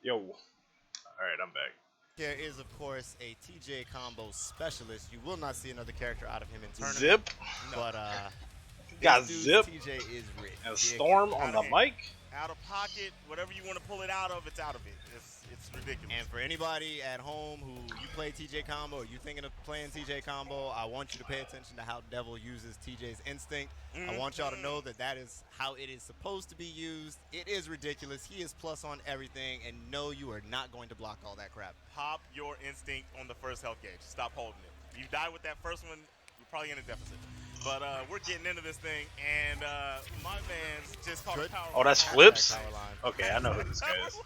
Yo. Alright, I'm back. There is, of course, a TJ combo specialist. You will not see another character out of him in tournament. Zip. But Got this dude's Zip. TJ is rich. And Storm on the mic. Out of pocket, whatever you want to pull it out of, it's out of it. It's ridiculous. And for anybody at home who you play TJ combo, or you thinking of playing TJ combo, I want you to pay attention to how Devil uses TJ's instinct. I want y'all to know that that is how it is supposed to be used. It is ridiculous. He is plus on everything, and no, you are not going to block all that crap. Pop your instinct on the first health gauge. Stop holding it. If you die with that first one, you're probably in a deficit. But we're getting into this thing, and my man's just caught a power. Oh, that's Flips? Okay, I know who this guy is.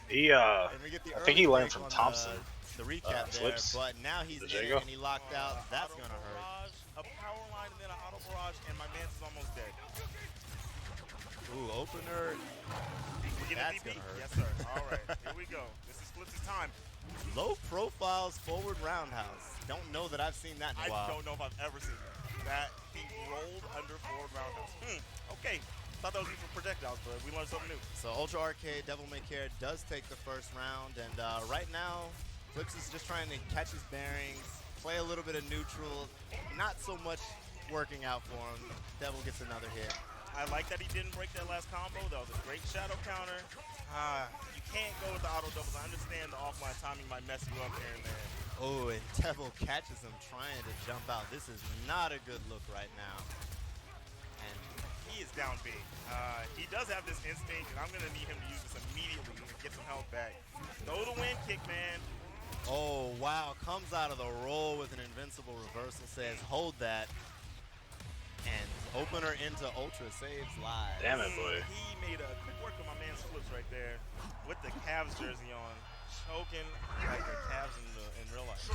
He, I think he learned from Thompson. The recap there, Flips. but now he's in and he locked out. That's going to hurt. A power line and then an auto barrage, and my man's is almost dead. Ooh, opener. That's going to hurt. Yes, sir. All right, here we go. This is Flips' time. Low profiles forward roundhouse. Don't know that I've seen that in a while. I don't know if I've ever seen that. That he rolled under forward roundhouse. Okay. Thought that was used for projectiles, but we learned something new. So Ultra Arcade, Devil May Care does take the first round, and right now, Flips is just trying to catch his bearings, play a little bit of neutral, not so much working out for him. Devil gets another hit. I like that he didn't break that last combo. That was a great shadow counter. You can't go with the auto doubles. I understand the offline timing might mess you up here and there. Oh, and Devil catches him trying to jump out. This is not a good look right now. And he is down big. He does have this instinct, and I'm going to need him to use this immediately to get some health back. Throw the wind kick, man. Oh, wow. Comes out of the roll with an invincible reversal. Says, hold that. And opener into Ultra saves lives. Damn it, boy. He made a quick work of my man's Flips right there with the Cavs jersey on. Choking like the Cavs in real life.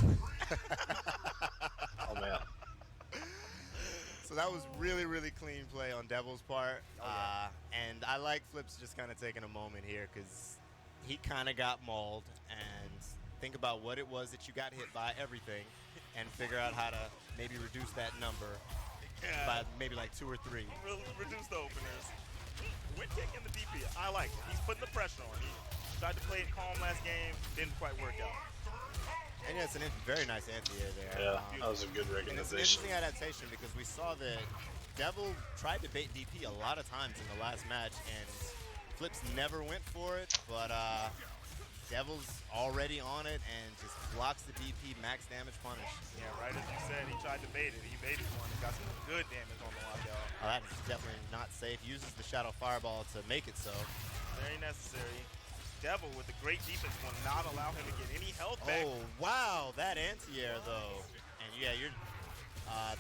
Oh, man. So that was really, really clean play on Devil's part. And I like Flips just kind of taking a moment here because he kind of got mauled. And think about what it was that you got hit by, everything, and figure out how to maybe reduce that number by maybe like 2 or 3. Reduce the openers. Wind kick in the DP. I like it. He's putting the pressure on. He tried to play it calm last game. Didn't quite work out. And yeah, it's a very nice anti-air there. Yeah, that was a good And it's an recognition. interesting adaptation because we saw that Devil tried to bait DP a lot of times in the last match, and Flips never went for it, but Devil's already on it and just blocks the DP max damage punish. Yeah, right as you said, he tried to bait it. He baited one and got some good damage on the lockout. Oh, that is definitely not safe. Uses the Shadow Fireball to make it so. Very necessary. Devil with the great defense will not allow him to get any health back. Oh, wow, that anti-air though. And yeah,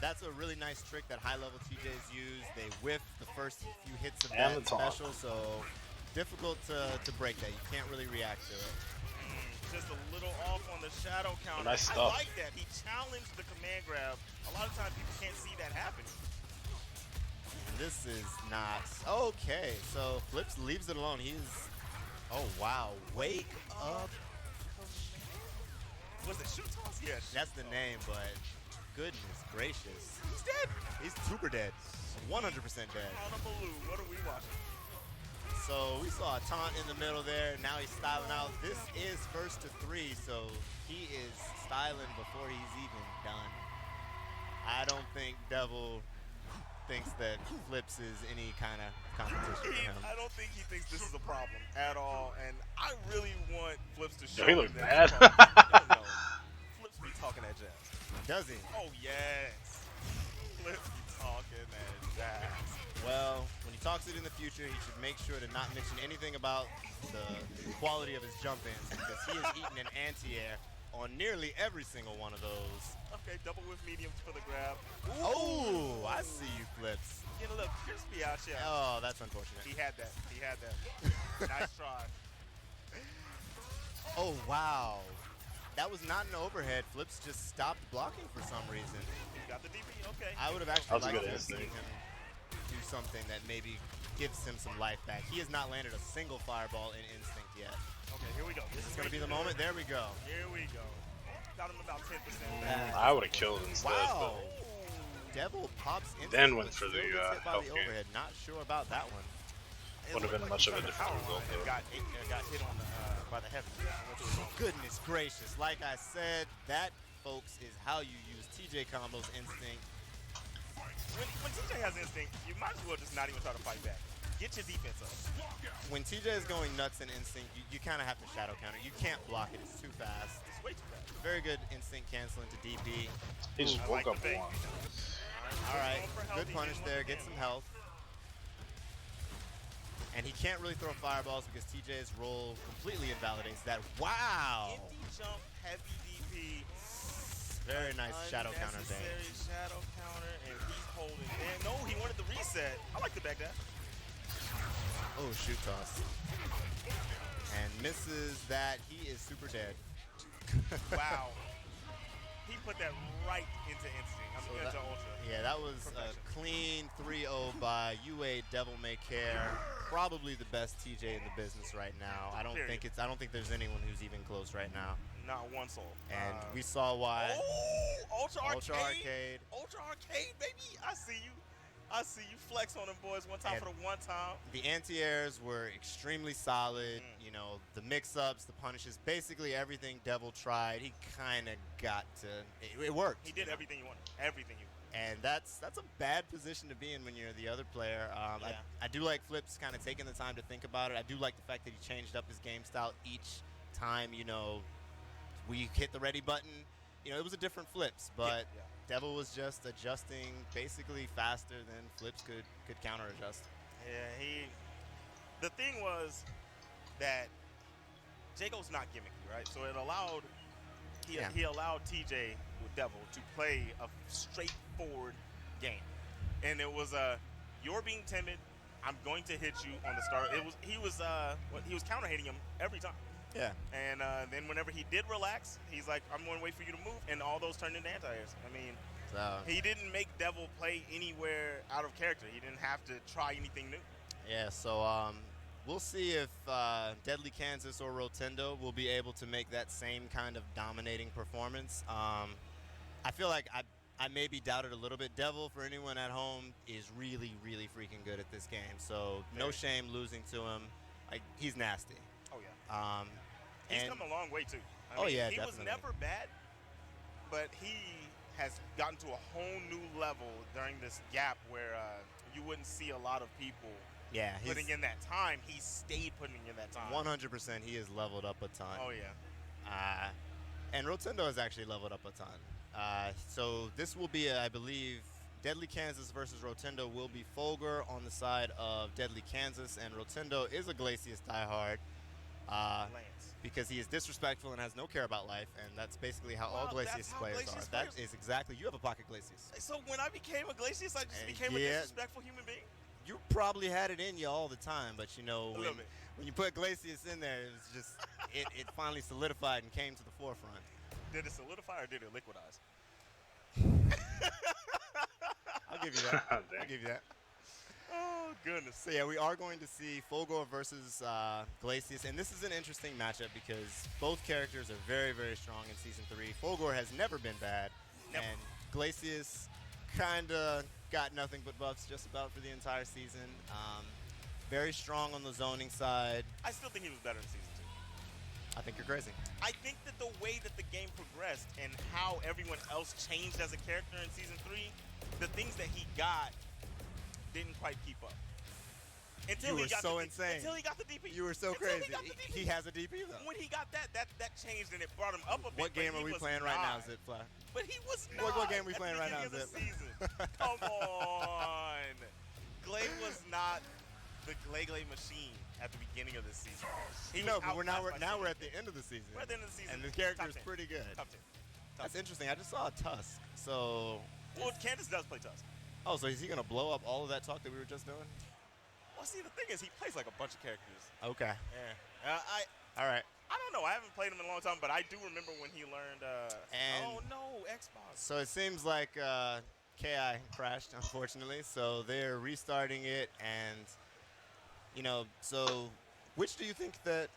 that's a really nice trick that high-level TJs use. They whiff the first few hits of that special, so difficult to break that. You can't really react to it. Just a little off on the shadow counter. Nice I stuff. like that. He challenged the command grab. A lot of times people can't see that happening. And this is not okay. So Flips leaves it alone. Oh wow! Wake up. Was it shoot toss? Yes. That's the name, but goodness gracious, he's dead. He's super dead. 100% dead. On a balloon. What are we watching? So we saw a taunt in the middle there. Now he's styling out. This is first to 3, so he is styling before he's even done. I don't think Devil thinks that Flips is any kind of competition for him. I don't think he thinks this is a problem at all, and I really want Flips to show He him looked that. bad. No. Flips be talking that jazz. Does he? Oh, yes. Flips be talking that jazz. Well, when he talks it in the future, he should make sure to not mention anything about the quality of his jump-ins because he has eaten an anti-air on nearly every single one of those. Okay, double with mediums for the grab. Ooh, I see you, Flips. Getting a little crispy out here. Oh, that's unfortunate. He had that. He had that. Nice try. Oh, wow. That was not an overhead. Flips just stopped blocking for some reason. He got the DP. Okay. I would have actually liked to have instinct. seen him do something that maybe gives him some life back. He has not landed a single fireball in Instinct yet. Okay, here we go. This is going to be the moment. There we go. Here we go. Got him about 10% back. I would have killed instead. Wow. Devil pops Instinct. Then went but for still the, gets hit by health the gain. overhead. Not sure about that one. Wouldn't have been much of a difference result, though. Got hit on by the heavy. Goodness gracious. Like I said, that, folks, is how you use TJ Combo's instinct. When TJ has instinct, you might as well just not even try to fight back. Get your defense up. When TJ is going nuts in instinct, you kind of have to shadow counter. You can't block it. It's too fast. It's way too fast. Very good instinct canceling to DP. He just woke up the one. All right, good punish there. Get some health. And he can't really throw fireballs because TJ's roll completely invalidates that. Wow! Empty jump, heavy DP. Very nice shadow counter thing. Unnecessary shadow counter, and he's holding. And no, he wanted the reset. I like the back dash. Oh, shoot toss. And misses that. He is super dead. Wow. He put that right into instinct. I mean, into ultra. Yeah, that was a clean 3-0 by UA Devil May Care. Probably the best TJ in the business right now. I don't think there's anyone who's even close right now. Not one soul. And we saw why. Oh, Ultra Arcade. Ultra Arcade, baby. I see you. I see you flex on them boys one time for the one time. The anti-airs were extremely solid. You know, the mix-ups, the punishes, basically everything Devil tried, he kind of got to. It worked. He did everything you wanted. Everything you wanted. And that's a bad position to be in when you're the other player. I do like Flips kind of taking the time to think about it. I do like the fact that he changed up his game style each time, you know, we hit the ready button. You know, it was a different Flips, but Devil was just adjusting basically faster than Flips could counter adjust. Yeah, the thing was that Jago's not gimmicky, right? So it allowed he allowed TJ with Devil to play a straightforward game. And it was you're being timid, I'm going to hit you on the start. He was counter hitting him every time. Yeah. And then whenever he did relax, he's like, I'm going to wait for you to move, and all those turned into anti-airs. I mean, he didn't make Devil play anywhere out of character. He didn't have to try anything new. Yeah, so we'll see if Deadly Kansas or Rotendo will be able to make that same kind of dominating performance. I feel like I maybe doubted a little bit. Devil, for anyone at home, is really, really freaking good at this game. So no shame losing to him. Like, he's nasty. Oh, yeah. He's come a long way, too. I mean, yeah, he definitely. was never bad, but he has gotten to a whole new level during this gap where you wouldn't see a lot of people putting in that time. He stayed putting in that time. 100%, he has leveled up a ton. Oh, yeah. And Rotendo has actually leveled up a ton. So this will be, I believe, Deadly Kansas versus Rotendo will be Fulgur on the side of Deadly Kansas, and Rotendo is a Glacius diehard because he is disrespectful and has no care about life, and that's basically how all Glacius players are. That is exactly. You have a pocket Glacius. So when I became a Glacius, I just became a disrespectful human being? You probably had it in you all the time, but you know, when you put Glacius in there, it was just, it finally solidified and came to the forefront. Did it solidify or did it liquidize? I'll give you that. I'll give you that. Oh, goodness. So, yeah, we are going to see Fulgur versus Glacius, and this is an interesting matchup because both characters are very, very strong in Season 3. Fulgur has never been bad, and Glacius kind of got nothing but buffs just about for the entire season. Very strong on the zoning side. I still think he was better in Season 2. I think you're crazy. I think that the way that the game progressed and how everyone else changed as a character in Season 3, the things that he got didn't quite keep up. Until you were so insane. Until he got the DP. You were so crazy. He has a DP, though. When he got that changed and it brought him up a bit. What game are we playing right now, Zip Fly? But he was not. What game are we playing right now, Zip? Come on. Glade was not the Glade machine at the beginning of this season. But we're at the end of the season. We're at the end of the season. And the character is pretty good. Top 10. That's interesting. I just saw a Tusk. So. Well, Candace does play Tusk. Oh, so is he going to blow up all of that talk that we were just doing? Well, see, the thing is, he plays like a bunch of characters. Okay. Yeah. All right. I don't know. I haven't played him in a long time, but I do remember when he learned. Oh no, Xbox. So it seems like KI crashed, unfortunately. So they're restarting it, and you know. So which do you think that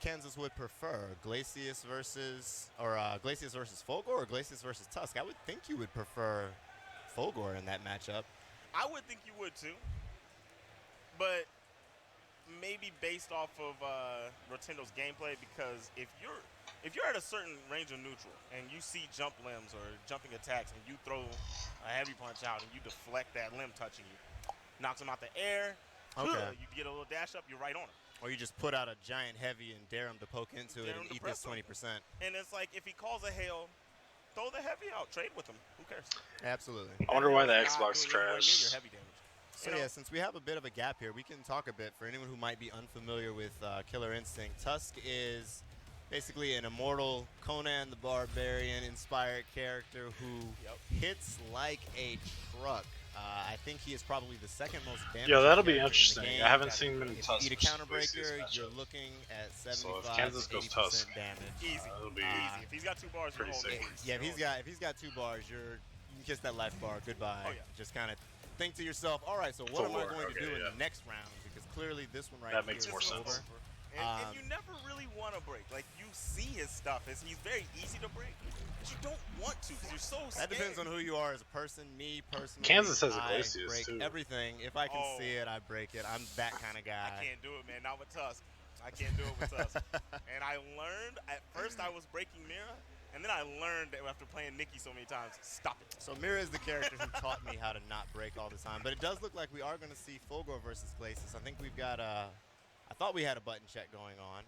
Kansas would prefer, Glacius versus Fulgur, or Glacius versus Tusk? I would think you would prefer Fulgur in that matchup. I would think you would too. But maybe based off of Rotundo's gameplay, because if you're at a certain range of neutral and you see jump limbs or jumping attacks and you throw a heavy punch out and you deflect that limb touching you, knocks him out the air. Okay. You get a little dash up, you're right on him. Or you just put out a giant heavy and dare him to poke into it and eat this 20%. And it's like, if he calls a hail, throw the heavy out. Trade with him. Who cares? Absolutely. I wonder why the Xbox trash. So yeah, since we have a bit of a gap here, we can talk a bit for anyone who might be unfamiliar with Killer Instinct. Tusk is basically an immortal Conan the Barbarian inspired character who hits like a truck. I think he is probably the second most damaging. Yeah, that'll be character interesting. in the game. I haven't seen many Tusk. If you eat a counter breaker, you're looking at 75 so if Kansas goes Tusk, damage. Easy. It'll be easy. If he's got 2 bars, pretty sick. Yeah, if he's got 2 bars, you can kiss that life bar goodbye. Oh, yeah. Just kind of think to yourself, all right, so what am I going to do in the next round? Because clearly this one that makes more sense. Over. And you never really want to break. Like, you see his stuff. He's very easy to break, but you don't want to because you're so scared. That depends on who you are as a person. Me, personally, Kansas has I Iglesias, break too. everything. If I can see it, I break it. I'm that kind of guy. I can't do it, man. Not with Tusk. I can't do it with Tusk. And I learned, at first I was breaking Mira, and then I learned that after playing Nikki so many times, stop it. So Mira is the character who taught me how to not break all the time. But it does look like we are going to see Fulgor versus Glacis. I think we've got I thought we had a button check going on,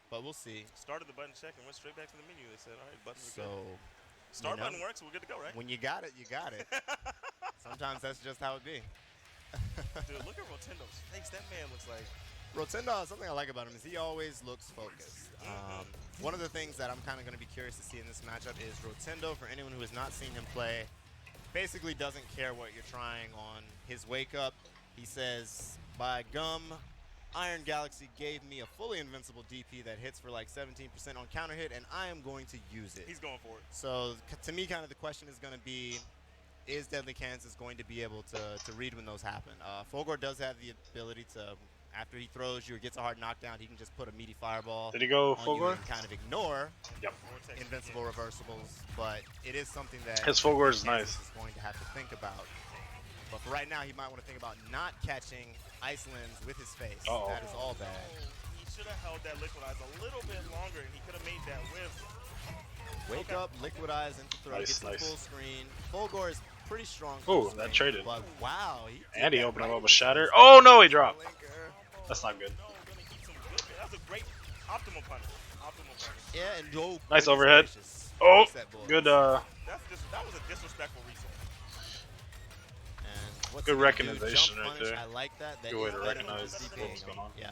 but we'll see. Started the button check and went straight back to the menu. They said, all right, button so, start button works, we're good to go, right? When you got it, you got it. Sometimes that's just how it be. Dude, look at Rotundo's face. That man looks like... Rotundo, something I like about him is he always looks focused. One of the things that I'm kind of going to be curious to see in this matchup is Rotundo, for anyone who has not seen him play, basically doesn't care what you're trying on his wake up. He says, by gum, Iron Galaxy gave me a fully invincible DP that hits for like 17% on counter hit, and I am going to use it. He's going for it. So to me, kind of the question is going to be, is Deadly Kansas going to be able to read when those happen? Fulgor does have the ability to, after he throws you or gets a hard knockdown, he can just put a meaty fireball. Did he go on you Fulgor? and kind of ignore Yep. invincible reversibles, but it is something that His Fulgor is Kansas nice. is going to have to think about. But for right now, he might want to think about not catching ice limbs with his face. Uh-oh. That is all bad. He should have held that liquidize a little bit longer, and he could have made that whiff. Wake up, liquidize, into throw, Nice, get to the full screen. Fulgor is pretty strong. Ooh, full that screen, traded. But wow, And he opened him up with Shatter. Oh no, he dropped. That's not good. No, gonna eat some good. That's a great optimal punish. Optimal punish. Yeah, and oh, Nice goodness overhead. gracious. Oh, Reset bullets. good. That was a disrespectful reset. And what's Good he gonna do? recognition Jump right punish, there. I like that. That Good way is to better than recognize just what was DPing. going on. Yeah.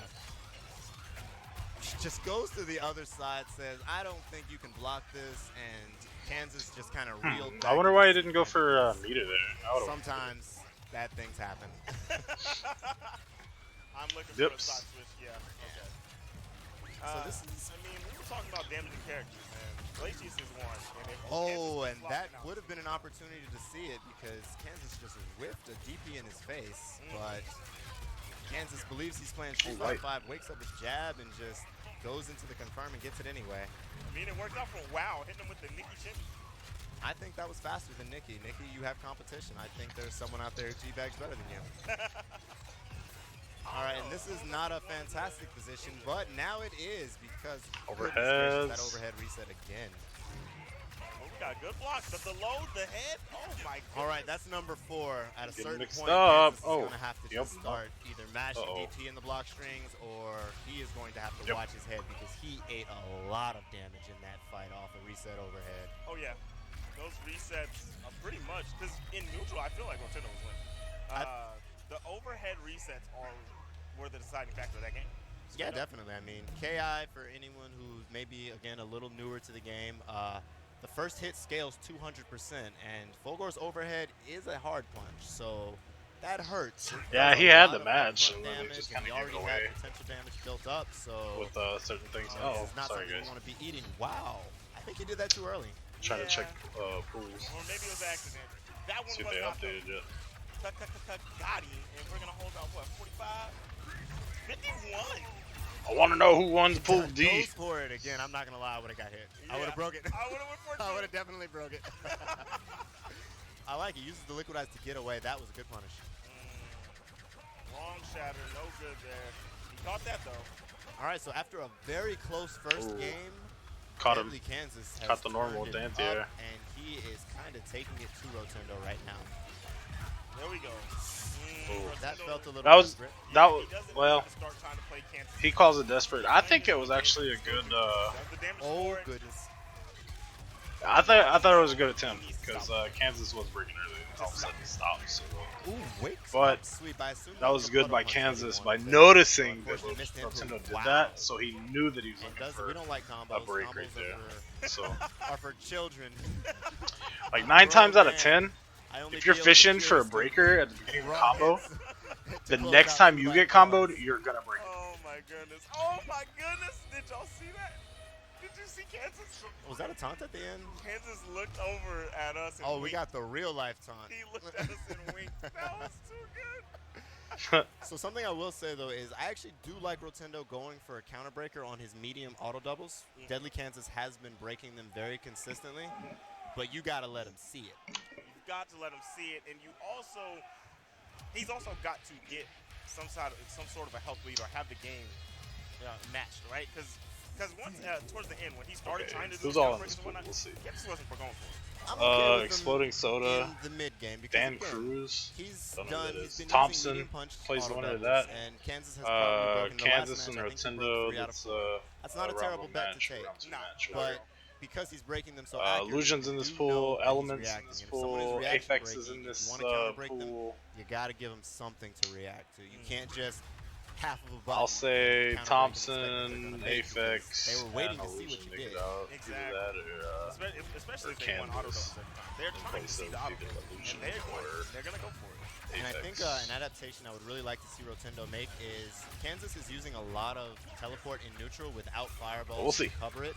Just goes to the other side, says, I don't think you can block this, and Kansas just kind of reeled back. I wonder why he didn't go for Mita there. Sometimes bad things happen. I'm looking for a Dips. side switch. Yeah. Okay. So this is. I mean, we were talking about damaging characters, man. Glacius is one. And if Oh, Kansas and is that blocking out- would have been an opportunity to see it because Kansas just whiffed a DP in his face, but Kansas believes he's playing Street Fighter 5, wakes up his jab, and just goes into the confirm and gets it anyway. I mean, it worked out for WoW, hitting him with the Nikki Shimmy. I think that was faster than Nikki. Nikki, you have competition. I think there's someone out there who G-bags better than you. All right, and this is not a fantastic position, but now it is because Overheads. that overhead reset again. Oh, we got good blocks, but the load, the head, oh my god. All right, that's number 4. At a Getting certain mixed point, up. Kansas is Oh, going to have to yep. just start either mashing DP in the block strings, or he is going to have to watch his head because he ate a lot of damage in that fight off a reset overhead. Oh yeah, those resets are pretty much, because in neutral, I feel like Rotundo was winning. The overhead resets were the deciding factor of that game. Yeah, definitely. I mean, KI, for anyone who's maybe, again, a little newer to the game, the first hit scales 200%, and Fulgor's overhead is a hard punch, so that hurts. Yeah, he had the match, and then he damage, just and kind he of gave it away. away Had potential damage built up, so with certain things. this Oh, is not sorry something guys. you want to be eating. Wow, I think he did that too early. Trying to check pools. Or maybe it was an accident. That one See if was they not updated yet. got him, and we're gonna hold out what, 45, 51. I want to know who won the pool D. Goes for it again. I'm not gonna lie, I would have got hit. I would have broke it. I would have went for it. I would have definitely broke it. I like it. Uses the liquidize to get away. That was a good punish. Long shatter, no good there. He caught that though. All right, so after a very close first game, Caught him. Deadly Kansas has Caught the normal turned it dance here. up, and he is kind of taking it to Rotendo right now. There we go. That felt a little That was desperate. that was He doesn't well. want to start trying to play Kansas. He calls it desperate. I think it was actually a good. Oh goodness. I thought it was a good attempt because Kansas was breaking early. All of a sudden he stopped. So. Ooh, wait. But sweep. I assume that was good by punch Kansas he by wanted. noticing that Unfortunately, missed him Rotendo too. did Wow. that, so he knew that he was And looking we for don't like combos. a break Combos right there. are So, are for children. like 9 times out of 10, I only if you're deal with fishing for a purists breaker at the beginning of a raw combo, hits the to close next out time two you black get bars. comboed, you're gonna break it. Oh my goodness. Oh my goodness. Did y'all see that? Did you see Kansas? Was that a taunt at the end? Kansas looked over at us and Oh, we winked. got the real life taunt. He looked at us and winked. That was too good. So something I will say though is I actually do like Rotendo going for a counter breaker on his medium auto doubles. Deadly Kansas has been breaking them very consistently, but you gotta let him see it. You've got to let him see it, and he's also got to get some sort of a health lead or have the game matched, right? Because once towards the end when he started trying to do who's all on counter this breakers and pool? whatnot, We'll see. Kansas wasn't going for it. I'm okay with Exploding him Soda, in the mid game because Dan again, Cruz, he's don't know who done. that He's is. been Thompson using medium punch plays the auto winner of doubles, that. and Kansas has probably broken the Kansas last and match. I think he broke Rotendo. 3 out of That's 4. That's not a terrible bet to take. But because he's breaking them so accurately, Illusions in you this do pool, know that he's Elements in reacting. this And if someone is pool, reaction Apex is breaking, in if this you want to counter break them, pool. you got to give them something to react to. You can't just half of a button. I'll say counter break and expect that they're Thompson, gonna make it because Apex, they were waiting and to see what Illusion you to did. get out. Exactly. Either that or, Especially if or they want auto Kansas. doubles every time. They're trying to place see of the auto either doubles, Illusion and or they're gonna go for it. And I Apex. think an adaptation I would really like to see Rotendo make is Kansas is using a lot of teleport in neutral without fireballs We'll see. to cover it.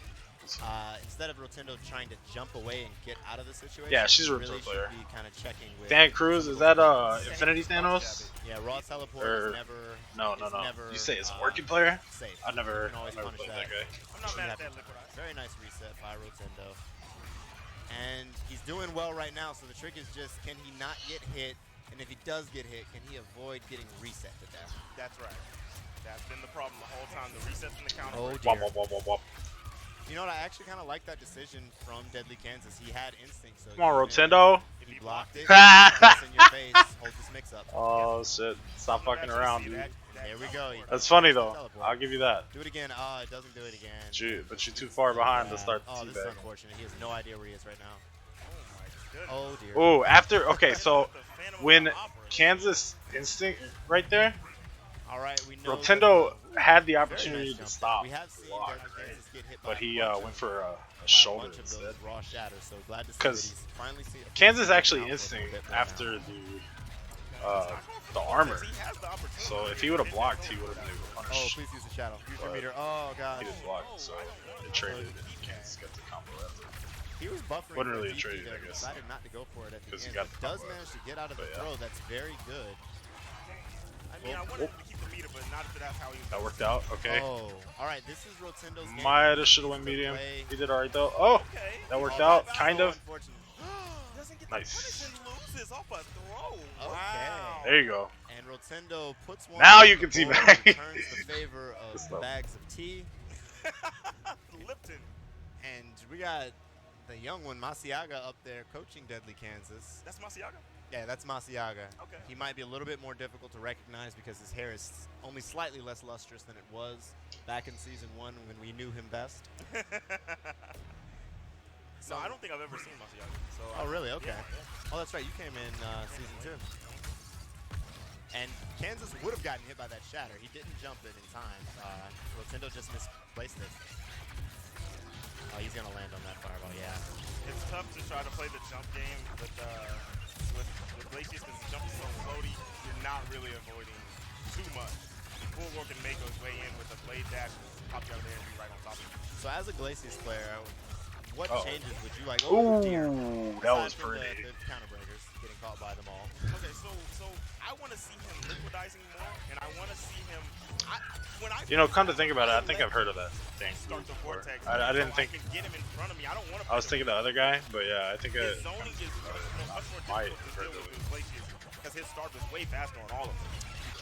Instead of Rotendo trying to jump away and get out of the situation, Yeah, she's a he Rotendo really player. should be kind of checking with Dan Cruz, some is of that those buttons. Infinity Thanos? Yeah, raw teleport Or- is never. No. is never, You say it's a working player? safe. I've never You can always punish played that. that guy. I'm not mad at Yeah. that liquid ice. Very nice reset by Rotendo. And he's doing well right now, so the trick is just, can he not get hit? And if he does get hit, can he avoid getting reset to death? That's right. That's been the problem the whole time. The resets in the counter. Oh, break. dear. Wop, wop, wop, wop, wop. You know what? I actually kind of like that decision from Deadly Kansas. He had instinct. So Come on, even Rotendo. If he blocked it, it's in your face. Hold this mix up. Oh, shit. Stop fucking around, dude. There we go. That's funny, though. Teleport. I'll give you that. Do it again. Oh, it doesn't do it again. Shoot, but you're too far behind to Yeah. start the Oh, this is teabag. unfortunate. He has no idea where he is right now. Oh, Oh, dear. Oh, after, okay, so when Kansas instinct right there, All right, we know Rotendo that, had the very opportunity nice to jump stop there. We have the seen block, Deadly right? Kansas get hit by But he a bunch went of- for a by a shoulder bunch of instead. those raw shatters. So glad to see that 'Cause he's finally seen Kansas actually down for a instinct little bit more after now. the armor. He has the opportunity. So if he would have blocked, he would have been able to Oh, punish. please use the shadow. Use your But meter. Oh, God. He didn't block, so it traded, and Kansas got the combo after. He was buffering. Wasn't for really a DP trade, there, I but guess. decided not to go for it at the 'Cause he end. got But the does combo manage to get out of the But yeah. throw. That's very good. I mean, I wanted him to keep the meter, but not if that's how he was. That worked out, okay. Oh, all right. This is Rotendo's game. Might have should have went medium. He did alright though. Oh, Okay. that worked Oh, out, that's kind so of. unfortunate. Doesn't get Nice. the punish and loses off a throw. Okay. Wow. There you go. And Rotendo puts one. Now on you the can see board, back. returns the favor Good of stuff. bags of tea. Lipton. And we got the young one, Masiaga, up there coaching Deadly Kansas. That's Masiaga? Yeah, that's Masiaga. Okay. He might be a little bit more difficult to recognize because his hair is only slightly less lustrous than it was back in Season 1 when we knew him best. No, I don't think I've ever seen Masiaga. So Oh, really? Okay. Yeah. Oh, that's right. You came in Season 2. And Kansas would have gotten hit by that shatter. He didn't jump it in time. Rotendo just misplaced it. Oh, he's going to land on that fireball, yeah. It's tough to try to play the jump game with Glacius because the jump is so floaty. You're not really avoiding too much. Bulwark can make his way in with a blade dash, pop you out there and be right on top of you. So as a Glacius player, what Uh-oh. changes would you like? Oh, dear. Ooh, that was Aside from pretty. The counter breakers, getting caught by them all. Okay, so I want to see him liquidizing more, and I want to see him. You know, come to think about it, I think I've heard of that thing Start the before. vortex. I didn't so think. I can get him in front of me. I don't want to. I was thinking the other guy, but yeah, I think His zoning is much more might difficult to have deal heard with Glacius because his start was way faster on all of them.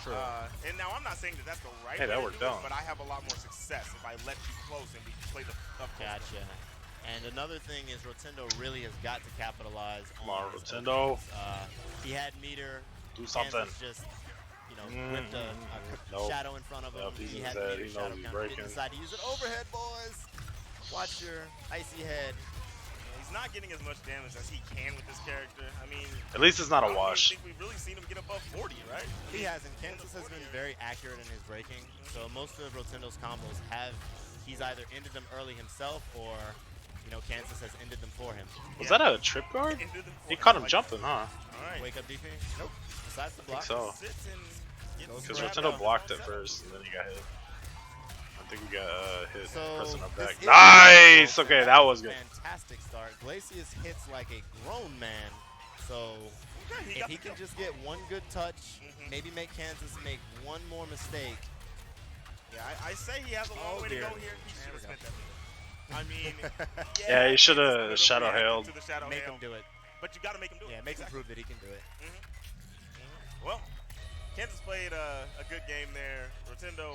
True. And now I'm not saying that that's the right Hey, way that to worked do it, out. but I have a lot more success if I let you close and we play the up close. Gotcha. And another thing is Rotundo really has got to capitalize Come on on, his Rotundo. openings. He had meter. Do something. Kansas just, you know, whipped a Nope. shadow in front of him. Yep, he's he in had his the head. meter He knows shadow he's counter. Didn't breaking. decide to use it. Overhead, boys. Watch your icy head. He's not getting as much damage as he can with this character. I mean, At least it's not I a don't wash. even think we've really seen him get above 40, right? He hasn't. Kansas has been very accurate in his breaking. So most of Rotundo's combos he's either ended them early himself or, you know, Kansas has ended them for him. Was that a trip guard? Ended them for He him. caught him Like, jumping, huh? All right. Wake up DP? Nope. Besides the I block. think so. Sits and gets Because grabbed Rotundo out. blocked it first, and then he got hit. I think he got hit So pressing up this back. is Nice! difficult, Okay, and that was good. Fantastic start. Glacius hits like a grown man. So Okay, if got he the can kill. just get one good touch, maybe make Kansas make one more mistake. Yeah, I say he has a long Oh, way to dear. go here. He There should we have go. spent that. I mean, Yeah, he Kansas shoulda could've shadow reacted hailed. to the shadow Make hail, him do it. but you got to make him do Yeah, it. make him Exactly. prove that he can do it. Well, Kansas played a good game there. Rotundo,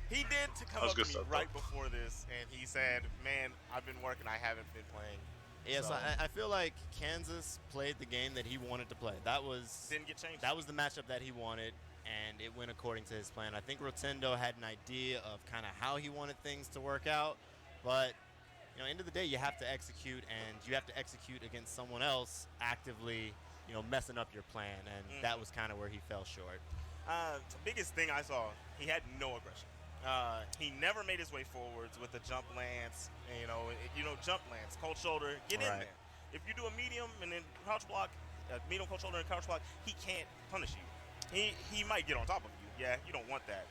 he did to come That was up good to me stuff, right before this, and he said, "Man, I've been working. I haven't been playing." Yes, So, I feel like Kansas played the game that he wanted to play. That was didn't get changed. the matchup that he wanted, and it went according to his plan. I think Rotundo had an idea of kind of how he wanted things to work out, but you know, end of the day, you have to execute, and you have to execute against someone else actively, you know, messing up your plan, and that was kind of where he fell short. The biggest thing I saw, he had no aggression. He never made his way forwards with the jump lance. Jump lance, cold shoulder, get in Right. there. If you do a medium and then crouch block, medium cold shoulder and crouch block, he can't punish you. He might get on top of you. Yeah, you don't want that.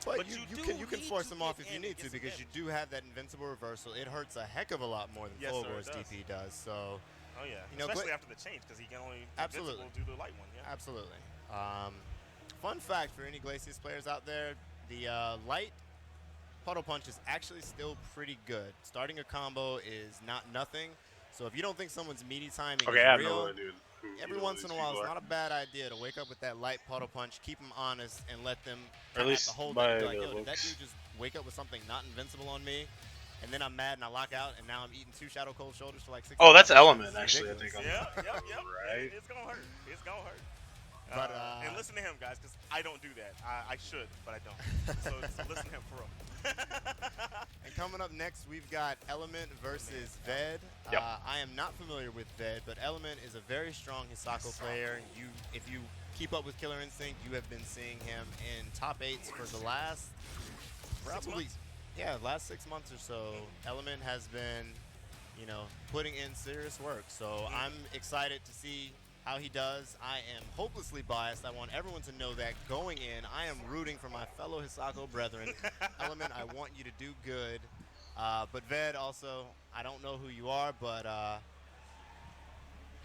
But you you can need force to him off get if you in need and to get some because you damage. do have that invincible reversal. It hurts a heck of a lot more than Yes, full sir, it board's does. DP does. So Oh yeah, You know, especially Gla- after the change because he can only Absolutely. invincible do the light one. Yeah. absolutely. Fun fact for any Glacius players out there: the light puddle punch is actually still pretty good. Starting a combo is not nothing. So if you don't think someone's meaty timing Okay, is I have real, no idea. every once in a while, it's not a bad idea to wake up with that light puddle punch, keep them honest, and let them Or at kinda have least to hold by it. Be like, the yo, did that looks. dude just wake up with something not invincible on me? And then I'm mad and I lock out, and now I'm eating 2 Shadow Cold Shoulders for like 6 Oh, that's hours. Element, It's actually, I ridiculous. think. Yep. Right. It's gonna hurt. It's gonna hurt. But, and listen to him, guys, because I don't do that. I should, but I don't. so listen to him for real. And coming up next, we've got Element versus Ved. Yep. I am not familiar with Ved, but Element is a very strong Hisako player. If you keep up with Killer Instinct, you have been seeing him in top 8s for the last last 6 months or so. Element has been, putting in serious work. So I'm excited to see how he does. I am hopelessly biased. I want everyone to know that going in, I am rooting for my fellow Hisako brethren. Element, I want you to do good. But Ved also, I don't know who you are, but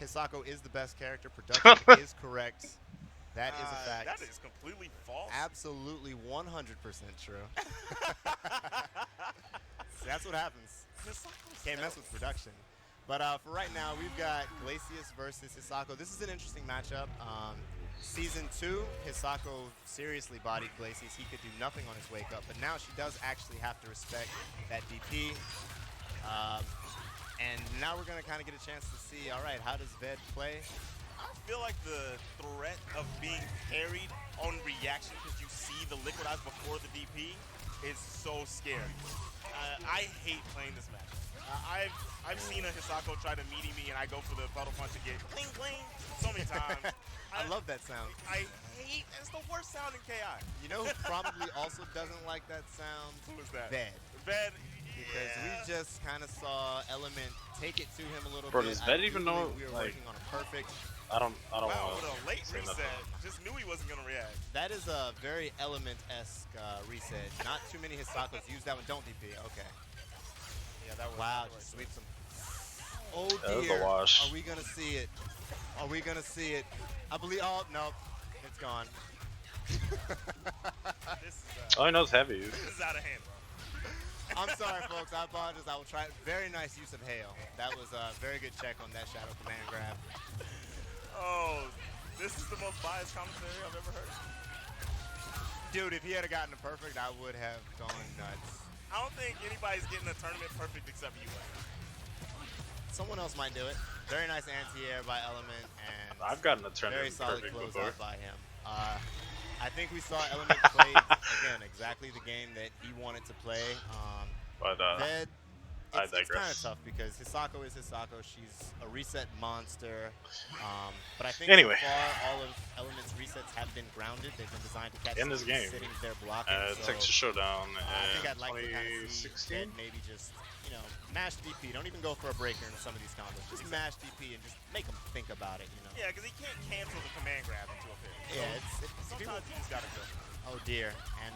Hisako is the best character. Production is correct. That is a fact. That is completely false. Absolutely 100% true. That's what happens. Can't mess with production. But for right now, we've got Glacius versus Hisako. This is an interesting matchup. Season 2, Hisako seriously bodied Glacius. He could do nothing on his wake up, but now she does actually have to respect that DP. And now we're going to kind of get a chance to see, all right, how does Ved play? I feel like the threat of being parried on reaction because you see the liquidize before the DP is so scary. I hate playing this match. I've seen a Hisako try to meaty me and I go for the puddle punch and get cling cling so many times. I love that sound. I hate it's the worst sound in KI. You know who probably also doesn't like that sound? Who was that? Ved. Ved. Because we just kind of saw Element take it to him a little Bro, bit. does Ved even I do know, believe we were like- working on a perfect. I don't Wow, want with a late say reset. nothing. Just knew he wasn't gonna react. That is a very Element-esque reset. Not too many Hisakos use that one. Don't DP. Okay. Yeah, that was Wow, that was- just sweep some. Oh That was a dear. wash. Are we gonna see it? Are we gonna see it? I believe. Oh no, it's gone. This is All I know is heavy. this is out of hand, bro. I'm sorry, folks. I apologize. I will try. Very nice use of hail. That was a very good check on that shadow command grab. Oh, this is the most biased commentary I've ever heard. Dude, if he had gotten a perfect, I would have gone nuts. I don't think anybody's getting a tournament perfect except you. Someone else might do it. Very nice anti-air by Element, and I've gotten a tournament very solid perfect closeout before. by him. I think we saw Element play, again, exactly the game that he wanted to play. But Ved, I it's kind of digress. tough because Hisako is Hisako. She's a reset monster. But I think Anyway. so far, all of Element's resets have been grounded. They've been designed to catch In this game, sitting there blocking. Texas Showdown I think in I'd like to kind of see 2016. Ved maybe just, you know, mash DP. Don't even go for a breaker in some of these combos. Just mash DP and just make them think about it, you know. Yeah, because he can't cancel the command grab into a pit. Yeah, Sometimes you just got to go. Oh dear, and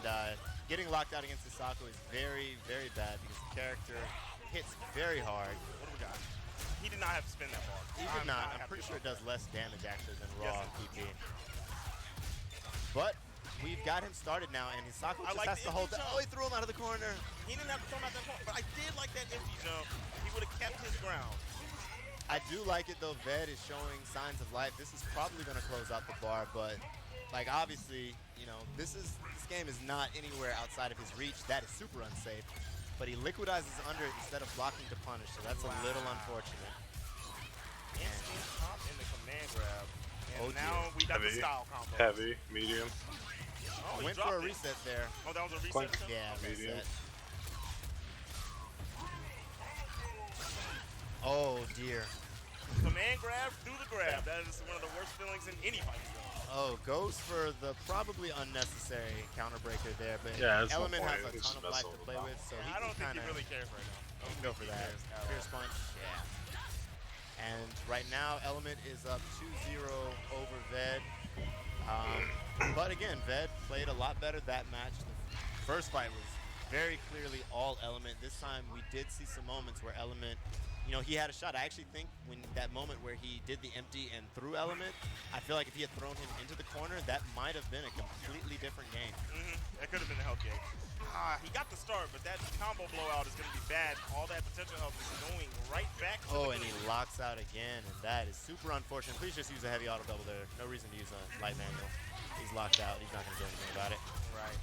getting locked out against Hisako is very, very bad because the character hits very hard. What do we got? He did not have to spin that bar. He did not. I'm pretty sure it does less damage actually than raw PP. But we've got him started now, and Hisako just has to hold that. Oh, he threw him out of the corner. He didn't have to throw him out that corner, but I did like that empty jump. He would have kept his ground. I do like it though. Ved is showing signs of life. This is probably going to close out the bar, but like obviously, you know, this game is not anywhere outside of his reach. That is super unsafe. But he liquidizes under it instead of blocking to punish, so that's a little unfortunate. Instant pop in the command grab. And Oh, now we got the Heavy, style combo. heavy, medium. Oh, Went for a reset there. Oh, that was a reset? Clunk. Yeah, Medium. reset. Oh dear. Command grab through the grab. That is one of the worst feelings in any fight. Oh, goes for the probably unnecessary counter breaker there, but Yeah, that's Element no has point. a It's ton of just life mess to with play them. with, so he I don't can think kind he of really cares right now. go for that. Fierce punch, yeah. And right now, Element is up 2-0 over Ved. But again, Ved played a lot better that match. The first fight was very clearly all Element. This time, we did see some moments where Element, you know, he had a shot. I actually think when that moment where he did the empty and threw Element, I feel like if he had thrown him into the corner, that might have been a completely different game. That could have been a health game. He got the start, but that combo blowout is going to be bad. All that potential health is going right back to Oh, the and he group. locks out again, and that is super unfortunate. Please just use a heavy auto double there. No reason to use a light manual. He's locked out. He's not going to do anything about it. Right.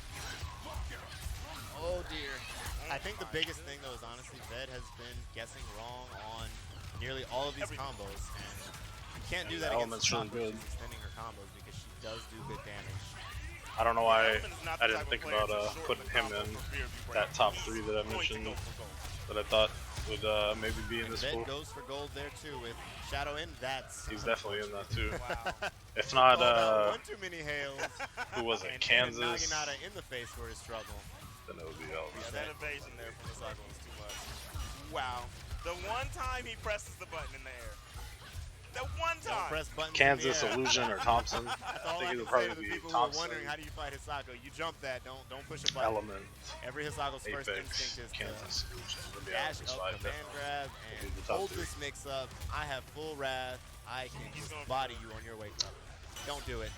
Oh, dear. I think the biggest thing, though, is honestly Ved has been guessing wrong on nearly all of these combos, and you can't do that against Element's really Hisako. good. She's extending her combos because she does do good damage. I don't know why Element is not I the didn't type of think player about to shorten putting the him combo in for fear of you that breaking. top He's 3 that I going to mentioned go for gold. that I thought would maybe be in this Ved pool. goes for gold there, too, with Shadow in. That's He's definitely in that too. Wow. If not, one too many hails. who was it? And Kansas. Naginata in the face for his trouble. Then it would be Elvis. Yeah, that evasion there from Hisako was too much. Wow. The one time he presses the button in the air. The one Don't time. press buttons Kansas, in the air. Illusion, or Thompson. That's I all think I it would can say to probably the be people who are Thompson, wondering how do you fight Hisako. You jump that. Don't push a button. Element, Every Hisako's first Apex, instinct is Kansas, to Illusion. Would be dash Elvis up, 5 command definitely. grab, Would and be the top hold 3. this mix up. I have full wrath. I can He's just going body you on your wake up. Don't do it.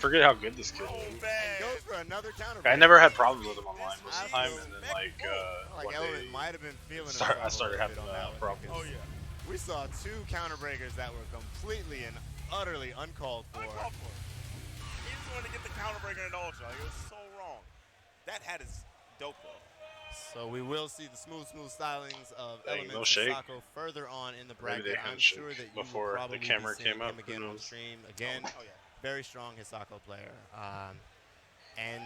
Forget how good this kid Oh, is. bad. Goes for another counter. I never had problems with him online most of the time, and then Like one Element day might have been feeling I himself started a little having bit on that one problems. because Oh, yeah. we saw 2 counter breakers that were completely and utterly uncalled for. Uncalled for. He just wanted to get the counter breaker in the ultra. Like, it was so wrong. That hat is dope, though. So we will see the smooth stylings of Dang, Element no and shake. Hisako further on in the Maybe bracket. they I'm had sure shake that you before will the probably camera be seeing came up. him again Who on knows? stream. Again, Oh, yeah. very strong Hisako player. And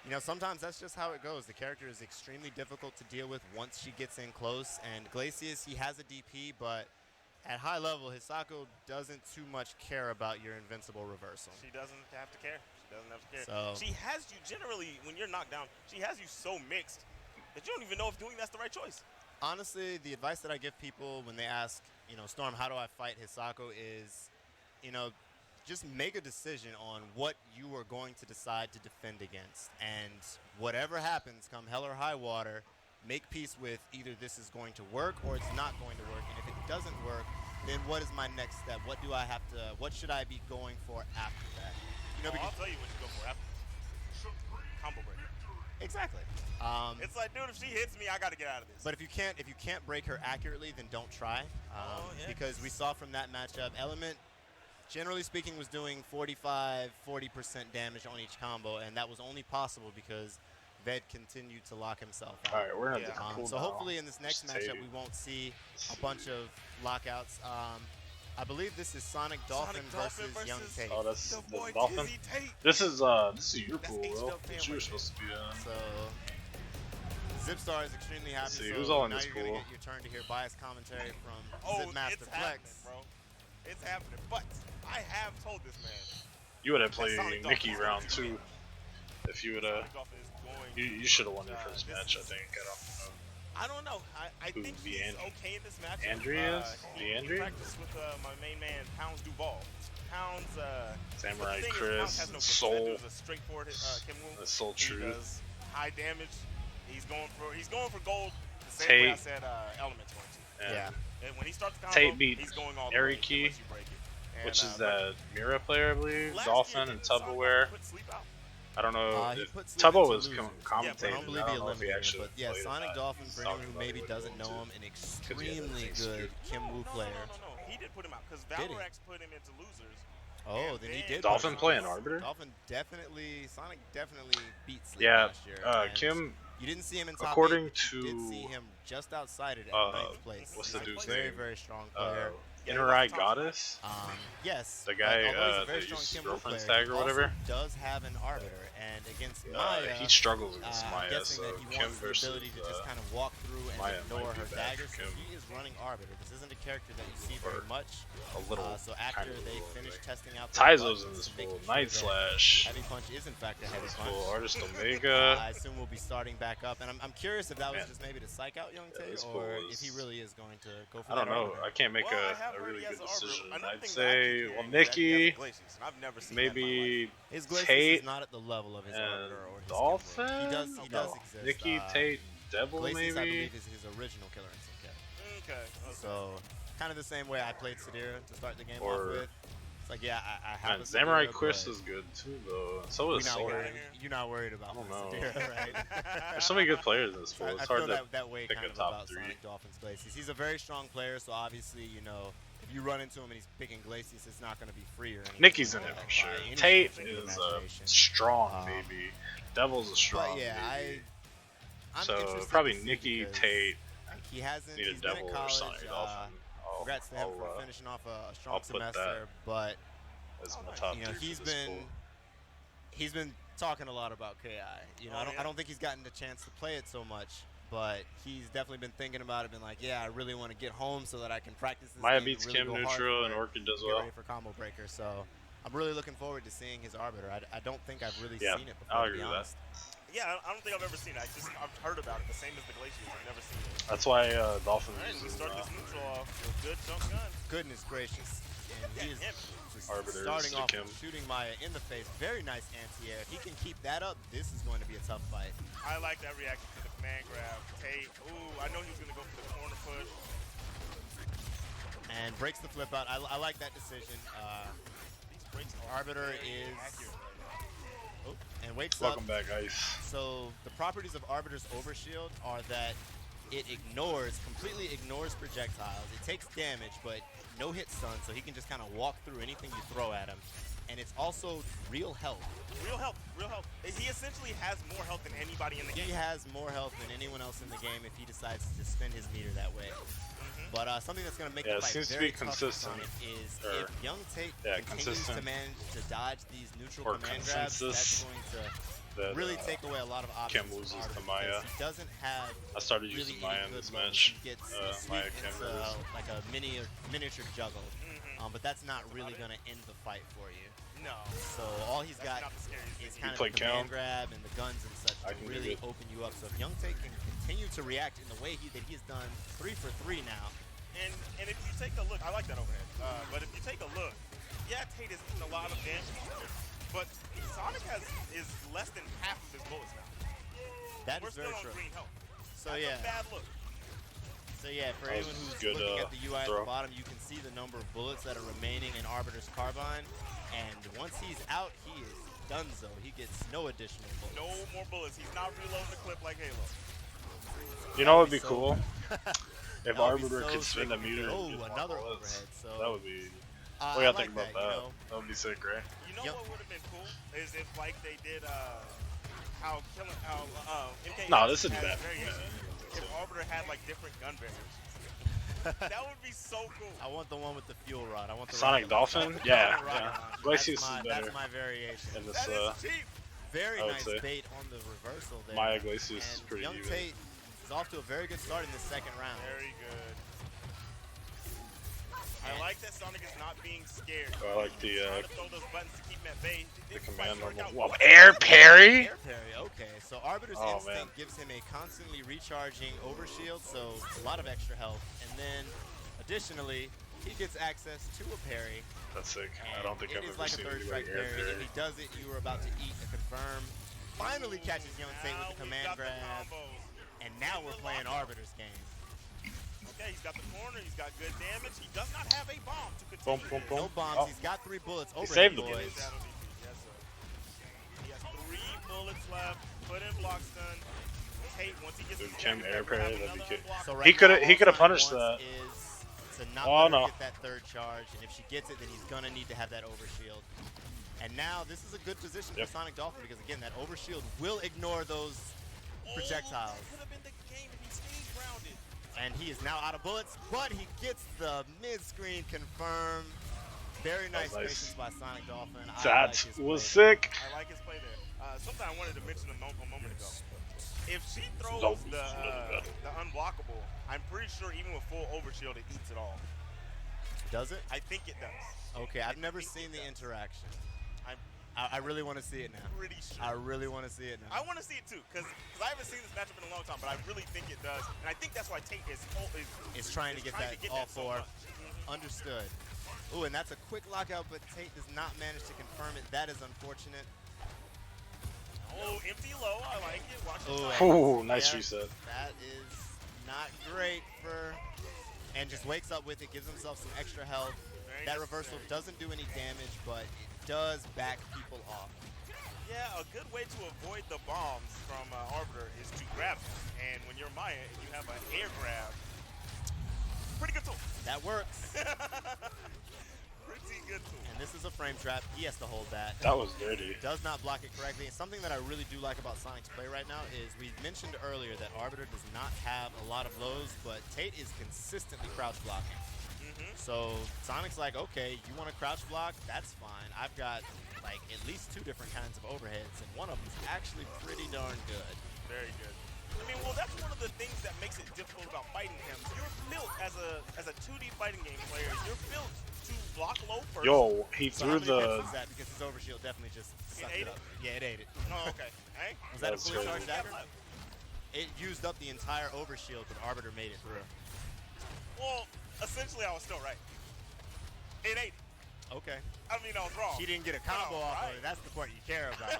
you know, sometimes that's just how it goes. The character is extremely difficult to deal with once she gets in close. And Glacius, he has a DP, but at high level, Hisako doesn't too much care about your invincible reversal. She doesn't have to care. She doesn't have to care. So- She has you generally, when you're knocked down, she has you so mixed that you don't even know if doing that's the right choice. Honestly, the advice that I give people when they ask, you know, Storm, how do I fight Hisako is, you know, just make a decision on what you are going to decide to defend against. And whatever happens, come hell or high water, make peace with either this is going to work or it's not going to work. And if it doesn't work, then what is my next step? What do I have to, what should I be going for after that? You know, I'll because tell you what you go for after. Combo breaker. exactly. It's like, dude, if she hits me, I got to get out of this. But if you can't break her accurately, then don't try. Oh, yeah. Because we saw from that matchup, Element generally speaking, was doing 45, 40% damage on each combo, and that was only possible because Ved continued to lock himself out. Alright, we're in a different pool So now. hopefully in this next matchup we won't see a bunch of lockouts. I believe this is Sonic Dolphin versus Young Tate. Oh, that's Dolphin. This is your pool, Will. That you were supposed to be in. So Zipstar is extremely happy. Let's see so who's all in now this you're pool. gonna get your turn to hear biased commentary from Zipmaster it's Flex. Bro. It's happening, but I have told this man. You would have played Nikki round 2 if you would have. You should have won your first match, I think. I don't know. I think he's okay in this match. Andreas? He practiced with my main man, Pounds Duval. Pounds, Samurai Chris, Soul. A straightforward Kim Woo. The Soul He Truth. does high damage. He's going for gold. The same Tate. way I said Element's going to. Yeah. And when he starts the combo, Tate beat he's going all the way unless Ariki, you break it. And, which is that Mira player, I believe. last Dolphin year, and didn't Tubaware. Sonic put Sleep out? I don't know. He If put Sleep Tubbo into was losers. commentating. I don't believe he know if he eliminated him, actually but yeah, played Sonic that. Dolphin, for anyone who maybe Probably doesn't know him, an extremely good Kim Woo player. No. He did put him out because Did he? Valrax put him into losers. Oh, then he did. Dolphin playing Arbiter? Dolphin definitely, Sonic definitely beat Sleep Yeah, last year. And Kim, you didn't see him in top according 8, but you did to, see him just outside it at 9th place. what's the He's a dude's very, name? very strong player. Inner Eye Goddess? Yes. The guy although he's a that very strong uses Kim Woo girlfriend's player, tag or he whatever? also does have an Arbiter, and against Maya, he struggles against I'm Maya, guessing so that he Kim wants the versus ability to just kind of walk through and Maya ignore might her be bad for daggers. So Kim. he is running Arbiter. This isn't a character that you see very much. a little. So after kind of they little, finish like. testing out Taizo's in buttons this and making pool. sure Night that Slash. Heavy Punch is in fact a heavy This punch. pool. Artist Omega. I assume we'll be starting back up, and I'm curious if that was just maybe to psych out Young Tate, this or pool if he really is going to go for I don't that know. Arbiter. I can't make Well, a really good decision. I'd think say, the well, Nikki, Nikki, I've never seen that in my maybe His Glacius Tate is not at the level of his and Arbiter or his Dolphin. Kim Woo. He does exist. Nikki, Tate, Devil, Glacius, I maybe. believe, is his original Killer Instinct character. Okay. So, kind of the same way I played Sadira to start the game Or- off with. It's like, yeah, I have Man, a Samurai Sadira, Quist but is good too, though. So is Sword. you're not worried about I don't my know. Sadira, right? There's so many good players in this pool. I It's feel hard to that way pick kind a of top about 3. Sonic Dolphin's Glacius. He's a very strong player, so obviously, you know, if you run into him and he's picking Glacius, it's not going to be free or anything. Nikki's in like it that for sure. by any Tate stretch of the is imagination. strong, maybe. Devil's a strong, But yeah, maybe. I'm So interested probably to see Nikki, because Tate, he hasn't. need a He's been Devil at or college. Sonic Dolphin. Congrats to him for finishing off a strong I'll put semester, that but as my top you know 3 he's for this been pool. he's been talking a lot about KI. You know, I don't think he's gotten the chance to play it so much, but he's definitely been thinking about it. Been like, yeah, I really want to get home so that I can practice this Maya game beats and really Kim go hard neutral for and it Orchid does and get well. ready for combo breaker. So I'm really looking forward to seeing his Arbiter. I don't think I've really Yeah, seen it before. I'll To be agree with that. honest. Yeah, I don't think I've ever seen it. I've heard about it, the same as the Glaciers. I've never seen it. That's why Dolphin Alright, we uses start this neutral off with a good jump gun. Goodness gracious. And he is just Arbiters starting to off Kim. with shooting Maya in the face. Very nice anti-air. If he can keep that up, this is going to be a tough fight. I like that reaction to the command grab. Tate, ooh, I know he was going to go for the corner push. And breaks the flip out. I like that decision. These breaks are Arbiter very is... accurate. Oh, and wakes Welcome up. back, Ice. So the properties of Arbiter's Overshield are that it completely ignores projectiles. It takes damage, but no hit stun, so he can just kind of walk through anything you throw at him. And it's also real health. Real health, real health. He essentially has more health than anybody in the game. He has more health than anyone else in the game if he decides to spend his meter that way. But something that's going to make the it fight seems to very be tough for consistent. Sonic is Or- if Young Tate yeah, continues to consistent. manage to dodge these neutral Or command grabs, that's consensus going to that, really take away a lot of options. Kim from loses Arbiter to Maya. because He doesn't have I started really using Maya in any this good lows. match. He gets Maya sweep Kim into versus. like a miniature juggle. But that's not really going to end the fight for you. No. So all he's That's got not the scariest is thing. kind of play the command count? grab and the guns and such I to can really do it. open you up. So if Young Tate can continue to react in the way that he's done 3 for 3 now, And if you take a look, I like that overhead. But if you take a look, yeah, Tate is getting a lot of damage, but Sonic is less than half of his bullets now. that We're is still very on true. green health. So That's yeah. a bad look. So yeah, for That anyone was who's good, looking at the UI at throw. the bottom, you can see the number of bullets that are remaining in Arbiter's Carbine. And once he's out, he is donezo. He gets no additional bullets. No more bullets. He's not reloading the clip like Halo. You know what would be so- cool? If That would be Arbiter so could spin sick the if you meter could- and oh, get more another bullets. overhead. So That would be What do you I think like about that, that? you know. That would be sick, right? You know Yep. what would have been cool is if like they did how MKX No, this isn't has bad. variations. If Arbiter had like different gun variations. That would be so cool. I want the one with the fuel rod. I want the Sonic rocket Dolphin? launcher. Yeah, Sonic rocket yeah. launcher. Glacius is That's better my variation. in this, That is cheap. Very I would nice say. bait on the reversal there. Maya Glacius is And pretty young even. Tate is off to a very good start in the second round. Very good. I like that Sonic is not being scared. I like the Trying to throw those buttons to keep him at bay. command on the out. wall. Air parry? Air parry, okay. So Arbiter's Oh, instinct man. gives him a constantly recharging overshield, so a lot of extra health. And then, additionally, he gets access to a parry. That's sick. I And don't think it I've is ever like a seen third anybody strike air parry. If parry. he does it, you were about to eat a confirm. Finally catches young Tate with the Now we've command got the grab. combos. And now we're playing Arbiter's game. Okay, he's got the corner, he's got good damage. He does not have a bomb to Boom, continue. boom, this. boom. No bombs. Oh. He's got 3 bullets. Over saved the boys. bullets. Shadow DP, yes, sir. He has 3 bullets left. Put in block stun. Tate, once he gets Dude, his Chem second, air will have parry, that'd be another kick. unblockable. So He right coulda- now, he all coulda Sonic punished wants that. Is to not Oh, let her no. get that third charge, and if she gets it, then he's gonna need to have that overshield. And now this is a good position Yep. for Sonic Dolphin because again, that overshield will ignore those projectiles. That could have been the game if he stayed grounded. And he is now out of bullets, but he gets the mid-screen confirm. Very That nice was nice. patience by Sonic Dolphin. I like That his was play. sick. I like his play there. Something I wanted to mention a moment ago. If she throws Don't the unblockable, I'm pretty sure even with full overshield, it eats it all. Does it? I think it does. Okay, I've never think seen it the does. interaction. I'm I really want to see it now. pretty sure. I really want to see it now. I want to see it too, because I haven't seen this matchup in a long time, but I really think it does, and I think that's why Tate Is trying to get that all so four. much. Understood. Ooh, and that's a quick lockout, but Tate does not manage to confirm it. That is unfortunate. Oh, empty low, I like it. Watch Ooh, it. Oh, nice Yeah, reset. That is not great for... And just wakes up with it, gives himself some extra health. Very That reversal necessary. doesn't do any damage, but it does back people off. Yeah, a good way to avoid the bombs from Arbiter is to grab them. And when you're Maya and you have an air grab, pretty good tool. That works. Pretty good tool. And this is a frame trap. He has to hold that. That was dirty. Does not block it correctly. And something that I really do like about Sonic's play right now is we mentioned earlier that Arbiter does not have a lot of lows, but Tate is consistently crouch blocking. So Sonic's like, okay, you want to crouch block? That's fine. I've got like at least 2 different kinds of overheads, and one of them is actually pretty darn good. Very good. I mean, well, that's one of the things that makes it difficult about fighting him. You're built as a 2D fighting game player. You're built to block low first. Yo, he So threw how many hits the. was that? Because his overshield definitely just sucked ate it up. Yeah, it ate it. Oh, okay. Hey? Was that a That's fully crazy. charged dagger? It used up the entire overshield, but Arbiter made it through. Well, essentially, I was still right. It ate. Okay. I mean, I was wrong. She didn't get a combo Oh, off right. of it. That's the part you care about.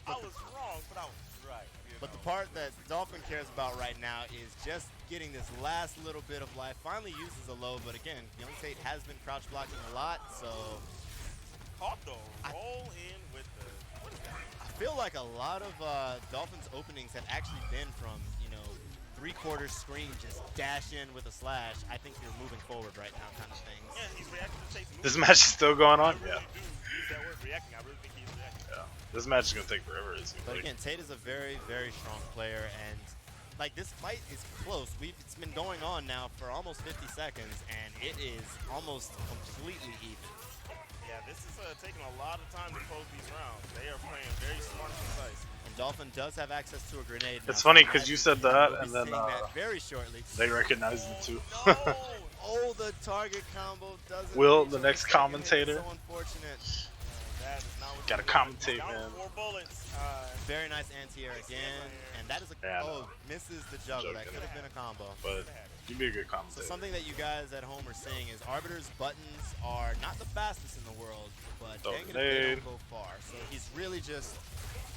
I was wrong, but I was right. You But know. the part that Dolphin cares about right now is just getting this last little bit of life. Finally uses a low, but again, Young Tate has been crouch blocking a lot, so Caught though. Roll in with the. What is that? I feel like a lot of Dolphins openings have actually been from, 3/4 screen, just dash in with a slash. I think you're moving forward right now kind of thing. Yeah, he's reacting to Tate's movement. This match is still going I on? really Yeah. do use that word reacting. I really think he's reacting. Yeah. This match is going to take forever, it seems But like. again, Tate is a very, very strong player, and like this fight is close. It's been going on now for almost 50 seconds, and it is almost completely even. Yeah, this is taking a lot of time to close these rounds. They are playing very smart and precise. And Dolphin does have access to a grenade. It's now, funny so 'cause I you think said we'll that, be and then, seeing that very shortly. They recognize him too. No! Oh, the target combo doesn't. Will, reach the on next second hit. commentator. So unfortunate. That is not what Gotta you want. commentate, Down man. 4 bullets. Very nice anti-air again, and that is a Yeah, I oh know. misses the juggle. That Joking. could have been a combo. But you'd be a good So commentator. something that you guys at home are seeing is Arbiter's buttons are not the fastest in the world, but Don't dang it if they grenade. don't go far. So he's really just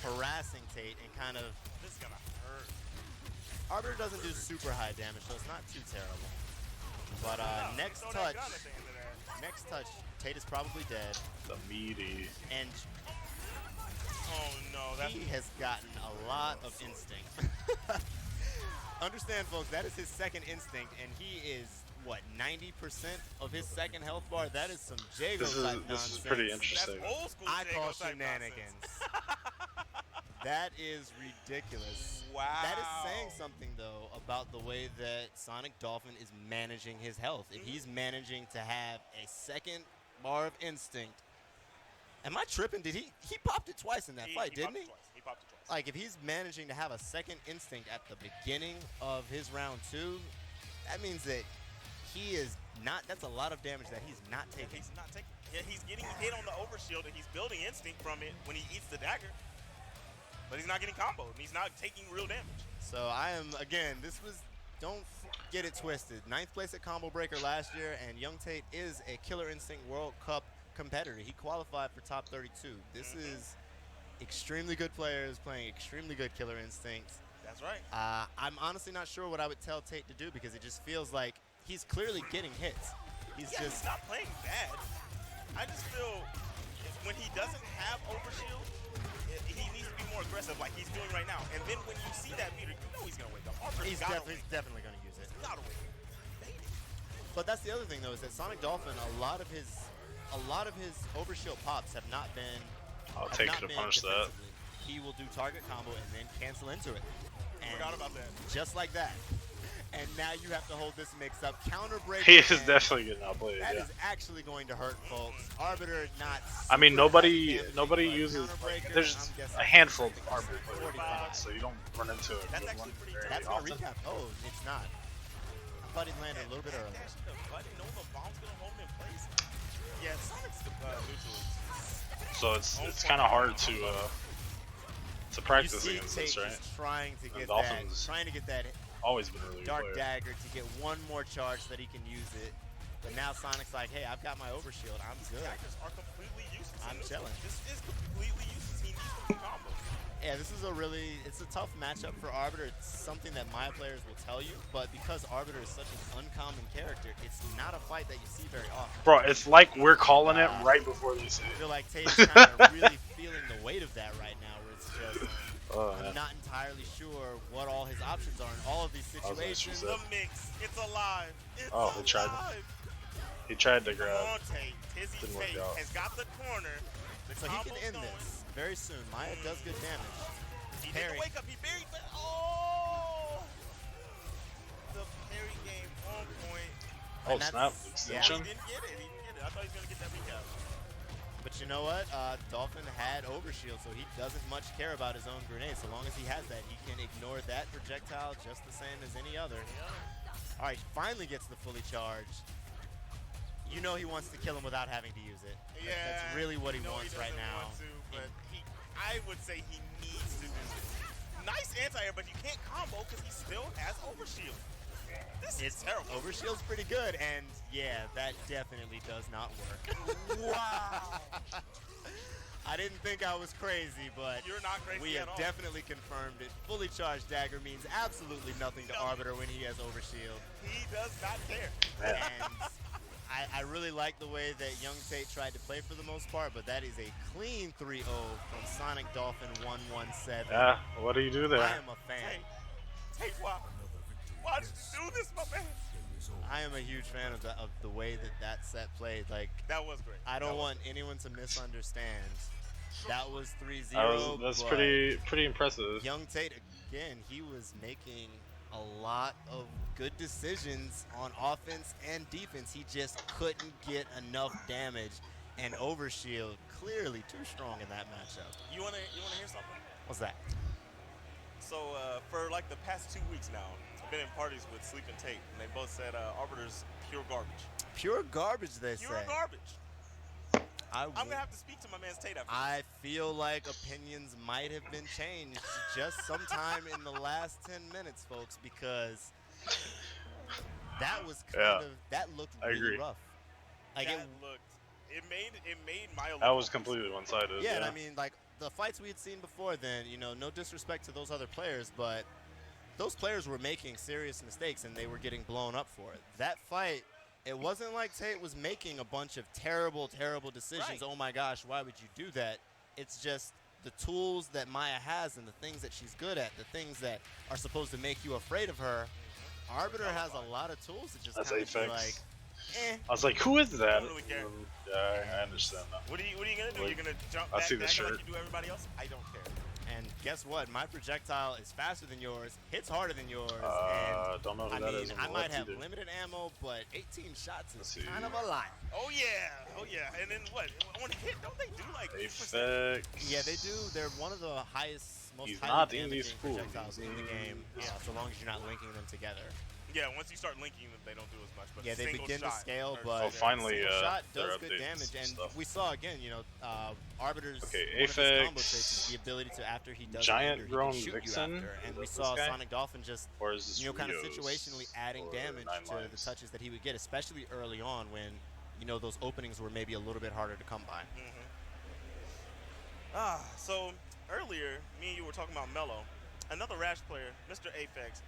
harassing Tate and kind of. This is gonna hurt. Arbiter doesn't do super high damage, so it's not too terrible. But No, next throw that touch, gun at the end of that. next touch, Tate is probably dead, The meaty. and Oh no, that's he has gotten a lot of instinct. Understand, folks, that is his second instinct, and he is what, 90% of his second health bar? That is some Jago This type is nonsense. pretty interesting. That's old school I Jago call type shenanigans. nonsense. That is ridiculous. Wow. That is saying something, though, about the way that Sonic Dolphin is managing his health. If he's managing to have a second bar of instinct. Am I tripping? Did he popped it twice in that fight, didn't he? He popped it twice. Like, if he's managing to have a second instinct at the beginning of his round 2, that means that he is not, that's a lot of damage that he's not taking. He's not taking. Yeah, he's getting hit on the overshield, and he's building instinct from it when he eats the dagger. But he's not getting comboed, and he's not taking real damage. So I am, again, this was, don't get it twisted. 9th place at Combo Breaker last year, and Young Tate is a Killer Instinct World Cup competitor. He qualified for top 32. This is extremely good players playing extremely good Killer Instincts. That's right. I'm honestly not sure what I would tell Tate to do because it just feels like he's clearly getting hits. He's He's not playing bad. I just feel when he doesn't have overshield, he needs to be more aggressive like he's doing right now. And then when you see that meter, you know he's going to wake up. he's definitely going to use it. Gotta wake up. But that's the other thing though, is that Sonic Dolphin, a lot of his overshield pops have not been. I'll take to punish that. He will do target combo and then cancel into it. And Forgot about that. Just like that. And now you have to hold this mix up. Counter break. He is definitely getting outplayed. That Yeah. is actually going to hurt, folks. Arbiter not. I mean, super nobody heavy damage, uses. but Counterbreaker, There's I'm guessing a handful of 45. Arbiter players, so you don't run into it. That's actually pretty tough. That's going often. to recap. Oh, it's not. I thought he landed a little bit earlier. Actually, the button, no, the bomb's gonna hold him in place. Yeah, Sonic's neutral. So it's kind of hard to practice You see against Tate this, right? just trying to get Dolphins that Always been a really good dark player. dagger to get one more charge so that he can use it. But now Sonic's like, hey, I've got my overshield. I'm good. Daggers are completely useless. I'm in this chilling. one. This is completely useless. He needs to do combos. Yeah, this is it's a tough matchup for Arbiter. It's something that my players will tell you, but because Arbiter is such an uncommon character, it's not a fight that you see very often. Bro, it's like we're calling it right before they say I it. feel like Tate's kind of really feeling the weight of that right now, where it's just, I'm not entirely sure what all his options are in all of these situations. The mix, it's alive. It's he tried. alive. He tried to Come grab. on, Tate. Tizzy Didn't work Tate out. has got the corner. The So he can combo's end going. this very soon. Maya does good damage. He Parry. didn't wake up. He buried, but oh! The parry game on point. Oh And snap! that's- Extension. He didn't get it. He didn't get it. I thought he was gonna get that recap. But you know what? Dolphin had overshield, so he doesn't much care about his own grenade. So long as he has that, he can ignore that projectile just the same as any other. All right, finally gets the fully charged. You know he wants to kill him without having to use it. Yeah, That's really what he no, wants right doesn't now. Want to, but I would say he needs to do it. Nice anti-air, but you can't combo because he still has overshield. This is terrible. Overshield's pretty good, and yeah, that definitely does not work. Wow. I didn't think I was crazy, but You're not crazy we at have all. definitely confirmed it. Fully charged dagger means absolutely nothing to Arbiter when he has overshield. He does not care. Man. And I really like the way that Young Tate tried to play for the most part, but that is a clean 3-0 from Sonic Dolphin 117. Yeah. What do you do there? I am a fan. Take why did you do this, my man? I am a huge fan of the way that set played. Like, That was great. I don't want anyone to misunderstand. That was 3-0. That's but pretty impressive. Young Tate, again, he was making a lot of good decisions on offense and defense. He just couldn't get enough damage, and overshield clearly too strong in that matchup. You wanna hear something? What's that? So for like the past 2 weeks now, I've been in parties with Sleep and Tate, and they both said Arbiter's pure garbage. Pure garbage, they Pure say. garbage. I'm I'm gonna have to speak to my man's Tate after this. I feel like opinions might have been changed just sometime in the last 10 minutes, folks, because that was that looked I really agree. rough. Like It made my That was completely one-sided. yeah, and I mean, like the fights we had seen before then, you know, no disrespect to those other players, but those players were making serious mistakes and they were getting blown up for it. That fight, it wasn't like Tate was making a bunch of terrible, terrible decisions. Right. Oh my gosh, why would you do that? It's just the tools that Maya has and the things that she's good at, the things that are supposed to make you afraid of her, Arbiter has a lot of tools to just That's kind of be Apex. like, eh. I was like, who is that? Don't really care. Yeah, I understand that. What are you gonna do? Like, You're gonna jump I back see the like shirt. you do everybody else? I don't care. And guess what? My projectile is faster than yours, hits harder than yours, Don't know who and that I is mean, on I the might left have either. limited ammo, but 18 shots is Let's see. kind of a lot. Oh yeah. And then what? On hit, don't they do like 8%? Apex. Yeah, they do. They're one of the most He's highly not in these damaging pools. projectiles in the game. Yeah, so long as you're not linking them together. Yeah, once you start linking them, they don't do as much. But Yeah, they single begin to shot scale, hurts. but Oh, finally, single shot they're does good updating damage. some And stuff. we saw again, you know, Arbiter's Okay, one of his combo Apex, traits is the ability to, after he does Giant enter, Grown he can shoot Vixen, you after. And we is saw this guy? Sonic Dolphin just, Or is this you know, kind of Rio's situationally adding or damage 9 to the Lives? touches that he would get, especially early on when, you know, those openings were maybe a little bit harder to come by. So earlier, me and you were talking about Mello. Another Rash player, Mr. Apex,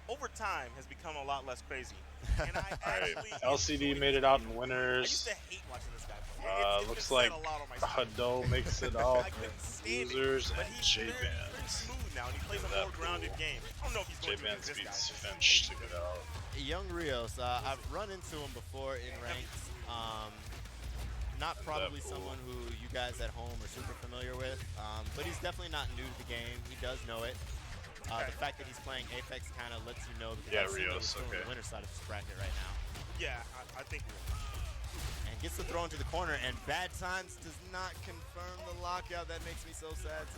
over time has become a lot less crazy. And I actually LCD made it out in I used winners. to hate watching this guy play. It's Looks been like said a lot on my stream. Hado makes it off I couldn't with stand it, losers but and he's very J-Bands. smooth now, and he plays a That more grounded pool. game. I don't know if he's going to J-Bands this guy. beats Finch to get out. Young Rios, I've run into him before in ranks. Not probably pool. someone who you guys at home are super familiar with, but he's definitely not new to the game. He does know it. The fact that he's playing Apex kind of lets you know because Yeah, I see that we're Rios, still in okay. the winner side of this bracket right now. Yeah, I think we're And gets the throw into the corner, and Bad Times does not confirm the lockout. That makes me so sad.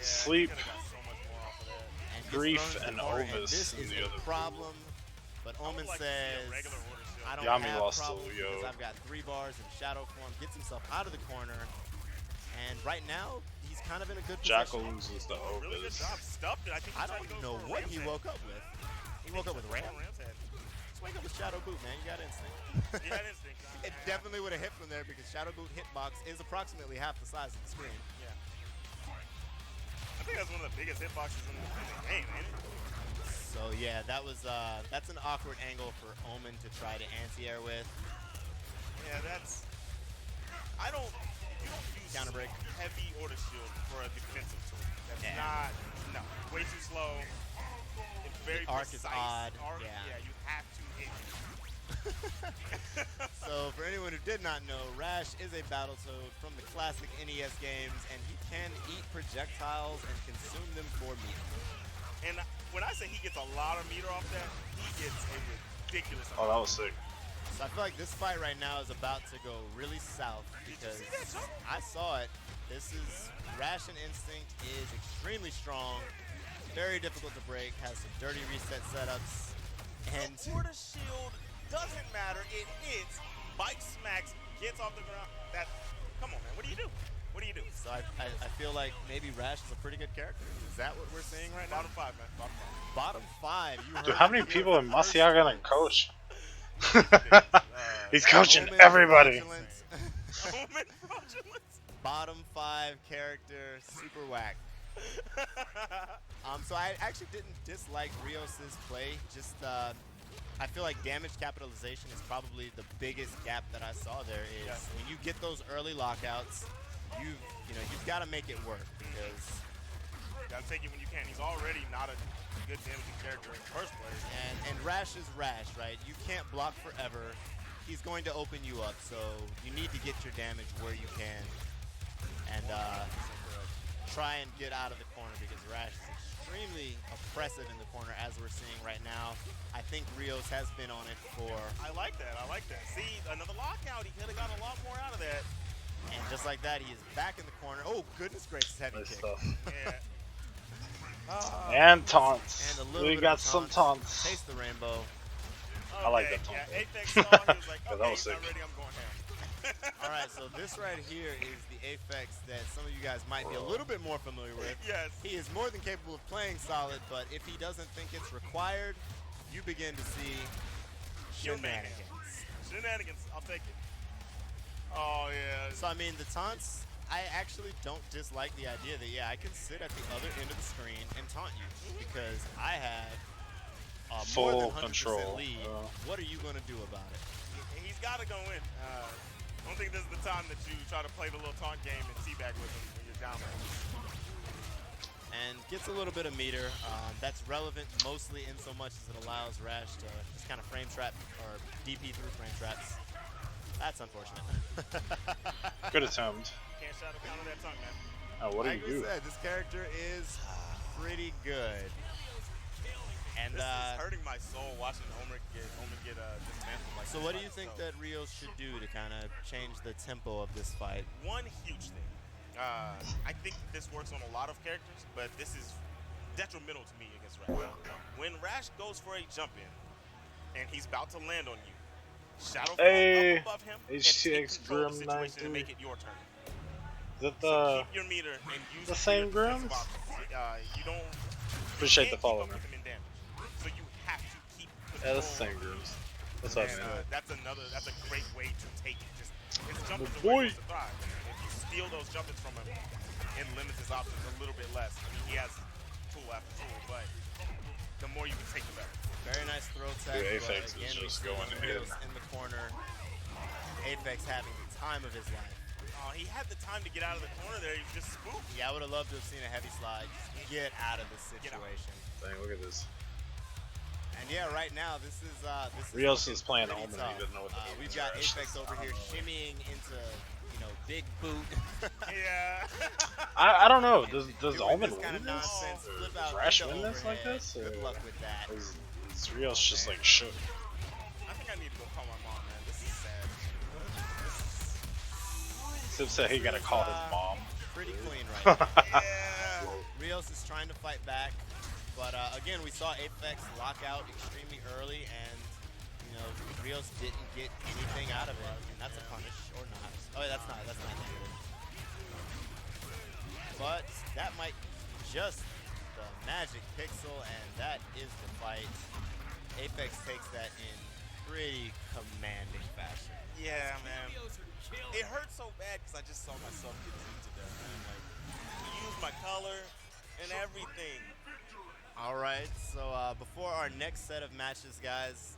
Sleep. He could've got so much more off of that. And gets Grief thrown into the and corner, Ovis this in is the a other pool. problem. But I would Omen like to see a says, regular order shield. I don't Yami have lost to problems Leo. because I've got 3 bars in shadow form, gets himself out of the corner, and right now, he's kind of in a good Jackal position. loses to Really good Ovis. job. Stuffed it. I think he I tried don't to go know for a what Ram's he head. woke up with. He woke up with Ram. Ram's head. Just wake up with Shadow Boot, man. You got instinct. He had instinct. It definitely would have hit from there because Shadow Boot hitbox is approximately half the size of the screen. Yeah. I think that's one of the biggest hitboxes in the game, ain't it? So yeah, that's an awkward angle for Omen to try to anti-air with. Yeah, that's. You don't use Counter break. heavy order shield for a defensive tool. That's Yeah. no, way too slow. It's very arc is precise. odd, Arc, yeah. you have to hit. So for anyone who did not know, Rash is a Battletoad from the classic NES games, and he can eat projectiles and consume them for meat. And when I say he gets a lot of meter off that, he gets a ridiculous Oh, amount. that was sick. So I feel like this fight right now is about to go really south because see that jump? I saw it. This is Rash and Instinct is extremely strong, very difficult to break, has some dirty reset setups, and The order shield doesn't matter. It hits, bike smacks, gets off the ground. Come on, man. What do you do? What do you do? so I feel like maybe Rash is a pretty good character. Is that what we're seeing right now? Bottom 5, man. Bottom Bottom 5. 5. You Dude, heard how it many here people in first. Masiaga gonna coach? He's coaching Omen everybody. fraudulent. Omen fraudulent. Bottom 5 character, super whack. So I actually didn't dislike Rios's play. Just I feel like damage capitalization is probably the biggest gap that I saw there. Is Yeah. when you get those early lockouts, you've got to make it work because Gotta take it when you can. He's already not a good damaging character in the first place. and Rash is Rash, right? You can't block forever. He's going to open you up, so you need to get your damage where you can and try and get out of the corner because Rash is extremely oppressive in the corner as we're seeing right now. I think Rios has been on it for, I like that. See, another lockout. He could have got a lot more out of that. and just like that, he is back in the corner. Oh, goodness gracious, heavy Nice kick. stuff. Yeah. And taunts. And a little We bit got of some taunts. taunts. Taste the rainbow. I like Okay, that taunt. Yeah, Apex saw, he was like, Yeah, that okay, was he's not sick. ready, I'm going ham. All right, so this right here is the Apex that some of you guys might be a little bit more familiar with. Yes. He is more than capable of playing solid, but if he doesn't think it's required, you begin to see shenanigans. Shenanigans, I'll take it. Oh, yeah. So I mean, the taunts, I actually don't dislike the idea that, yeah, I can sit at the other end of the screen and taunt you because I have more Full than 100% control. lead. What are you going to do about it? He's got to go in. I don't think this is the time that you try to play the little taunt game and teabag with him when you're down there. and gets a little bit of meter. That's relevant mostly in so much as it allows Rash to just kind of frame trap or DP through frame traps. That's unfortunate. Good attempt. Can't shadow counter that tongue, man. Oh, what do like you do? we said, this character is pretty good. And this is hurting my soul watching Omen get dismantled like so this what do by you think himself. that Rios should do to kind of change the tempo of this fight? One huge thing. I think this works on a lot of characters, but this is detrimental to me against Rash. When Rash goes for a jump in, and he's about to land on you, shadow Hey, up above him and HTX take control of the Grim situation and make it your turn. Is that So the keep your meter and use the your same defensive Grims? options. You don't Appreciate can't the follow, keep man. up with him in damage. So you have to keep Yeah, that's the control. same Grims. That's what I And mean. that's a great way to take it. Just his jump is Oh, a boy. way to thrive. If you steal those jump-ins from him, it limits his options a little bit less. I mean, he has tool after tool, but the more you can take, the better. Very nice throw tech. Dude, but Aphex is again, we just see going Rios in. in the corner. Aphex having the time of his life. He had the time to get out of the corner there. He was just spooked. Yeah, I would have loved to have seen a heavy slide. Just get out of this situation. Dang, look at this. And yeah, right now this is Rios looking is playing pretty Omen. He tough. doesn't know what the We've game's got Rash. Aphex over here shimmying into, big boot. Yeah. I don't know. Does Doing Omen this kind win of this? nonsense, Or flip does out Rash into win this like overhead. this? Good Or luck with that. is Rios just like shook? I think I need to go call my mom, man. This is sad. Sip said he gotta call his mom. Pretty clean right now. Yeah. Rios is trying to fight back, but again, we saw Aphex lock out extremely early, and Rios didn't get anything out of it, and that's a punish or not. Oh, that's not negative. But that might just the magic pixel, and that is the fight. Aphex takes that in pretty commanding fashion. Yeah, man. It hurt so bad because I just saw myself get beat to death, man. Like, he used my color and everything. All right, so before our next set of matches, guys,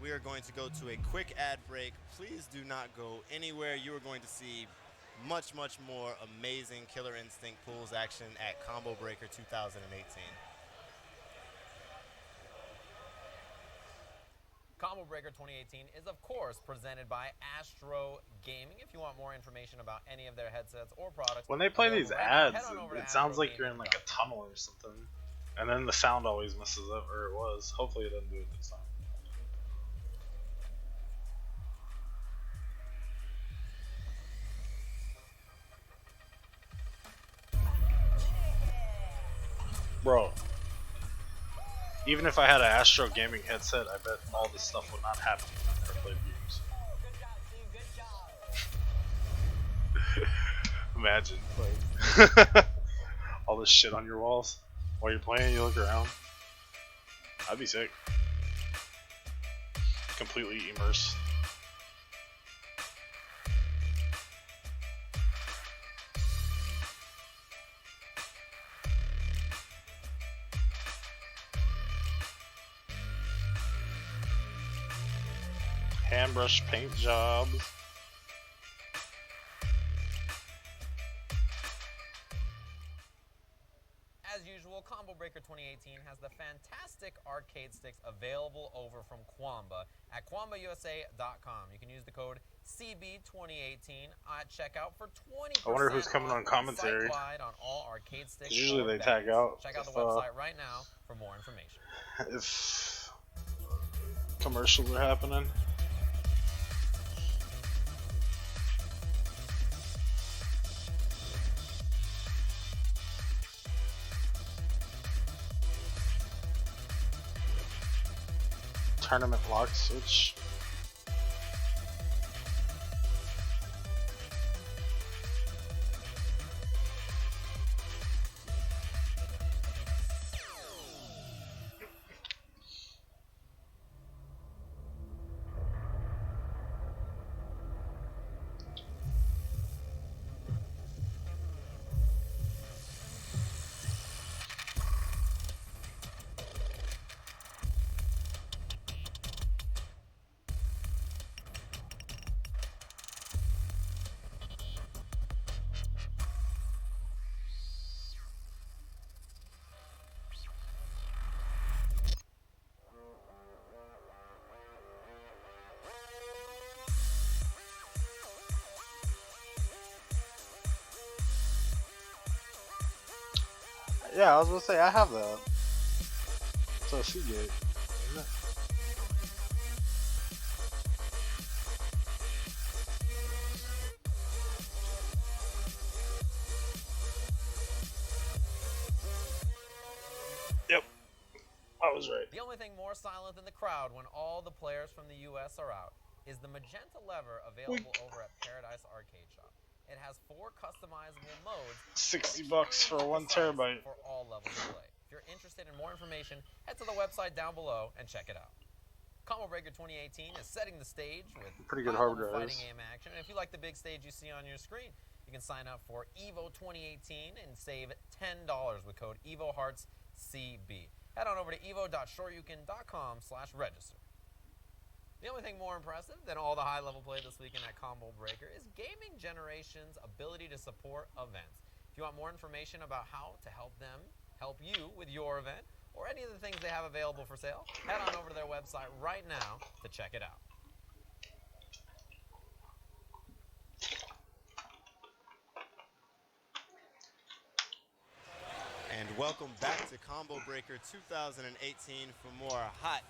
we are going to go to a quick ad break. Please do not go anywhere. You are going to see much, much more amazing Killer Instinct pools action at Combo Breaker 2018. Combo Breaker 2018 is, of course, presented by Astro Gaming. If you want more information about any of their headsets or products, When they play these available right now, ads, head on over to it sounds like you're in astrogaming.com. like a tunnel or something. And then the sound always messes up, or it was. Hopefully it doesn't do it this time. Bro, even if I had an Astro Gaming headset, I bet all this stuff would not happen when I played games. Imagine, like, all this shit on your walls. While you're playing, you look around. I'd be sick. Completely immersed. Handbrush paint jobs. As usual, Combo Breaker 2018 has the fantastic arcade sticks available over from Quamba at QuambaUSA.com. You can use the code CB2018 at checkout for 20%. I wonder who's coming off on commentary. site-wide on all arcade sticks. Usually or they tag bags. out Check out the if, website right now for more information. If commercials are happening. Tournament lock switch. Yeah, I was gonna say I have that. So she get. Yep, I was right. The only thing more silent than the crowd when all the players from the US are out is the magenta lever available over at Paradise Arcade Shop. It has 4 customizable modes. $60 for extremely 1 precise terabyte. for all levels of play. If you're interested in more information, head to the website down below and check it out. Combo Breaker 2018 is setting the stage with Pretty good high-level hard fighting drives. game action. And if you like the big stage you see on your screen, you can sign up for EVO 2018 and save $10 with code EVOHeartsCB. Head on over to evo.shoryuken.com/register. The only thing more impressive than all the high-level play this weekend at Combo Breaker is Gaming Generation's ability to support events. If you want more information about how to help them help you with your event, or any of the things they have available for sale, head on over to their website right now to check it out. And welcome back to Combo Breaker 2018 for more hot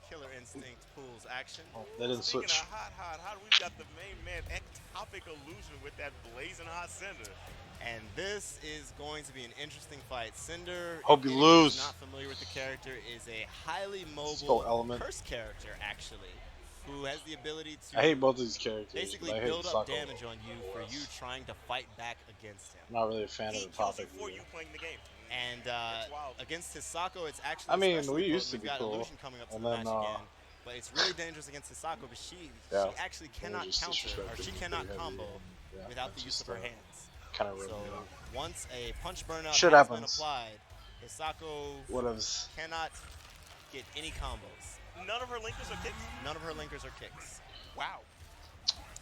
Killer Instinct pools action. Oh, they didn't Speaking switch. of hot, we've got the main man, Ectopic Illusion with that blazing hot Cinder. And this is going to be an interesting fight. Cinder, Hope if you anyone who's lose. not familiar with the character, is a highly Spell mobile element. curse character, actually, who has the ability to I hate both of these characters. basically but I hate build up Sako damage on you for less. you trying to fight back against him. I'm not really a fan He of the kills you topic. for Either. you playing the game. And It's wild. against Hisako, it's actually I mean, especially we used to we've be got cool. Illusion coming up to And the then, match again. But it's really dangerous against Hisako, but she actually cannot just counter, or disrespected she me cannot pretty heavy, combo and, yeah, without that's the use just, of her hands. Kind of ruined So me. once a punch burnout Shit has been happens. applied, Hisako Whatevs. cannot get any combos. None of her linkers are kicks. None of her linkers are kicks. Wow.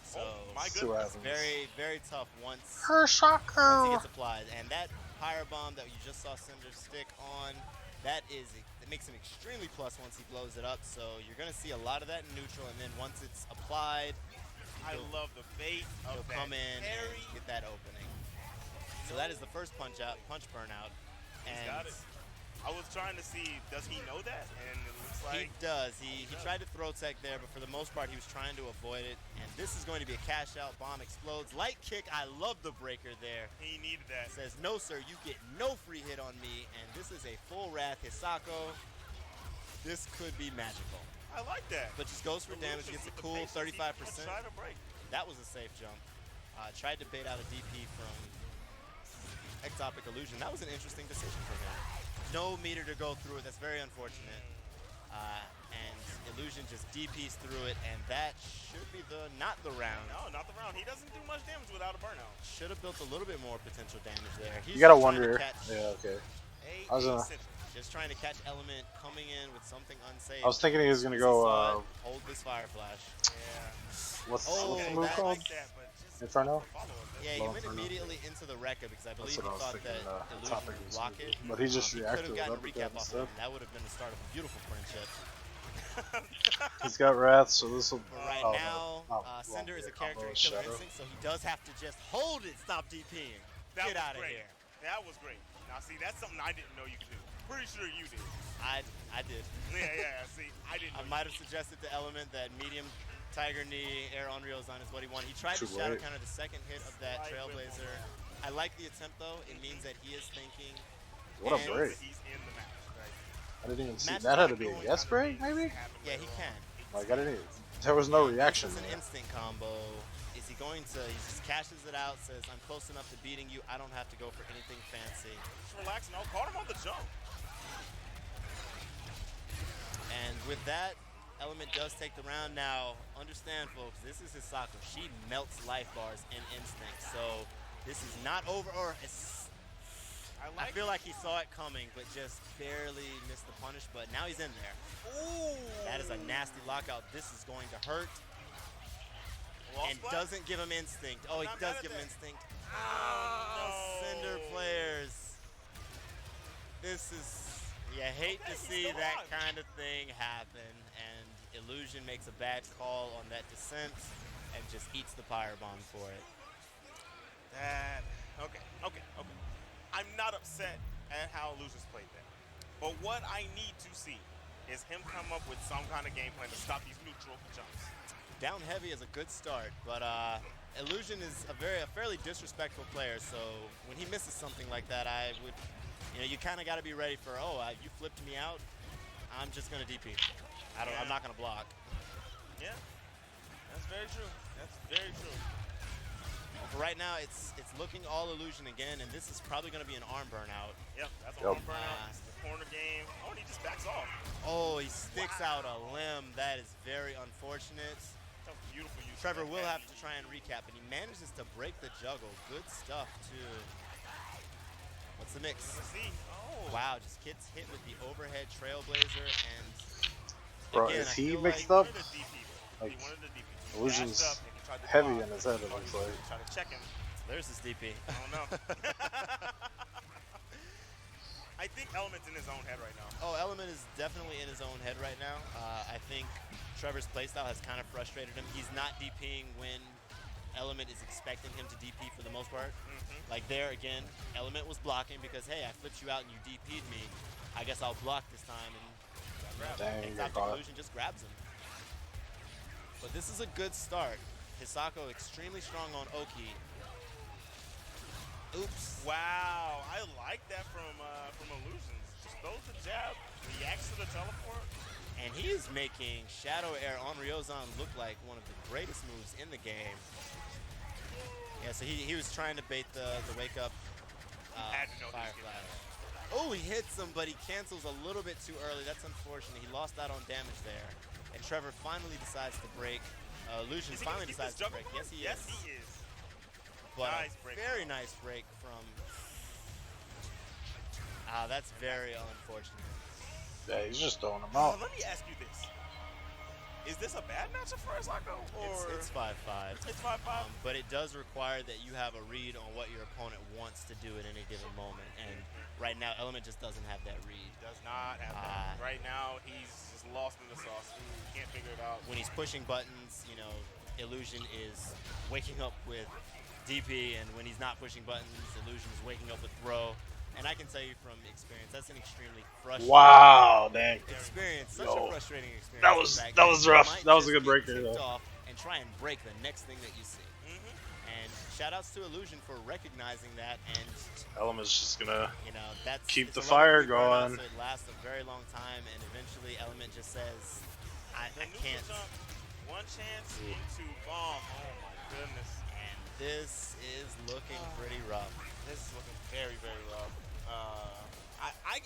So my See what goodness. happens. very, very tough once Her he Sako. gets applied. And that Pyre Bomb that you just saw Cinder stick on, it makes him extremely plus once he blows it up. So you're going to see a lot of that in neutral, and then once it's applied, I love the bait of he'll that come in parry. and get that opening. So that is the first punch burnout. He's And got it. I was trying to see, does he know that? And it looks he like does. He tried to throw tech there, but for the most part, he was trying to avoid it. And this is going to be a cash out. Bomb explodes. Light kick. I love the breaker there. he needed that. Says, no, sir, you get no free hit on me. And this is a full wrath Hisako. This could be magical. I like that. But just goes for damage, Illusion gets a with the cool patience, he 35%. tried to break. That was a safe jump. Tried to bait out a DP from Ectopic Illusion. That was an interesting decision for him. No meter to go through it. That's very unfortunate. And Illusion just DPs through it, and that should be not the round. No, not the round. He doesn't do much damage without a burnout. Should have built a little bit more potential damage there. He's You gotta just trying to wonder. catch Yeah, okay. A I was gonna- Cinder. Just trying to catch Element coming in with something unsafe. I was thinking he was gonna As he saw go. it, hold this Fire Flash. Yeah. What's Oh, the Okay, move that- I called? like that, but just Inferno? follow it. Yeah, he Low went Inferno. immediately into the Rekka because I believe That's he what I was thought that thinking. Illusion Topic would was block moving. it. But he just He could reacted have with gotten a uppercut recap off of him. instead. That would have been the start of a beautiful friendship. He's got wrath, so this will. But right now, Cinder is a character in Killer Instinct, so he does have to just hold it, stop DPing. That Get was out of great. here. That was great. Now, see, that's something I didn't know you could do. Pretty sure you did. I did. Yeah. See, I didn't know. I might have suggested to Element that medium Tiger Knee, Air Unreal Zone is what he wanted. He tried to Too shadow late. counter the second hit of that Right, Trailblazer. I like the attempt though. It means that he is thinking. What a and- Shows break. that he's in the match, right? I didn't even see Match that. Had to not be a going yes kinda break, maybe? Yeah, he can. Like I didn't. Even, there was no reaction. This is an there. instant combo. Is he going to? He just cashes it out. Says, "I'm close enough to beating you. I don't have to go for anything fancy." Just relax. No, caught him on the jump. And with that, Element does take the round. Now, understand, folks, this is Hisako. She melts life bars in instinct. So this is not over. I feel like he saw it coming, but just barely missed the punish. But now he's in there. Ooh. That is a nasty lockout. This is going to hurt. Wall And splat? doesn't give him instinct. Oh, he Not does mad at give him that. instinct. Oh, Cinder no. players. This is, you hate Okay, to he's see still that alive. kind of thing happen, and Illusion makes a bad call on that descent and just eats the Pyre Bomb for it. Okay. I'm not upset at how Illusion's played that. But what I need to see is him come up with some kind of game plan to stop these neutral jumps. Down heavy is a good start, but Illusion is a fairly disrespectful player. So when he misses something like that, I would, you kind of got to be ready for, you flipped me out. I'm just gonna DP. I'm not gonna block. Yeah, that's very true. That's very true. For right now, it's looking all Illusion again, and this is probably gonna be an arm burnout. Yep, that's an arm burnout. It's the corner game. Oh, and he just backs off. Oh, he sticks out a limb. That is very unfortunate. That's beautiful use. Trevor will have to try and recap, and he manages to break the juggle. Good stuff too. What's the mix? Let's see. Oh. Wow, just gets hit with the overhead Trailblazer, and Bro, again, is I he feel mixed like up? Like, Like, he wanted the DP. He Illusion's dashed up and he tried to heavy block. in his head, it looks like. Try to check him. There's his DP. I don't know. I think Element's in his own head right now. Oh, Element is definitely in his own head right now. I think Trevor's playstyle has kind of frustrated him. He's not DPing when Element is expecting him to DP for the most part. Like there again, Element was blocking because, hey, I flipped you out and you DP'd me. I guess I'll block this time, and Dang, Exotic Illusion just grabs him. But this is a good start. Hisako extremely strong on Oki. Oops. Wow, I like that from Illusions. Just throws the jab, reacts to the teleport. And he is making Shadow Air on Ryozan look like one of the greatest moves in the game. Yeah, so he was trying to bait the wake up Had to know he was Firefly. getting Oh, he hits him, but he cancels a little bit too early. That's unfortunate. He lost out on damage there. And Trevor finally decides to break. Illusion Is he finally gonna keep decides this to break. juggle Yes, he yes, is. he is. But Nice a break. very nice break from. That's very unfortunate. Yeah, he's just throwing them out. Let me ask you this. Is this a bad matchup for Hisako? Or It's 5-5. It's 5-5? But it does require that you have a read on what your opponent wants to do at any given moment. And right now, Element just doesn't have that read. Does not have that. Right now, he's just lost in the sauce. He can't figure it out. When he's pushing buttons, Illusion is waking up with DP, and when he's not pushing buttons, Illusion is waking up with throw. And I can tell you from experience, that's an extremely frustrating Wow, dang. experience. Such Yo, a frustrating experience. that in was- fact, that was you rough. might That was a just good get breaker, ticked though. off and try and break the next thing that you see. And shout outs to Illusion for recognizing that, and Element's just gonna that's keep it's the a fire level 3 burnout, going. so it lasts a very long time, and eventually Element just says, I The neutral can't. jump, one chance into bomb. Oh my goodness. And this is looking pretty rough. This is looking very, very rough.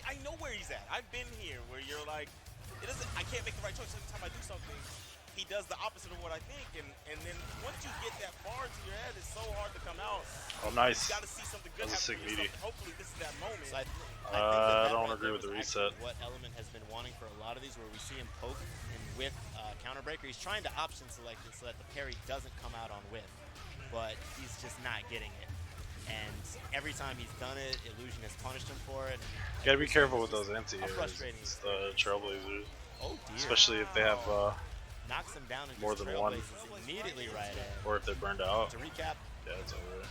I know where he's at. I've been here where you're like, I can't make the right choice every time I do something. He does the opposite of what I think, and then once you get that far into your head, it's so hard to come out. Oh, nice. You got to see something good That was happen sick to meaty. yourself. Hopefully, this is that moment. So I think I that don't right agree there with the was actually reset. what Element has been wanting for a lot of these, where we see him poke and whiff counter breaker. He's trying to option select it so that the parry doesn't come out on whiff, but he's just not getting it. And every time he's done it, Illusion has punished him for it. You gotta be careful with those anti-airs. frustrating It's the Trailblazers. Oh dear. Especially if they have, Knocks him down and more just than one. trailblazes immediately right at him. or if they're burned out. To recap, Yeah, it's over.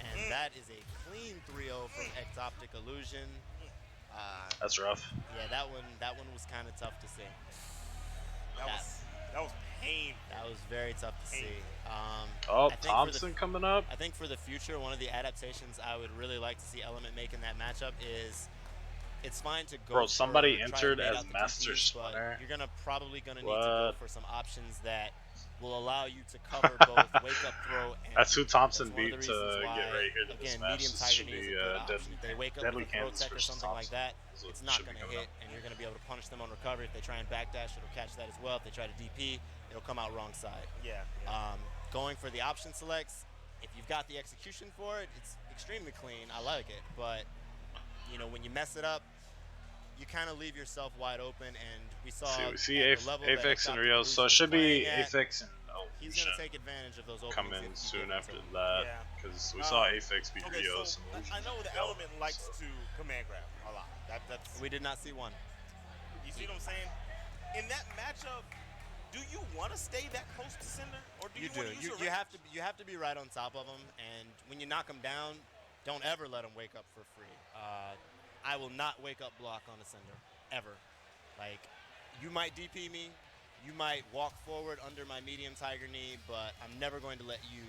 and that is a clean 3-0 from Ectoptic Illusion. That's rough. Yeah, that one was kind of tough to see. That was pain. That was very tough to see. Oh, I think for Thompson the, coming up. I think for the future, one of the adaptations I would really like to see Element make in that matchup is it's fine to go. Bro, somebody try and entered bait as out the Master PPs, but Splinter. You're probably gonna need to go What? for some options that will allow you to cover both wake up throw and. That's who Thompson one of the beat to reasons get why, right here to this again, match. medium This Tiger should Knee is be a good Deadly, option. If they wake up Deadly with a throw Kansas tech or versus something like Thompson. that, So it's it not should be going to coming hit, up. and you're going to be able to punish them on recovery. If they try and backdash, it'll catch that as well. If they try to DP, it'll come out wrong side. Yeah. Going for the option selects, if you've got the execution for it, it's extremely clean. I like it, but when you mess it up, you kind of leave yourself wide open. And we saw We see at the level that Aphex and Ectoptic Rio, so Illusion it should was be playing at, Aphex and he's going to take advantage of those openings. come in if you soon give it after to him. that, Yeah. because we saw Aphex beat Okay, Rio. so so I know the Illusion Element failed, likes so. to command grab a lot. That's We did not see one. you see what I'm saying? In that matchup, do you want to stay that close to Cinder, or do you, want to use your You range? you have to be right on top of them, and when you knock them down, don't ever let them wake up for free. I will not wake up block on a Cinder, ever. Like, you might DP me, you might walk forward under my medium Tiger Knee, but I'm never going to let you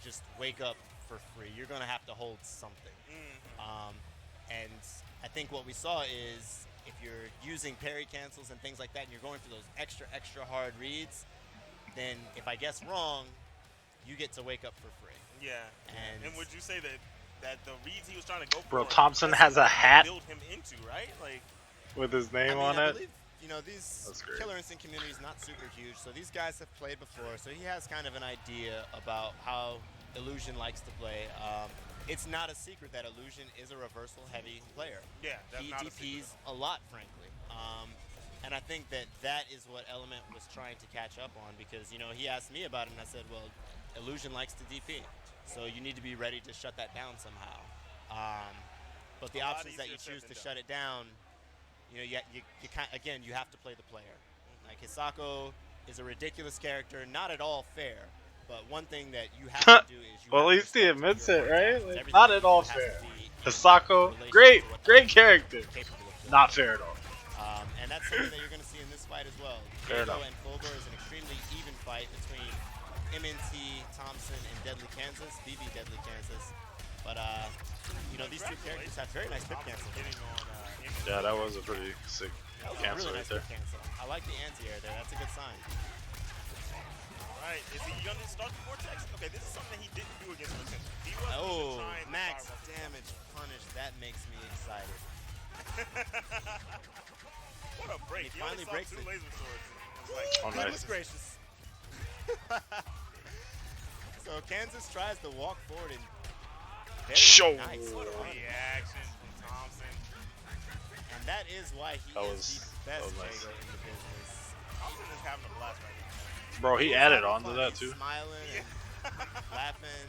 just wake up for free. You're going to have to hold something. And I think what we saw is if you're using parry cancels and things like that and you're going for those extra hard reads, then if I guess wrong, you get to wake up for free. Yeah. And would you say that the reads he was trying to go for, Bro, Thompson has a hat build him into, right? Like, with his name on I it. believe, you know, these Killer Instinct community is not super huge, so these guys have played before, so he has kind of an idea about how Illusion likes to play. It's not a secret that Illusion is a reversal-heavy player. Yeah, that's he not DPs a lot, frankly. And I think that is what Element was trying to catch up on because, you know, he asked me about it, and I said, well, Illusion likes to DP, so you need to be ready to shut that down somehow. But the options that you choose to shut it down, you know, again, you have to play the player. Like, Hisako is a ridiculous character, not at all fair. But one thing that you have to do is well, at least he admits it, right? Like, not at all fair. Hisako, great character. Not fair at all. And that's something that you're going to see in this fight as well. Fair enough. And Fulgor is an extremely even fight between MNT, Thompson, and Deadly Kansas, BB Deadly Kansas. But, you know, these two characters have very nice pip cancel. Yeah, that was a pretty sick cancel really right nice there. Cancel. I like the anti-air there. That's a good sign. Right, is he going to start the Vortex? Okay, this is something that he didn't do against Rosendo. He wasn't trying max to damage punish. That makes me excited. What a break. He finally only breaks saw it. 2 laser swords. And was like, Oh, Goodness nice. gracious. So Kansas tries to walk forward and very Show. nice. what a reaction from Thompson. And that is why he is the best nice. Jago in the business. Thompson is having a blast right now. Bro, he added on to that He's too. smiling and laughing.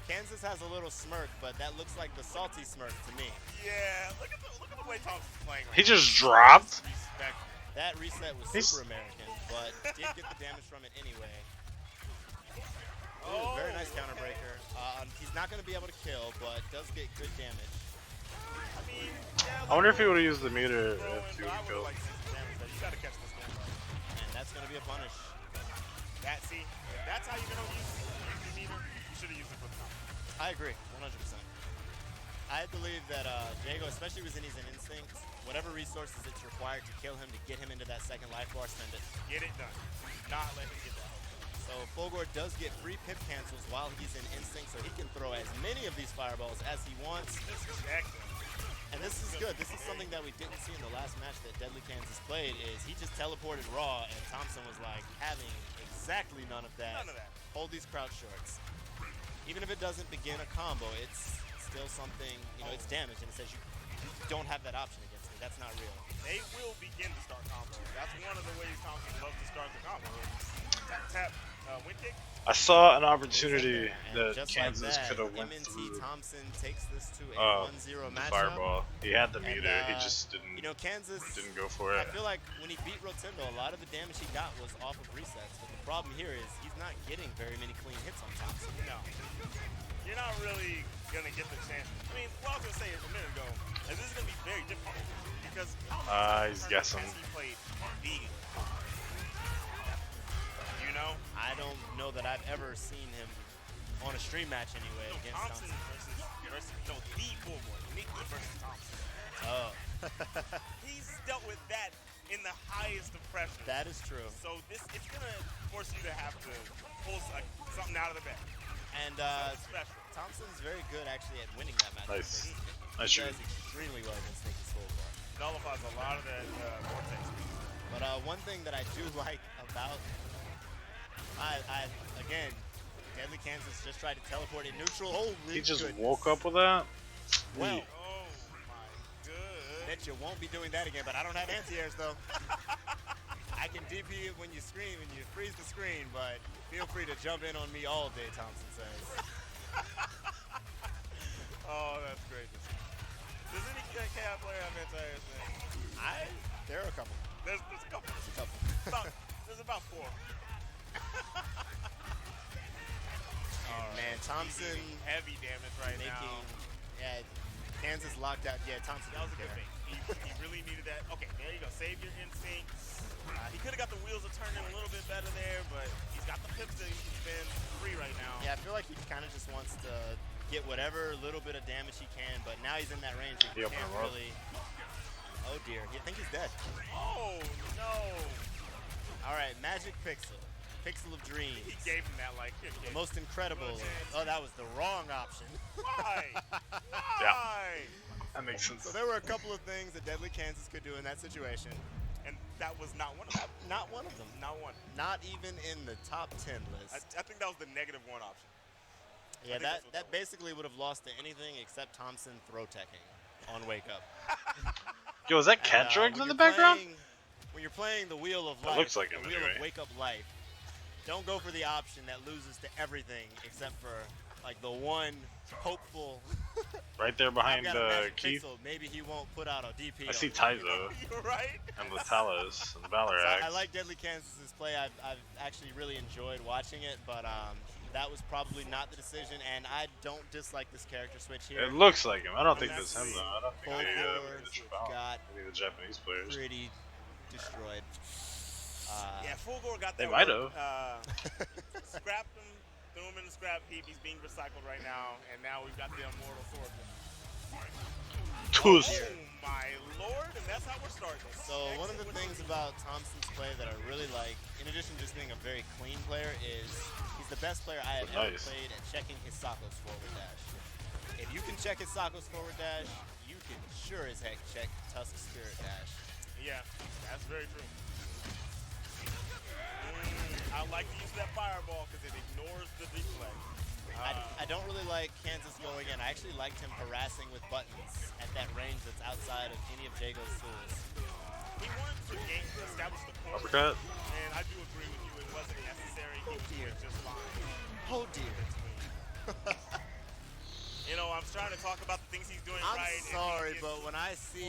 Kansas has a little smirk, but that looks like the salty smirk to me. Yeah, look at the way Thompson's playing right He now. just dropped. Respect. That reset was He's- super American, but did get the damage from it anyway. Oh, Very nice counter breaker. He's not going to be able to kill, but does get good damage. I mean, yeah, I wonder if he would have used the meter throwing, if he but would I have would killed. like to see some damage there. You gotta catch this game, bro. And that's going to be a punish. See, if that's how you're gonna use the meter, you should have used it for the top. I agree, 100%. I believe that Jago, especially with his instincts, whatever resources it's required to kill him, to get him into that second life bar, spend it. Get it done. Do not let him get that hook. So Fulgor does get free pip cancels while he's in instinct, so he can throw as many of these fireballs as he wants. This is excellent. And this is good. This is something that we didn't see in the last match that Deadly Kansas played, is he just teleported raw, and Thompson was like having exactly none of that. None of that. Hold these crouch shorts. Even if it doesn't begin a combo, it's still something, you know, it's damage, and it says you don't have that option against me. That's not real. They will begin to start combos. That's one of the ways Thompson loves to start the combo. Tap, wind kick. I saw an opportunity And that just Kansas like that, could have went MNT through Thompson takes this to a 1-0 the matchup. fireball. He had the And, meter. He just didn't You know, Kansas go for I it. feel like when he beat Rotendo, a lot of the damage he got was off of resets. But the problem here is he's not getting very many clean hits on Thompson. No. You're not really going to get the chance. I mean, what I was going to say a minute ago is this is going to be very difficult because He's guessing. he played vegan. You know? I don't know that I've ever seen him on a stream match anyway against Thompson Thompson. versus the full boy, Mickey versus Thompson. Oh, He's dealt with that in the highest of pressure. that is true. So it's gonna force you to have to pull something out of the bag. And Something special. Thompson's very good actually at winning that match. Nice. He Nice does shoot. extremely well against Sneaky's full bar. Nullifies a lot of that vortex. But one thing that I do like about, again, Deadly Kansas just tried to teleport in neutral. Holy He just goodness. woke up with that. Well, Oh my good. bet you won't be doing that again, but I don't have anti-airs though. I can DP it when you scream and you freeze the screen, but feel free to jump in on me all day, Thompson says. Oh, that's great. Does any KI player have anti-airs, man? There are a couple. There's a couple. There's a couple. There's about 4. Man, Thompson Heavy damage right making, now. yeah, Kansas locked out. Yeah, Thompson. That was a good thing. He really needed that. Okay, there you go. Save your instinct. He could have got the wheels of turning a little bit better there, but he's got the pips that he can spin free right now. Yeah, I feel like he kind of just wants to get whatever little bit of damage he can, but now he's in that range. He can't really. Oh dear, I think he's dead. Oh no! All right, Magic Pixel, Pixel of Dreams. He gave him that like the most incredible. Oh, that was the wrong option. Why? Why? Yeah. That makes sense. So there were a couple of things that Deadly Kansas could do in that situation. And that was not one of them. Not one of them. Not one. Not even in the top 10 list. I think that was the -1 option. Yeah, that basically would have lost to anything except Thompson throw teching on Wake Up. Yo, is that cat drugs in the background? When you're playing the Wheel of Life, It looks like it the Wheel anyway. of Wake Up Life, don't go for the option that loses to everything except for like the one hopeful. Right there behind Keith. Pixel. Maybe he won't put out a DP. I see Taizo You're right. and Latalas and Valor So Axe. I like Deadly Kansas's play. I've actually really enjoyed watching it, but that was probably not the decision, and I don't dislike this character switch here. It looks like him. I don't think that's him though. I don't think Got maybe the Japanese players. pretty destroyed. Yeah, Fulgore got that. They might work. Scrapped him, threw him in the scrap heap. He's being recycled right now, and now we've got the Immortal Swordsman. Tools. Oh my lord, and that's how we're starting. So one of the things about Thompson's play that I really like, in addition to just being a very clean player, is he's the best player I have ever played at checking his Sakos forward dash. If you can check his Sakos forward dash, you can sure as heck check Tusk Spirit dash. Yeah, that's very true. I like to use that fireball because it ignores the deflect. I don't really like Kansas going in. I actually liked him harassing with buttons at that range that's outside of any of Jago's tools. He wanted to establish the point. Uppercut. And I do agree with you. It wasn't necessary. He was doing just fine. Oh dear. You know, I'm trying to talk about the things he's doing I'm right. sorry, but when I see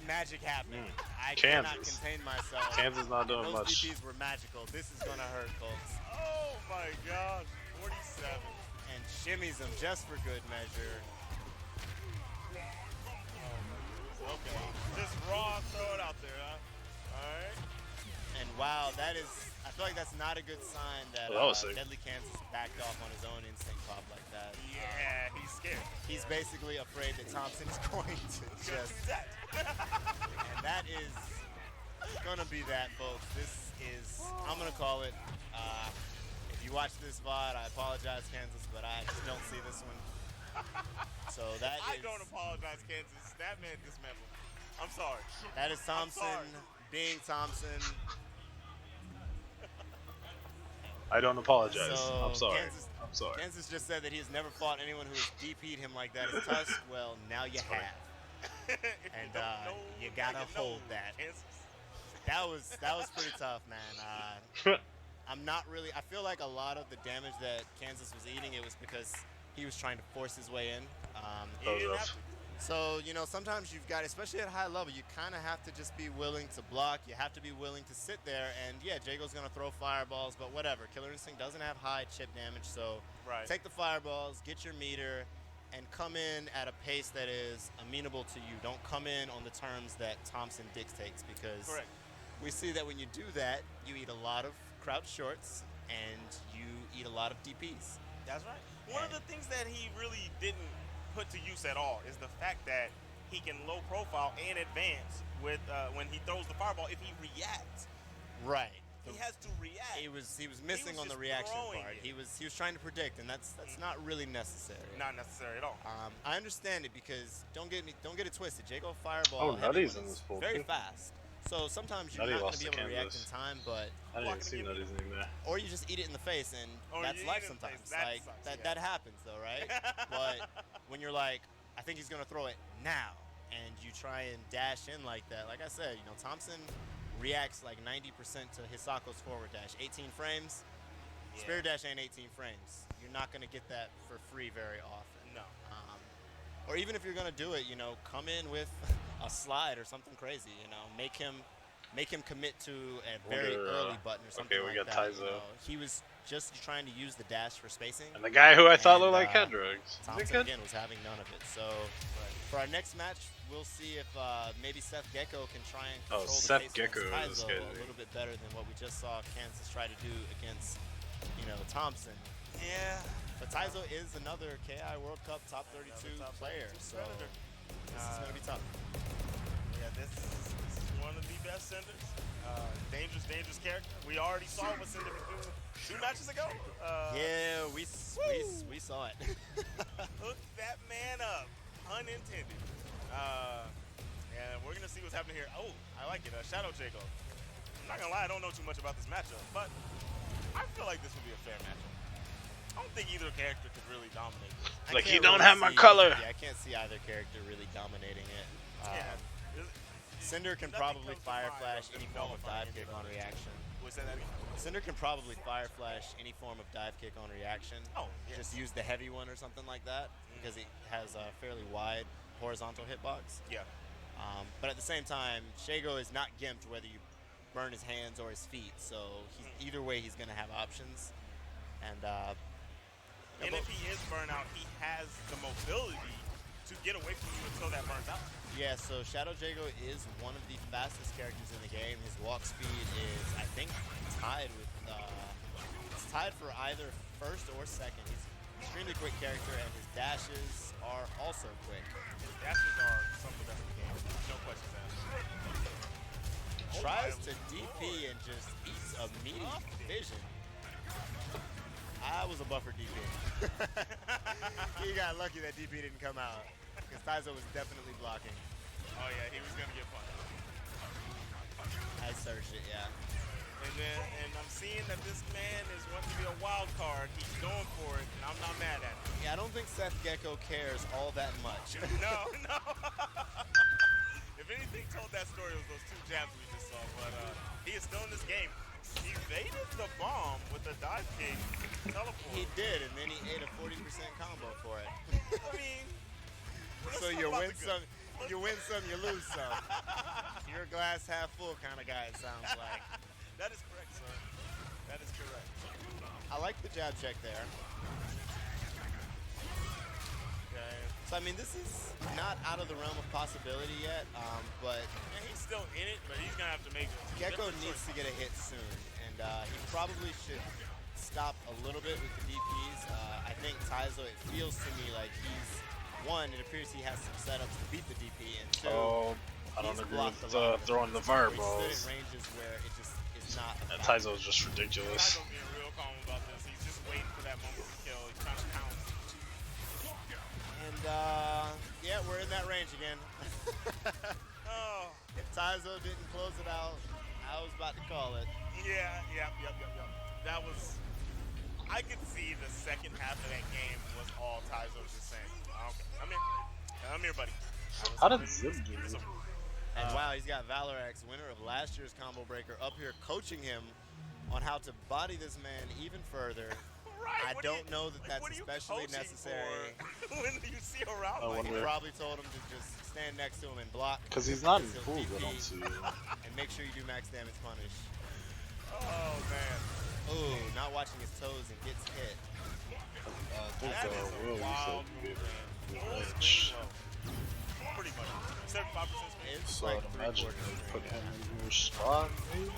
magic happening, I cannot contain myself. Kansas not doing Those much. DPs were magical. This is gonna hurt, folks. Oh my gosh, 47. And shimmies him just for good measure. Okay, just raw, throw it out there, huh? All right. And wow, that is. I feel like that's not a good sign that Deadly Kansas backed off on his own instinct pop like that. Yeah, he's scared. He's basically afraid that Thompson is going to just. And that is gonna be that, folks. This is. I'm gonna call it. If you watch this VOD, I apologize, Kansas, but I just don't see this one. So that I don't apologize, Kansas. That man dismantled. I'm sorry. That is Thompson being Thompson. I don't apologize. So I'm sorry. I'm sorry. Kansas just said that he has never fought anyone who has DP'd him like that as Tusk. Well, now you have. And you gotta hold that. That was pretty tough, man. I'm not really. I feel like a lot of the damage that Kansas was eating, it was because he was trying to force his way in. So, you know, sometimes you've got, especially at high level, you kind of have to just be willing to block. You have to be willing to sit there. And, yeah, Jago's going to throw fireballs, but whatever. Killer Instinct doesn't have high chip damage, so take the fireballs, get your meter, and come in at a pace that is amenable to you. Don't come in on the terms that Thompson dictates, because we see that when you do that, you eat a lot of crouch shorts and you eat a lot of DPs. That's right. One of the things that he really didn't put to use at all is the fact that he can low profile and advance with when he throws the fireball if he reacts. Right. He has to react. He was missing on the reaction part. He was trying to predict, and that's not really necessary. Not necessary at all. I understand it because don't get it twisted. Jago fireball Nutty's in this pool very too. fast. So sometimes you're Nutty not going lost to be to able to react in Kansas. time, but I didn't even see Nutty's in there. or you just eat it in the face, and that's life sometimes. Like that happens though, right? But when you're like, I think he's gonna throw it now, and you try and dash in like that. Like I said, you know, Thompson reacts like 90% to Hisako's forward dash. 18 frames. Spirit dash ain't 18 frames. You're not gonna get that for free very often. No. Or even if you're gonna do it, you know, come in with a slide or something crazy. You know, make him commit to a very early button or something we like got that. Taizo. You know, he was just trying to use the dash for spacing. And the guy who I thought And, looked like head drugs. Thompson again was having none of it. So for our next match, we'll see if maybe Seth Gecko can try and control the Seth pace Gecko against is Taizo good. a little bit better than what we just saw Kansas try to do against, Thompson. Yeah. But Taizo is another KI World Cup top 32 player, so this is going to be tough. Yeah, this is one of the best senders. Dangerous character. We already saw what Sender could do 2 matches ago. Yeah, we saw it. Hook that man up, unintended. And we're gonna see what's happening here. Oh, I like it. Shadow Jago. I'm not gonna lie, I don't know too much about this matchup, but I feel like this would be a fair matchup. I don't think either character could really dominate this. Like, he don't have my color. Yeah, I can't see either character really dominating it. Yeah. Cinder can Nothing probably comes to Fire mind Flash of any form of nullifying dive kick any on of those. reaction. We'll say that again. Cinder can probably Fire Flash any form of dive kick on reaction. Oh, yes. Just use the heavy one or something like that because it has a fairly wide horizontal hitbox. Yeah. But at the same time, Shago is not gimped whether you burn his hands or his feet. So either way, he's going to have options. And if he is burnt out, he has the mobility to get away from you until that burns out. yeah, so Shadow Jago is one of the fastest characters in the game. His walk speed is, I think, tied with, it's tied for either first or second. He's an extremely quick character, and his dashes are also quick. His dashes are some of the best in the game. No questions asked. Tries to DP and just eats a meaty vision. I was a buffer DP. He got lucky that DP didn't come out because Taizo was definitely blocking. Oh yeah, he was gonna get punched. I searched it, yeah. And I'm seeing that this man is wanting to be a wild card. He's going for it, and I'm not mad at him. Yeah, I don't think Seth Gecko cares all that much. No. If anything told that story, it was those 2 jabs we just saw. But he is still in this game. He evaded the bomb with a dive kick teleport. He did, and then he ate a 40% combo for it. I mean, So you win some, you lose some. You're a glass half full kind of guy, it sounds like. That is correct, sir. That is correct. I like the jab check there. Okay. So, I mean, this is not out of the realm of possibility yet, but And he's still in it, but he's gonna have to make it. Gecko needs to get a hit soon, and he probably should stop a little bit with the DPs. I think Taizo, it feels to me like it appears he has some setups to beat the DP, and 2, I don't he's agree blocked with a lot of it. throwing the He stood fireballs. in ranges where it just is not. And about- Taizo is just ridiculous. Taizo's being real calm about this. He's just waiting for that moment to kill. He's trying to pounce. And yeah, we're in that range again. Oh, If Taizo didn't close it out, I was about to call it. yeah, yep. That was. I could see the second half of that game was all Taizo just saying, "Okay, I'm here, buddy." How did Zim do? And wow, he's got Valorax, winner of last year's Combo Breaker, up here coaching him on how to body this man even further. Right, I what do don't know that that's what are you especially coaching necessary. for when you see a route I like He wonder- that? probably told him to just stand next to him and block. Because he's not in He'll pools, I DP, don't see. And make sure you do max damage punish. Oh man, Ooh, not watching his toes and gets hit. I think that is Will a wild said move, man. Full Rich. screen low. Pretty much. 75% speed. It's So like I'd imagine 3/4 they put screen. him in your spot, maybe?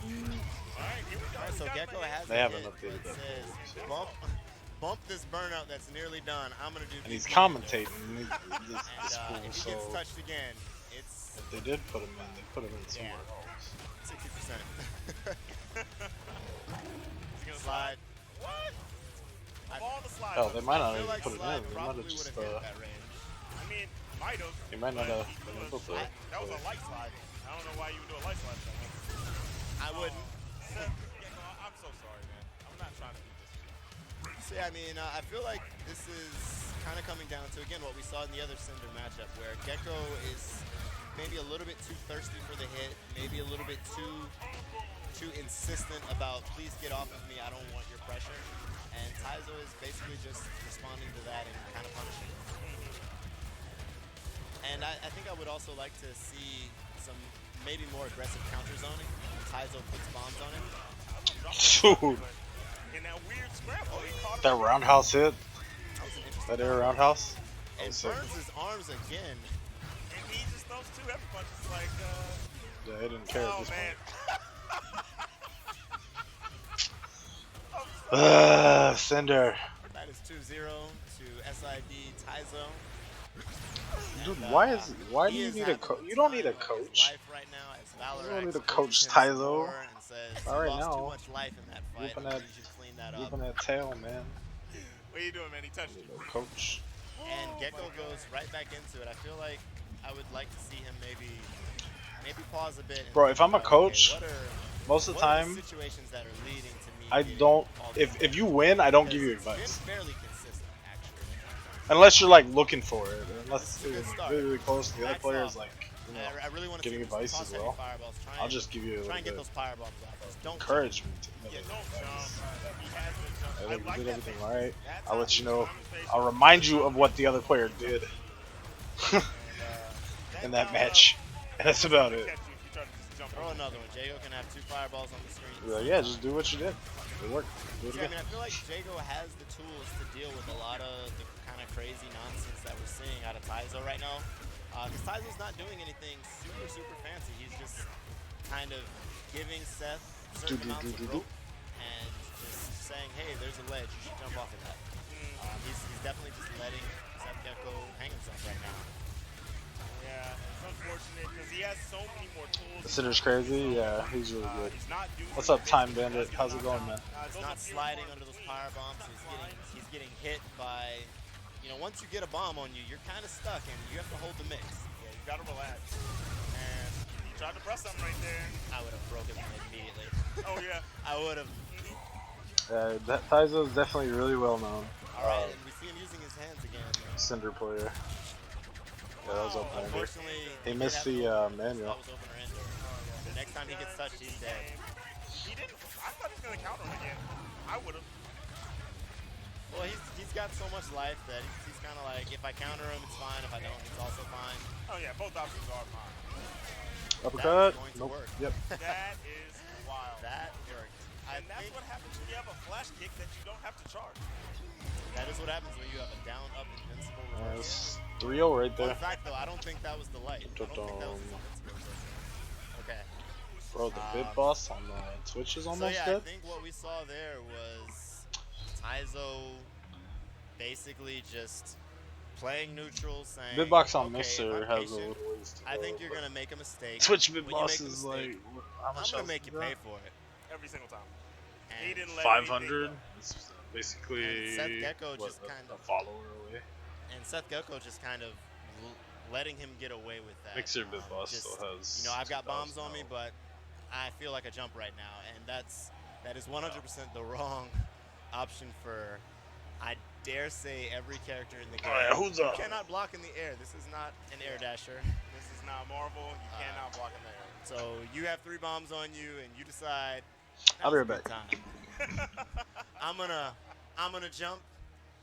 Alright, here we go. Alright, so We got Gecko the- has They a haven't hit updated that that says, photo, bump this burnout that's nearly done. I'm gonna do. And he's DP. commentating this And pool, if he so gets touched again, it's if they did put him in, they put him in somewhere Yeah. else. 60%. He's gonna Slide. What? I- Ball the slide. Hell, they might I not feel even like put it Slide in. They might probably have would just, have hit that range. I mean, might have. He might not but have he been could've- able to. That was a light slide. I don't know why you would do a light slide. I wouldn't. Seth, Gecko, I'm so sorry, man. I'm not trying to do this. So yeah, I mean, I feel like this is kind of coming down to, again, what we saw in the other Cinder matchup, where Gecko is maybe a little bit too thirsty for the hit, maybe a little bit too insistent about, please get off of me, I don't want your pressure. And Taizo is basically just responding to that and kind of punishing. And I think I would also like to see some maybe more aggressive counter zoning when Taizo puts bombs on him. Dude, in that weird scramble. He caught him That again. roundhouse hit. That was an interesting That air combo. roundhouse. That And was sick. burns his arms again. And he just throws two heavy punches like, Yeah, he didn't care at oh this man. point. Cinder. That is 2-0 to SID Taizo. Dude, And, why do he you is need a having coach? the You don't need a time of his coach. life right now as Valor You don't need X a coach, coaches him some Taizo. more and says, All "You right, lost now. too much life in that fight. Whooping I that- think you should clean that up." Whooping that tail, man. What are you doing, man? He touched you. Coach. And Oh Gecko my God. goes right back into it. I feel like I would like to see him maybe pause a bit. And Bro, think if I'm a about, coach, okay, Most of the what are time, the situations that are leading to me I getting don't. all these If you win, I don't give you Because it's advice. been fairly consistent, actually. Unless you're like looking for it. Unless This is a good it's start. really, really close. The other Backs player is off. like, you know, I really want to giving see him advice toss as heavy well. fireballs. I'll just give you a try little and get bit. those firebombs off. Just don't Encourage me to. Yeah, don't jump. He has to jump. I I think like you did that everything face. right. That's I'll how let you he know. time his face. I'll remind you of what the other player did And, in that guy, match. And that's about it. catch you if you try to just jump Throw over. another one. Jago can have 2 fireballs on the screen. Be like, yeah, just do what you did. It worked. Do it Yeah, I again. mean, I feel like Jago has the tools to deal with a lot of the kind of crazy nonsense that we're seeing out of Taizo right now. Because Taizo's not doing anything super, super fancy. He's just kind of giving Seth certain amounts of rope and just saying, hey, there's a ledge. You should jump off of that. He's definitely just letting Seth Gecko hang himself right now. Yeah, it's unfortunate because he has so many more tools. Cinder's crazy. Yeah, he's really good. He's not doing What's up, the Time basics. Bandit? How's it going, man? He's not sliding under those power bombs. He's getting hit by, once you get a bomb on you, you're kind of stuck and you have to hold the mix. Yeah, you gotta relax. And he tried to press something right there. I would have broken him immediately. Oh yeah. I would have. That Taizo is definitely really well known. All right, and we see him using his hands again. Cinder player. Yeah, that was Wow, open ender. unfortunately, He did missed have the an open, manual. That was opener ender. The next time he gets touched, he's dead. He didn't. I thought he was gonna counter him again. I would have. Well, he's got so much life that he's kind of like, if I counter him, it's fine. If I don't, it's also fine. Oh yeah, both options are fine. Uppercut. going to Nope. work. Yep. That is wild. That worked. And that's what happens when you have a flash kick that you don't have to charge. That is what happens when you have a down-up invincible reverse. That's 3-0 right Fun there. fact, though, I don't think that was the light. I don't think that was his invincible reverse. Okay. Bro, the bit boss on the Twitch is So almost yeah, dead. I think what we saw there was Taizo basically just playing neutral, saying, Bitbox on okay, Mister I'm has a patient. little ways to I go, think you're but gonna make a mistake. Twitch When you Bitboss make a is mistake, like, how much I'm gonna else make is you that? pay for it. Every single time. And, He didn't let 500. anything It's basically And Seth Gecko what, just kind a of- follower away. and Seth Gecko just kind of letting him get away with that. Mixer Bitboss Just, still has. I've got bombs on me, 2,000 but I feel like a jump right now, and that is 100% the wrong option for, I dare say, every character in the game. Alright, who's You up? cannot block in the air. This is not an air dasher. This is not Marvel. You cannot block in there. So you have 3 bombs on you, and you decide. I'll be "Now's a right good time. I'm gonna jump.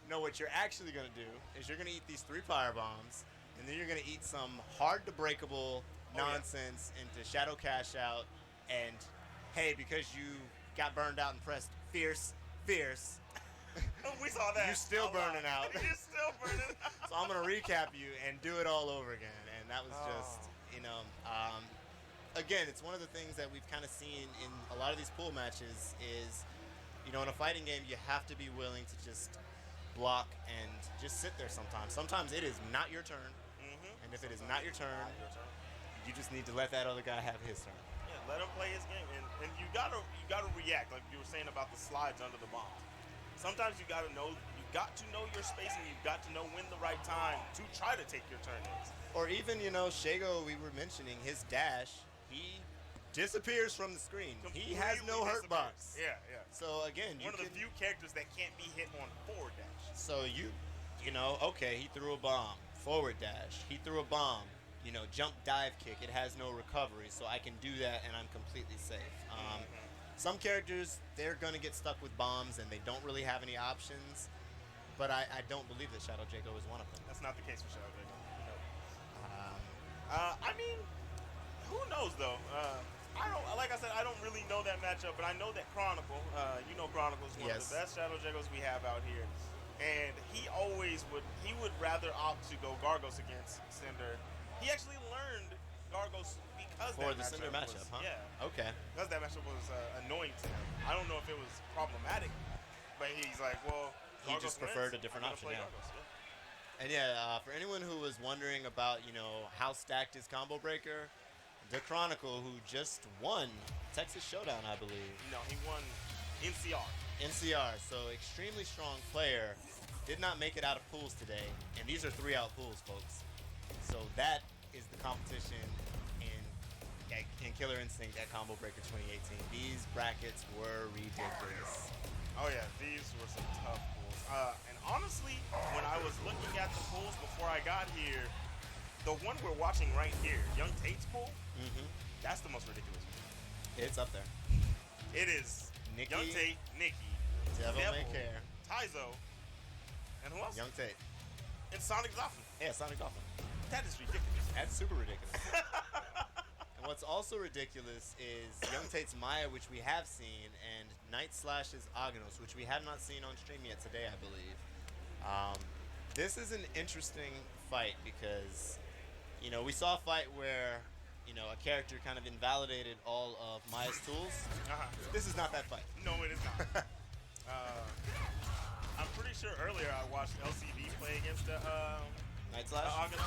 No, what you're actually gonna do is you're gonna eat these 3 fire bombs, and then you're gonna eat some hard to breakable nonsense into Shadow Cash Out, and hey, because you got burned out and pressed fierce, We saw that. you're still a lot. burning out. You're still burning out. So I'm gonna recap you and do it all over again, and that was just, again, it's one of the things that we've kind of seen in a lot of these pool matches is, in a fighting game, you have to be willing to just block and just sit there sometimes. Sometimes it is not your turn, and if it is not your turn, you just need to let that other guy have his turn. Yeah, let him play his game, and you gotta react, like you were saying about the slides under the bomb. Sometimes you got to know your space, and you've got to know when the right time to try to take your turn is. Or even, Shago, we were mentioning his dash, he disappears from the screen. He has no Completely hurt box. Yeah. So again, One of the few characters that can't be hit on forward dash. So okay, he threw a bomb, forward dash. He threw a bomb, jump dive kick. It has no recovery, so I can do that and I'm completely safe. Some characters, they're gonna get stuck with bombs and they don't really have any options. But I don't believe that Shadow Jago is one of them. That's not the case for Shadow Jago. I mean, who knows though? I don't, like I said, I don't really know that matchup, but I know that Chronicle, you know Chronicle is one of the best Shadow Jaggos we have out here. And he would rather opt to go Gargos against Cinder. He actually learned Gargos because For that the Cinder matchup, huh? Yeah. Okay. Because that matchup was annoying to him. I don't know if it was problematic, but he's like, well, He Gargos just preferred wins, a different I'm gonna option, play yeah. Gargos, yeah. And yeah, for anyone who was wondering about, how stacked is Combo Breaker, the Chronicle, who just won Texas Showdown, I believe. No, he won NCR. NCR, so extremely strong player. Did not make it out of pools today, and these are 3-out pools, folks. So that is the competition in Killer Instinct at Combo Breaker 2018. These brackets were ridiculous. Oh yeah, these were some tough pools. And honestly, when I was looking at the pools before I got here, the one we're watching right here, Young Tate's pool, that's the most ridiculous one. It's up there. It is Nikki, Young Tate, Nikki, Devil May Care, Taizo, and who else? Young Tate. And Sonic Zoffman. Yeah, Sonic Dolphin. That is ridiculous. That's super ridiculous. And what's also ridiculous is Young Tate's Maya, which we have seen, and Night Slash's Aghanos, which we have not seen on stream yet today, I believe. This is an interesting fight because, we saw a fight where, a character kind of invalidated all of Maya's tools. This is not that fight. No, it is not. I'm pretty sure earlier I watched LCD play against the Night Slash? Aghanos.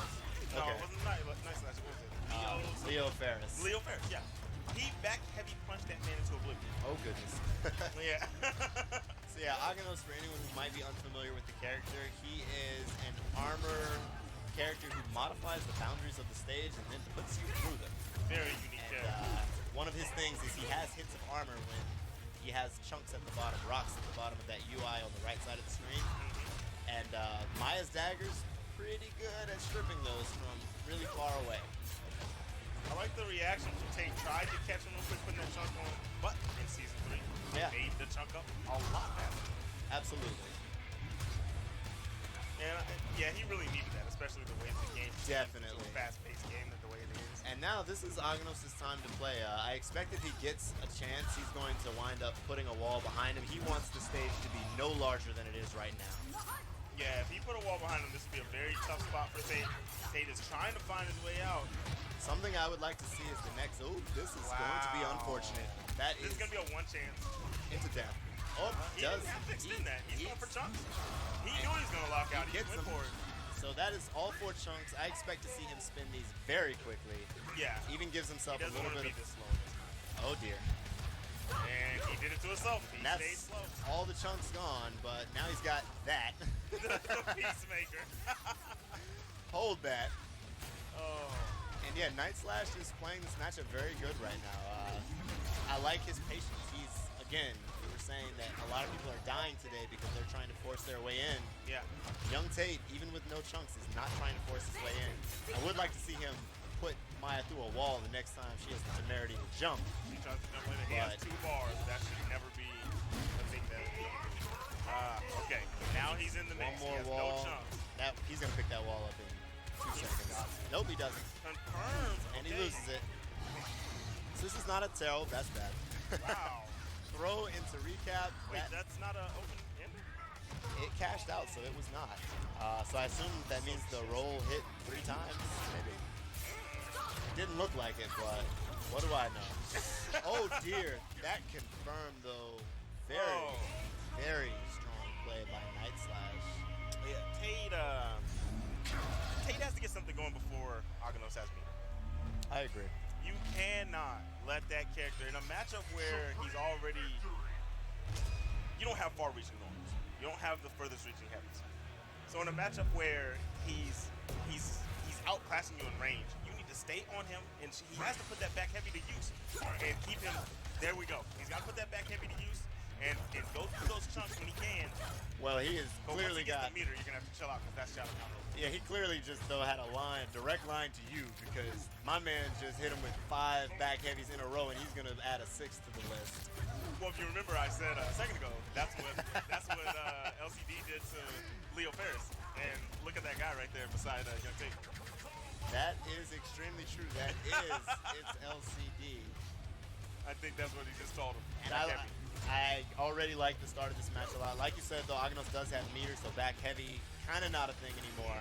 No, Okay. it wasn't Night Slash. What was it? Leo Ferris. Leo Ferris, yeah. He back heavy punched that man into oblivion. Oh, goodness. Yeah. So yeah, Aghanos, for anyone who might be unfamiliar with the character, he is an armor character who modifies the boundaries of the stage and then puts you through them. Very unique And character. one of his things is he has hits of armor when he has chunks at the bottom, rocks at the bottom of that UI on the right side of the screen. And Maya's daggers, pretty good at stripping those from really far away. I like the reaction. Tate tried to catch him real quick, putting that chunk on, but in Season 3, Yeah. made the chunk up a lot faster. Absolutely. And yeah, he really needed that, especially the way the game is. Definitely. It's a fast-paced game, the way it is. And now this is Aghanos' time to play. I expect if he gets a chance, he's going to wind up putting a wall behind him. He wants the stage to be no larger than it is right now. Yeah, if he put a wall behind him, this would be a very tough spot for Tate. Tate is trying to find his way out. Something I would like to see is the next. Oh, this is going to be unfortunate. That This is going to be a one chance. into death. Oh, He didn't have to extend that. He's going for chunks. He knew he was going to lock out. He gets went them. for it. So that is all 4 chunks. I expect to see him spin these very quickly. Yeah. Even gives He himself a doesn't little want to bit be of. this slow. Oh dear. And he did it to himself. He And that's stayed slow. all the chunks gone, but now he's got that. The Peacemaker. Hold that. Oh. And yeah, Night Slash is playing this matchup very good right now. I like his patience. He's, again, we were saying that a lot of people are dying today because they're trying to force their way in. Yeah. Young Tate, even with no chunks, is not trying to force his way in. I would like to see him put Maya through a wall the next time she has the temerity to jump. He tries to jump in and he has 2 bars. That should never be a thing that he can do. Okay. Now he's in the One mix. more He has wall. no chunks. He's going to pick that wall up in 2 seconds. Nope, he doesn't. Confirmed. And he Okay. loses it. So this is not a terror. That's bad. Wow. Throw into recap. Wait, that's not an open ender? It cashed out, so it was not. So I assume that means the roll hit 3 times, maybe. It didn't look like it, but what do I know? Oh dear, that confirmed though. Very, very strong play by Night Slash. Yeah, Tate has to get something going before Aghanos has me. I agree. You cannot let that character in a matchup where he's already. You don't have far-reaching norms. You don't have the furthest reaching heavies. So in a matchup where he's outclassing you in range, you need to stay on him, and he has to put that back heavy to use and keep him. There we go. He's got to put that back heavy to use and go through those chunks when he can. Well, he has But clearly once he gets got. the meter, you're gonna have to chill out because that's shouting out. Yeah, he clearly just though had a direct line to you because my man just hit him with 5 back heavies in a row, and he's gonna add a 6th to the list. Well, if you remember, I said a second ago that's what LCD did to Leo Ferris, and look at that guy right there beside Young Tate. That is extremely true. That is, it's LCD. I think that's what he just told him. And Back I, heavy. I already like the start of this match a lot. Like you said, though, Agnos does have meter, so back heavy, kind of not a thing anymore.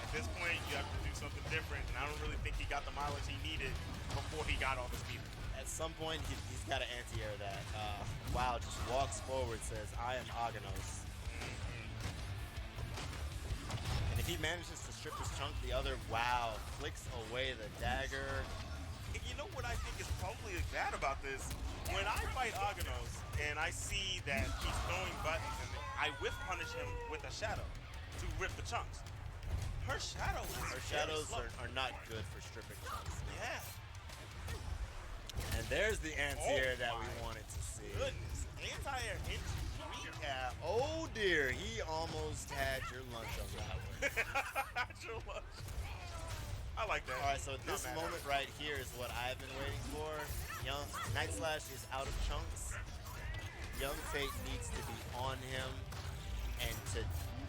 At this point, you have to do something different, and I don't really think he got the mileage he needed before he got all this meter. At some point, he's got to anti-air that. Wow, just walks forward, says, I am Agnos. And if he manages to strip his chunk, the other, wow, flicks away the dagger. And you know what I think is probably bad about this? When I fight Agnos and I see that he's throwing buttons, and I whiff punish him with a shadow to rip the chunks. Her shadow is Her shadows are not good for stripping chunks. No. Yeah. And there's the anti-air that we my wanted to see. Goodness. Anti-air into recap. Oh dear, he almost had your lunch on that one. Your lunch. I like that. All right, so Not this mad at moment it. right here is what I've been waiting for. Night Slash is out of chunks. Young Tate needs to be on him and to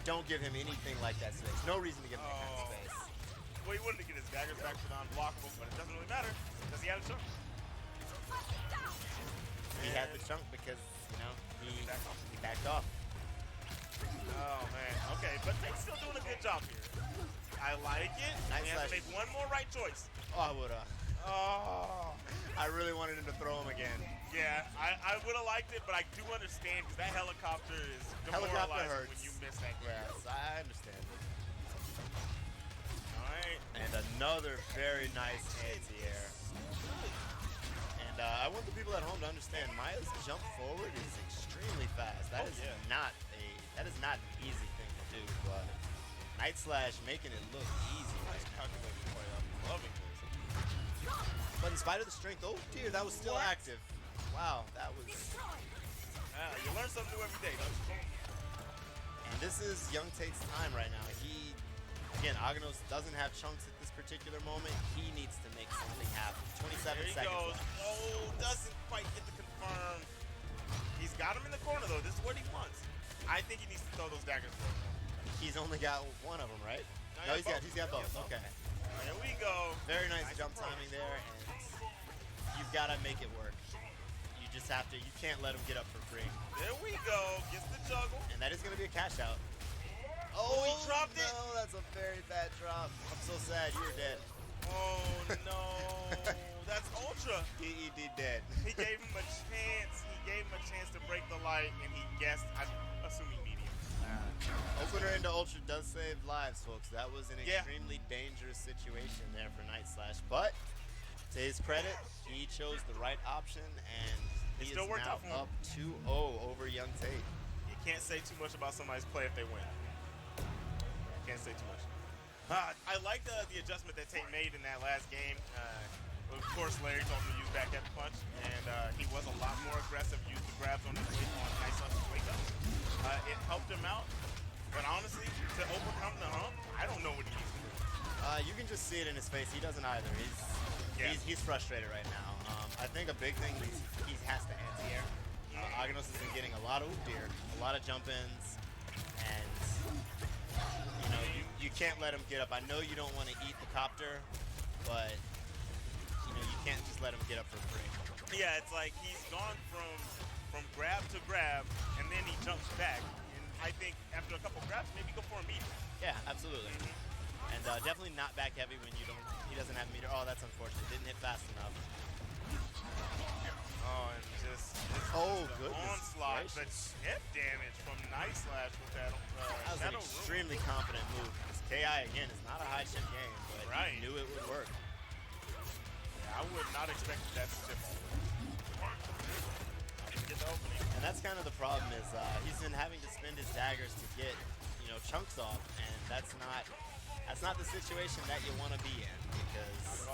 don't give him anything like that space. No reason to give him that kind of space. Well, he wanted to get his daggers back to non-blockable, but it doesn't really matter because he had a chunk. He had the chunk because, you know, he backed off. Oh, man. Okay, but Tate's still doing a good job here. I like it. Night He has to Slash. make one more right choice. Oh, I would have. Oh. I really wanted him to throw him again. Yeah, I would have liked it, but I do understand because that helicopter is Helicopter demoralizing hurts. when you miss that. Yes, I understand. All right. And another very nice anti-air. And I want the people at home to understand Maya's jump forward is extremely fast. That is not an easy thing to do, but Night Slash making it look easy right now. Calculated play. I'm loving this. But in spite of the strength, oh dear, that was still active. Wow, that was. You learn something new every day, don't you? And this is Young Tate's time right now. Again, Agnos doesn't have chunks at this particular moment. He needs to make something happen. 27 There he seconds goes. left. Oh, doesn't quite get the confirm. He's got him in the corner, though. This is what he wants. I think he needs to throw those daggers for him. He's only got one of them, right? No, he's got both. Okay. There we go. Very nice jump approach. timing there, and you've got to make it work. You just have to. You can't let him get up for free. There we go. Gets the juggle. And that is going to be a cash out. Oh, he dropped it. No, that's a very bad drop. I'm so sad. You were dead. Oh, no. That's Ultra. DED dead. He gave him a chance. He gave him a chance to break the light, and he guessed, I'm assuming medium. Opener into Ultra does save lives, folks. That was an Yeah. extremely dangerous situation there for Night Slash. But to his credit, he chose the right option, and It he still is worked now out for him. up 2-0 over Young Tate. You can't say too much about somebody's play if they win. Can't say too much. I like the adjustment that Tate made in that last game. Of course, Larry told him to use back heavy punch, and he was a lot more aggressive, used the grabs on his Night Slash's wake up. It helped him out, but honestly, to overcome the hump, I don't know what he needs to do. You can just see it in his face. He doesn't either. Yeah. He's frustrated right now. I think a big thing is he has to anti-air. Agnos has been getting a lot of a lot of jump-ins, and you know you can't let him get up. I know you don't want to eat the copter, but you know you can't just let him get up for free. Yeah, it's like he's gone from grab to grab, and then he jumps back. And I think after a couple grabs, maybe go for a medium. Yeah, absolutely. And definitely not back heavy when he doesn't have meter. Oh, that's unfortunate. Didn't hit fast enough. Oh, and just Oh, the goodness onslaught, the gracious. chip damage from Night Slash with that That was an Shadow Room. extremely confident move. Because KI, again, is not a high chip game, but Right. he knew it would work. Yeah, I would not expect that to chip off. Didn't get the opening. And that's kind of the problem is he's been having to spend his daggers to get, you know, chunks off, and that's not the situation that you want to be in because,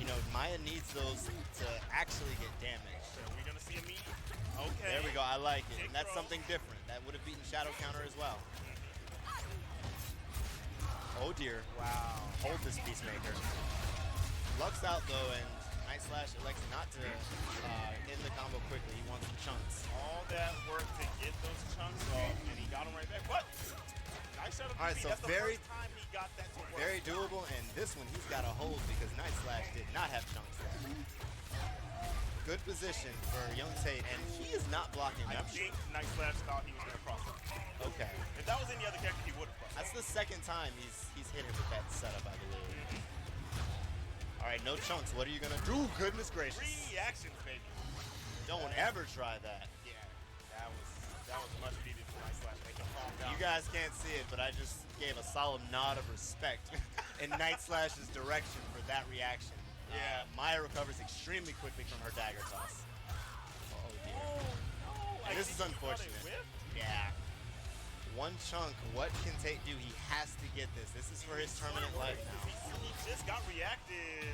you know, Maya needs those to actually get damaged. Are we gonna see a medium? Okay. There we go. I like it. Big And that's throw. something different. That would have beaten Shadow Counter as well. Oh dear. Wow. Hold this Peacemaker. Lux out though, and Night Slash elects not to end the combo quickly. He wants the chunks. All that work to get those chunks off, and he got them right back. What? Nice shot. All right, so that's the very- first time he got that to work. Very doable, and this one he's got to hold because Night Slash did not have chunks there. good position for Young Tate, and he is not blocking. I think Night Slash thought he was going to cross up. Okay. If that was any other character, he would have crossed. That's the second time he's hit him with that setup, I believe. All right, no chunks. What are you gonna do? Goodness gracious! Reactions, baby. Don't ever try that. Yeah, that was much needed for Night Slash. Make him calm down. You guys can't see it, but I just gave a solemn nod of respect in Night Slash's direction for that reaction. Yeah. Maya recovers extremely quickly from her dagger toss. Oh dear. Oh no! This is unfortunate. Yeah. One chunk. What can Tate do? He has to get this. This is for his permanent life now. He just got reacted,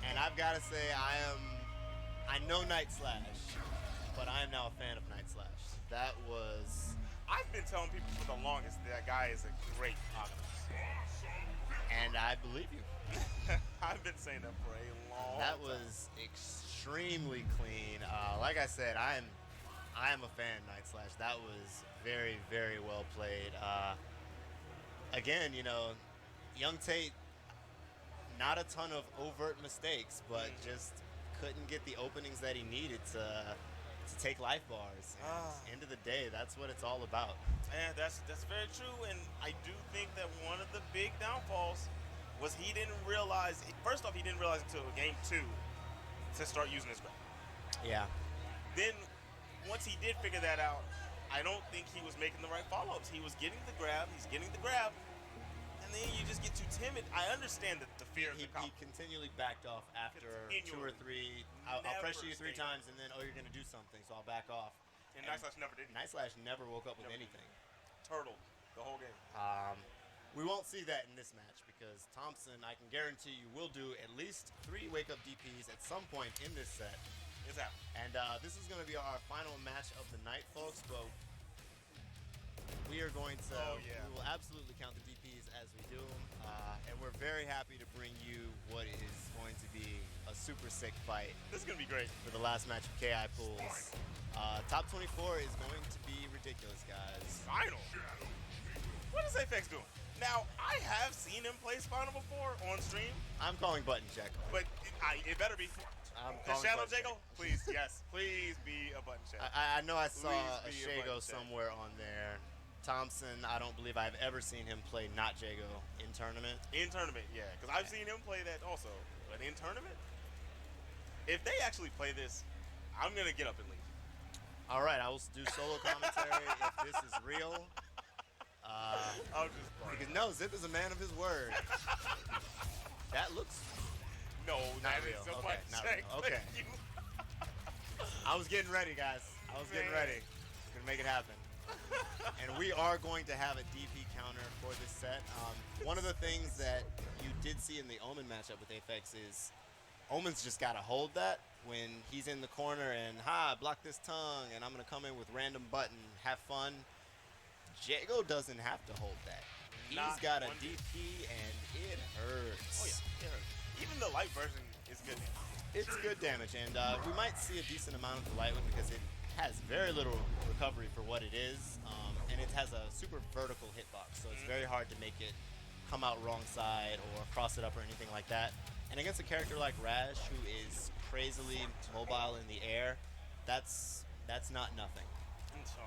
And I've got to say, I know Night Slash, but I am now a fan of Night Slash. That was, I've been telling people for the longest that guy is a great Optimus. and I believe you. I've been saying that for a long That time. was extremely clean. Like I said, I am a fan of Night Slash. That was very, very well played. Again, you know, Young Tate, not a ton of overt mistakes, but just couldn't get the openings that he needed to take life bars. And end of the day, that's what it's all about. And that's very true. And I do think that one of the big downfalls was he didn't realize. First off, he didn't realize until game 2 to start using his grab. Yeah. Then once he did figure that out, I don't think he was making the right follow-ups. He was getting the grab, and then you just get too timid. I understand the fear of He the comp. continually backed off after 2 or 3. I'll pressure you 3 times, and then, oh, you're going to do something, so I'll back off. And Night Slash never did. Night Slash never woke up with Never. anything. Turtle the whole game. We won't see that in this match because Thompson, I can guarantee you, will do at least 3 wake-up DPs at some point in this set. It's out. And this is going to be our final match of the night, folks, but we are going to, we will absolutely count the DPs as we do them, and we're very happy to bring you what is going to be a super sick fight This is going to be great. for the last match of KI Pools. Top 24 is going to be ridiculous, guys. Final. What is Apex doing? Now, I have seen him play Spinal before on stream, I'm calling button check. but it better be. I'm The calling Shadow button check. Jago? Please, yes. Please be a button check. I know I saw a Please be a Shago button check. somewhere on there. Thompson, I don't believe I've ever seen him play not Jago in tournament. In tournament, yeah. Because I've seen him play that also. But in tournament, if they actually play this, I'm going to get up and leave. All right, I will do solo commentary if this is real. I'll just play. Because no, Zip is a man of his word. That looks. No, Not that real. is a Okay, button not check. real. Okay. Thank you. I was getting ready, guys. I was getting ready. Gonna make it happen. And we are going to have a DP counter for this set. One of the things that you did see in the Omen matchup with Apex is Omen's just got to hold that when he's in the corner and, block this tongue, and I'm going to come in with random button, have fun. Jago doesn't have to hold that. He's Not got a one bit. DP, and it hurts. Oh, yeah. It hurts. Even the light version is good. It's good damage, and we might see a decent amount of the light one because it has very little recovery for what it is, and it has a super vertical hitbox, so it's very hard to make it come out wrong side or cross it up or anything like that. And against a character like Rash, who is crazily mobile in the air, that's not nothing. So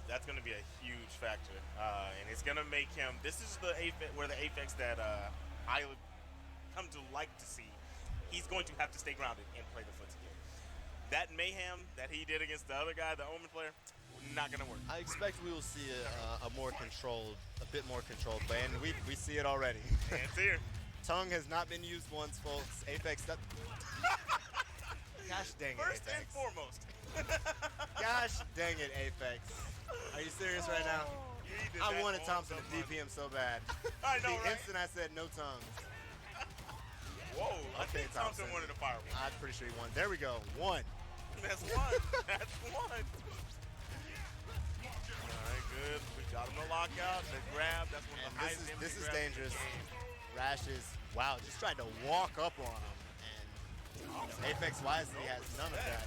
that's going to be a huge factor, and it's going to make him. This is the Apex that I would come to like to see. He's going to have to stay grounded and play the footsie game. That mayhem that he did against the other guy, the Omen player, not going to work. I expect we will see a more controlled, a bit more controlled play, and we see it already. And it's here. Tongue has not been used once, folks. Apex. Gosh dang it, First Apex. and foremost. Gosh dang it, Apex. Are you serious right now? You did I that wanted on Thompson to someone. DP him so bad. I know, The right? instant I said no tongue, Whoa, I Okay, think Thompson Thompson. wanted a fireball. I'm pretty sure he won. There we go. 1. That's one. That's one. All right, good. We got him to lock out. The grab. That's one of And the highest damage this is grabs in the dangerous. game. Rash is, wow, just tried to walk up on him. And Apex wisely has none of that.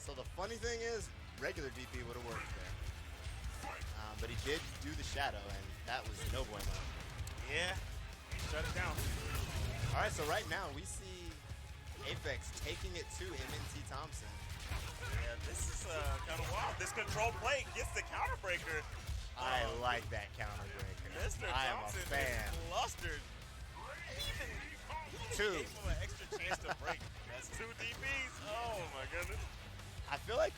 So the funny thing is, regular DP would have worked there. But he did do the shadow, and that was no bueno. Yeah. Shut it down. All right, so right now we see Apex taking it to MNT Thompson. Yeah, this is kind of wild. This control play gets the counter breaker. I like that counter breaker. Mr. I am a Thompson fan. is flustered. Even Two. gave him an extra chance to break. That's 2 DPs. Oh my goodness. I feel like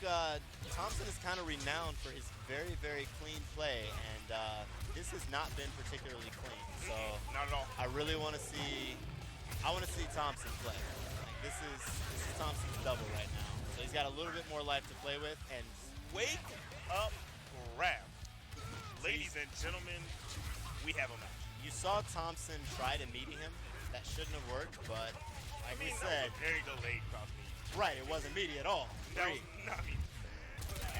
Thompson is kind of renowned for his very, very clean play, and this has not been particularly clean. So Not at all. I really want to see. I want to see Thompson play. Like this is Thompson's double right now. So he's got a little bit more life to play with, and Wake up, grab. Ladies and gentlemen, we have a match. you saw Thompson try to meaty him. That shouldn't have worked, but like we that said, was a very delayed cross meet. right, it wasn't meaty at all. That was Three. not me.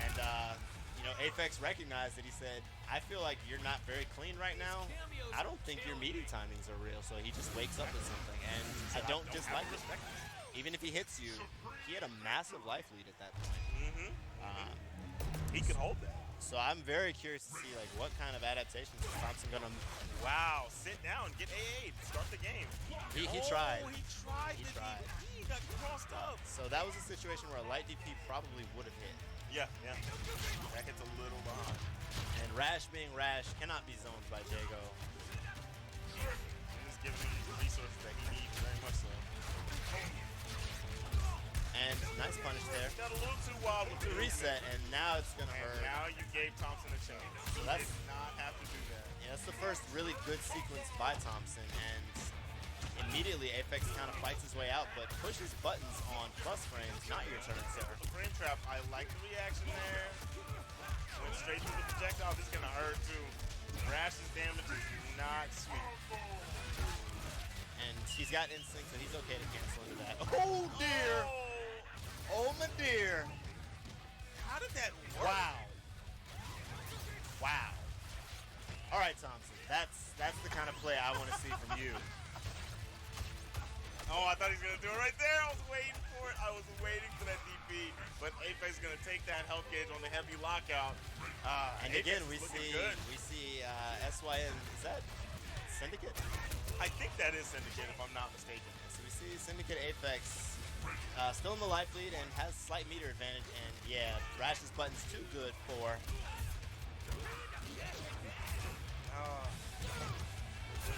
And you know, Apex recognized it. He said, "I feel like you're not very clean right now. I don't think your meaty timings are real." So he just wakes up with something, and I don't dislike it. Even if he hits you, he had a massive life lead at that point. He could hold that. So I'm very curious to see like what kind of adaptations is Thompson gonna. Wow, sit down, get AA, start the game. He Oh, tried. He tried. He the tried. DP. He got crossed up. So that was a situation where a light DP probably would have hit. Yeah. That hits a little behind. And Rash being Rash cannot be zoned by Jago. And just giving him the resources that he needs very much so. And nice punish there. Got a little too wild with the Reset, and now it's gonna And hurt. now you gave Thompson a chance. He that's- did not have to do that. Yeah, that's the first really good sequence by Thompson, and immediately Apex kind of fights his way out, but pushes buttons on plus frames. Not your turn, sir. The frame trap, I like the reaction there. Went straight through the projectile. This is gonna hurt too. Rash's damage is not sweet. And he's got instincts, and he's okay to cancel into that. Oh dear! Oh my dear! How did that work? Wow! Wow! All right, Thompson. That's the kind of play I want to see from you. Oh, I thought he was gonna do it right there. I was waiting for it. I was waiting for that DP, but Apex is gonna take that health gauge on the heavy lockout. And Apex again, is we looking see good. SYN. Is that Syndicate? I think that is Syndicate, if I'm not mistaken. So we see Syndicate Apex still in the life lead and has slight meter advantage. And yeah, Rash's button's too good for.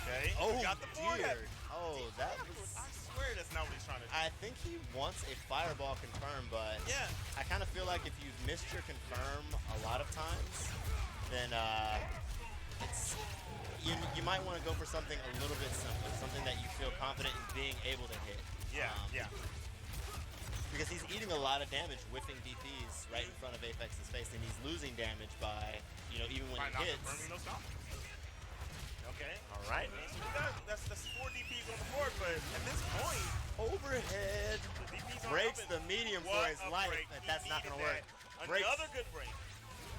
Okay. Oh got the dear! forehead. Oh, that was. I swear that's not what he's trying to do. I think he wants a fireball confirm, but Yeah. I kind of feel like if you've missed your confirm a lot of times, then it's you might want to go for something a little bit simpler, something that you feel confident in being able to hit. Yeah. Because he's eating a lot of damage, whiffing DPs right in front of Apex's face, and he's losing damage by, even when By he not hits. confirming those stops. Okay. All right. That's 4 DPs on the board, but at this point, Overhead the DPs aren't breaks helping. the medium What for his a life, break. but He that's not needed going to work. that. Breaks. Another good break.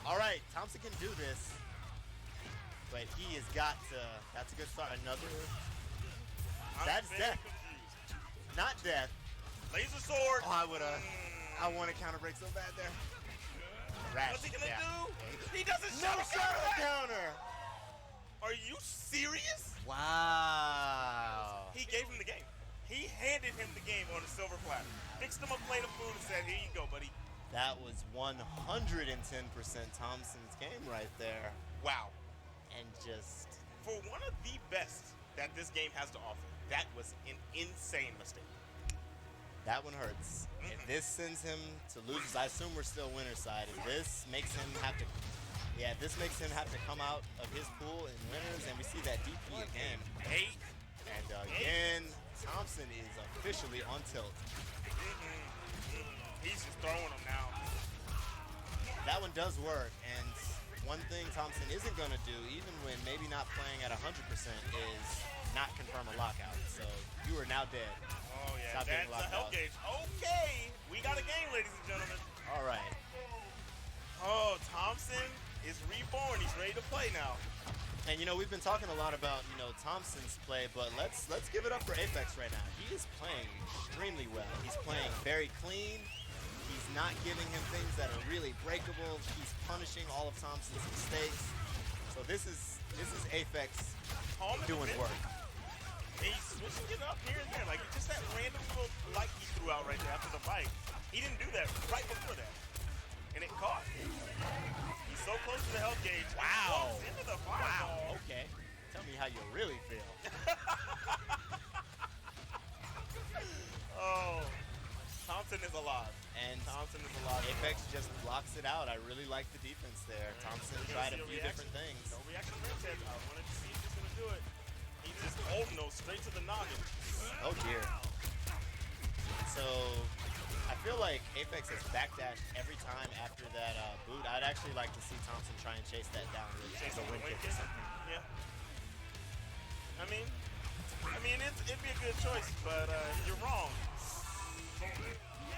All right, Thompson can do this, but he has got to. That's a good start. Another. I'm That's very death. confused. Not death. Laser sword. Oh, I would have. I want to counter break so bad there. Rash. What's he gonna yeah. do? He doesn't No shut shadow counter. Are you serious? Wow. He gave him the game. He handed him the game on a silver platter. Fixed him a plate of food and said, "Here you go, buddy." That was 110% Thompson's game right there. Wow. And just. For one of the best that this game has to offer, that was an insane mistake. That one hurts. If this sends him to losers, I assume we're still winner's side. If this makes him have to, if this makes him have to come out of his pool in winners, and we see that DP again. And again, Thompson is officially on tilt. He's just throwing them now. That one does work, and one thing Thompson isn't going to do, even when maybe not playing at 100%, is not confirm a lockout. So you are now dead. Oh, yeah. Stop getting That's a locked health out. gauge. Okay. We got a game, ladies and gentlemen. All right. Oh, Thompson is reborn. He's ready to play now. And we've been talking a lot about Thompson's play, but let's give it up for Apex right now. He is playing extremely well. He's playing very clean. He's not giving him things that are really breakable. He's punishing all of Thompson's mistakes. So this is Apex Calm and doing defend. work. And he's switching it up here and there. Like, just that random little light he threw out right there after the bite. He didn't do that right before that. And it caught. He's so close to the health gauge. Wow. He into the fireball. Wow. Okay. Tell me how you really feel. Oh. Thompson is alive. And Thompson is alive. Apex just blocks it out. I really like the defense there. Thompson tried a few different things. No reaction from Ted. I wanted to see if he's going to do it. He's just holding those straight to the noggin. Oh, dear. So, I feel like Apex has backdashed every time after that boot. I'd actually like to see Thompson try and chase that down with Chase a the wing wing kick or kick? something. Yeah. I mean, it'd be a good choice, but you're wrong.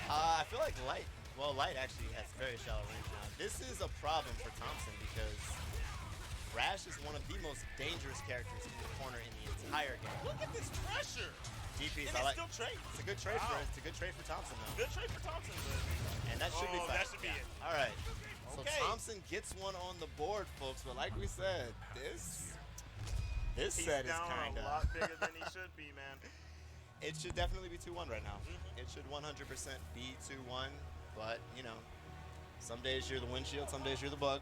I feel like Light actually has very shallow range now. This is a problem for Thompson because Rash is one of the most dangerous characters in the corner in the entire game. Look at this pressure. DPs, And I like. still trade. It's a good trade Wow. it's a good trade for Thompson though. Good trade for Thompson, but And that should be fine. that should be it. All right. So Okay. Thompson gets one on the board, folks. But like we said, this He's set is down kind a of. lot bigger than he should be, man. It should definitely be 2-1 right now. Mhm. It should 100% be 2-1. But you know, some days you're the windshield, some days you're the bug.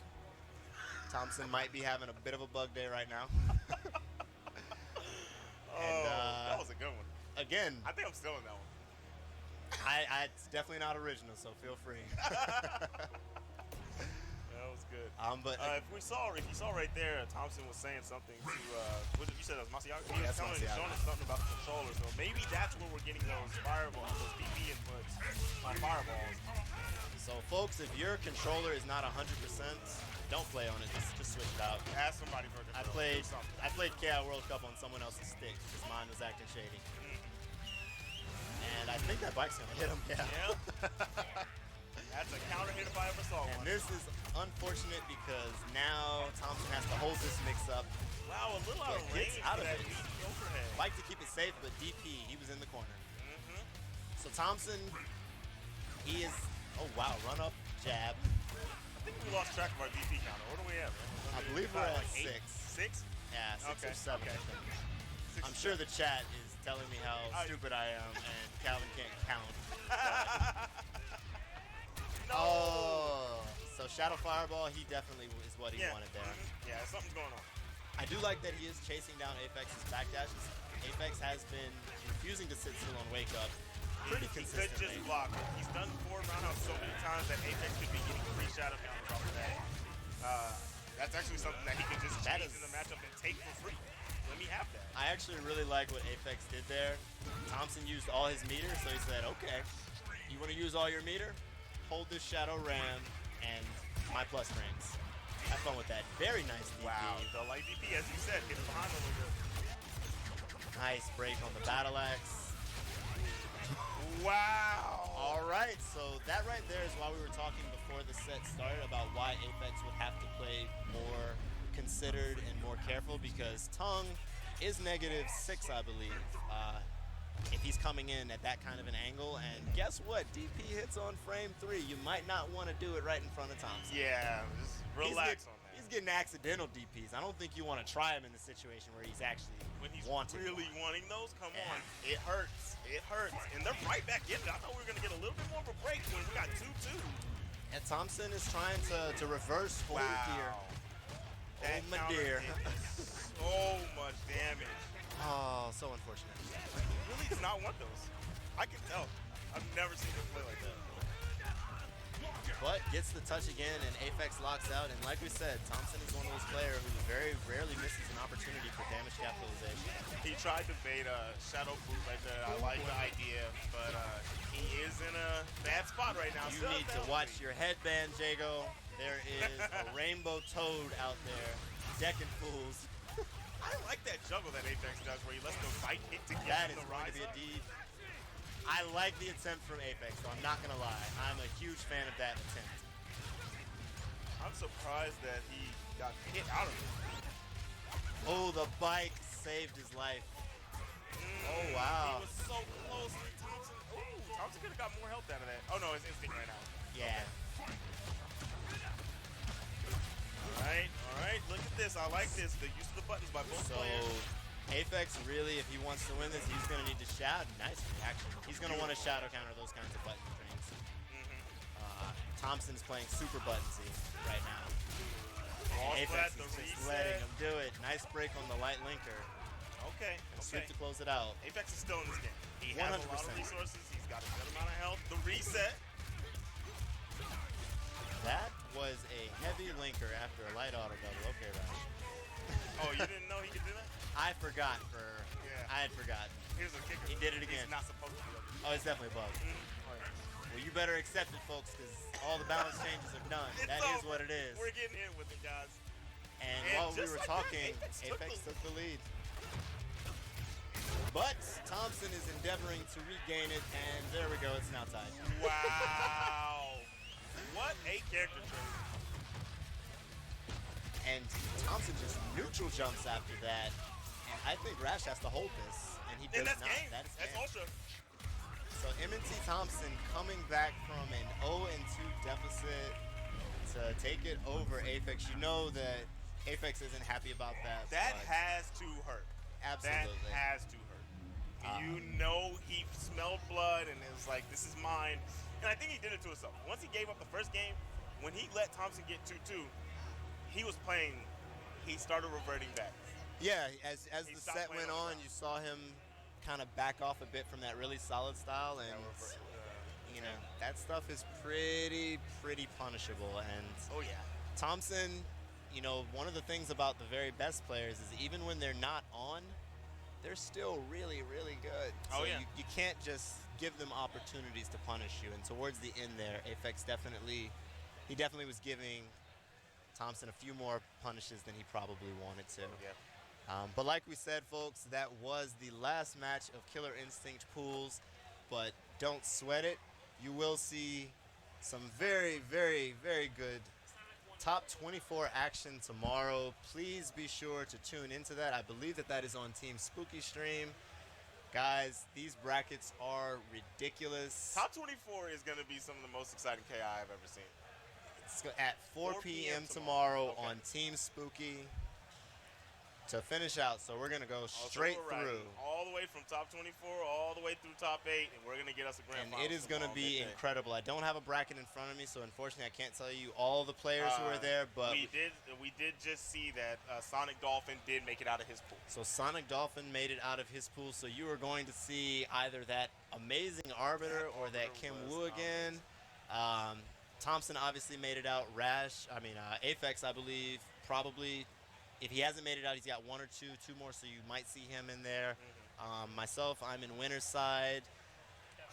Thompson might be having a bit of a bug day right now. That was a good one. Again, I think I'm still in that one. it's definitely not original, so feel free. That was good. But If you saw right there, Thompson was saying something to, you said that was Masiago? He Yeah, was that's Masiago. showing us something about the controller, so maybe that's where we're getting those fireballs, those BP inputs on fireballs. so, folks, if your controller is not 100%, don't play on it. Just switch it out. Ask somebody for a I controller. played Do something. KI World Cup on someone else's stick because mine was acting shady. And I think that bike's gonna hit him. Yeah. Yeah. That's a counter hit if I ever saw And one. this is unfortunate because now Thompson has to hold this mix up. Wow, a little out of Yeah, gets range out for of that it. BP overhead. Like to keep it safe, but DP, he was in the corner. Mm-hmm. So Thompson, he is, oh wow, run up, jab. I think we lost track of our DP counter. What are we at, man? I believe we're at like 6. 6? Yeah, 6 Okay, or 7. okay. I think. 6 I'm sure the chat is telling me how stupid I am and Calvin can't count. No. Oh, so Shadow Fireball, he definitely is what he Yeah. wanted there. Yeah, something's going on. I do like that he is chasing down Apex's backdashes. Apex has been refusing to sit still on Wake Up pretty He could consistently. just block. He's done forward roundhouse so many times that Apex could be getting free shadow counters off of that. That's actually something that he could just That change is- in the matchup and take for free. Let me have that. I actually really like what Apex did there. Thompson used all his meter, so he said, okay, you want to use all your meter? Hold this Shadow Ram and my plus rings. Have fun with that. Very nice DP. Wow. The light DP, as you said, hit behind a little bit. Nice break on the Battle Axe. Wow. All right, so that right there is why we were talking before the set started about why Apex would have to play more considered and more careful because Tongue is -6, I believe, if he's coming in at that kind of an angle. And guess what? DP hits on frame 3. You might not want to do it right in front of Thompson. Yeah, just relax on that. He's getting accidental DPs. I don't think you want to try him in the situation where he's actually When he's wanting really one. wanting those, come Yeah. on. It hurts. It hurts. And they're right back in it. I thought we were going to get a little bit more of a break when we got 2-2. And Thompson is trying to reverse hold here. That Oh, my counter dear. did so much damage. Oh, so unfortunate. He really does not want those. I can tell. I've never seen him play like that. But gets the touch again, and Apex locks out. And like we said, Thompson is one of those players who very rarely misses an opportunity for damage capitalization. He tried to bait a shadow boot right there. I like the idea, but he is in a bad spot right now. You Still need to down watch three. your headband, Jago. There is a rainbow toad out there, decking fools. I like that juggle that Apex does where he lets the fight hit to get That him is to going to rise be a up. deed. I like the attempt from Apex, so I'm not going to lie. I'm a huge fan of that attempt. I'm surprised that he got hit out of it. Oh, the bike saved his life. Oh, wow. He was so close. And Thompson, ooh, Thompson could have got more health out of that. Oh, no, it's instinct right now. Yeah. All right. Look at this. I like this. The use of the buttons by both So players. Apex really, if he wants to win this, he's going to need to shadow. Nice reaction. He's going to want to shadow counter those kinds of button strings. Thompson's playing super buttonsy right now. And Apex is just letting him do it. Nice break on the light linker. Okay. And sweep to close it out. Apex is still in this game. He has a lot of resources. He's got a good amount of health. The reset. That was a heavy linker after a light auto double. Okay, Rash. Oh, you didn't know he could do that? I forgot I had forgotten. Here's a kicker. He did it again. He's not supposed to do it. Oh, it's definitely a bug. Well, you better accept it, folks, because all the balance changes are done. That is what it is. We're getting in with it, guys. And while we were talking, Apex took the lead. But Thompson is endeavoring to regain it, and there we go. It's now tied. Wow. What a character trait. And Thompson just neutral jumps after that. And I think Rash has to hold this, and he does And that's not. game. That is That's game. ultra. So M&T Thompson coming back from an 0-2 deficit to take it over Apex. You know that Apex isn't happy about that. That but has to hurt. absolutely. That has to hurt. You know he smelled blood and it was like, this is mine. And I think he did it to himself. Once he gave up the first game, when he let Thompson get 2-2, he was playing, he started reverting back. Yeah, as He the stopped set playing went on the on, ground. you saw him kind of back off a bit from that really solid style, and you know that stuff is pretty punishable. And Oh yeah. Thompson, you know, one of the things about the very best players is even when they're not on, they're still really good. Oh, So yeah. you can't just give them opportunities to punish you. And towards the end there, Apex definitely was giving Thompson a few more punishes than he probably wanted to. Yeah. But like we said, folks, that was the last match of Killer Instinct pools. But don't sweat it. You will see some very good top 24 action tomorrow. Please be sure to tune into that. I believe that is on Team Spooky Stream. Guys, these brackets are ridiculous. Top 24 is going to be some of the most exciting KI I've ever seen. It's at 4 4 p.m. p.m. tomorrow Okay. on Team Spooky to finish out. So we're going to go Also, straight we're riding through. all the way from top 24 all the way through top 8, and we're going to get us a grand And final it is going to tomorrow be midday. incredible. I don't have a bracket in front of me, so unfortunately I can't tell you all the players who are there. But we did just see that Sonic Dolphin did make it out of his pool. so Sonic Dolphin made it out of his pool. So you are going to see either that amazing Arbiter or that Arbiter Kim was Woo again. Thompson obviously made it out. Aphex, I believe, probably. If he hasn't made it out, he's got one or two more, so you might see him in there. Myself, I'm in winner's side.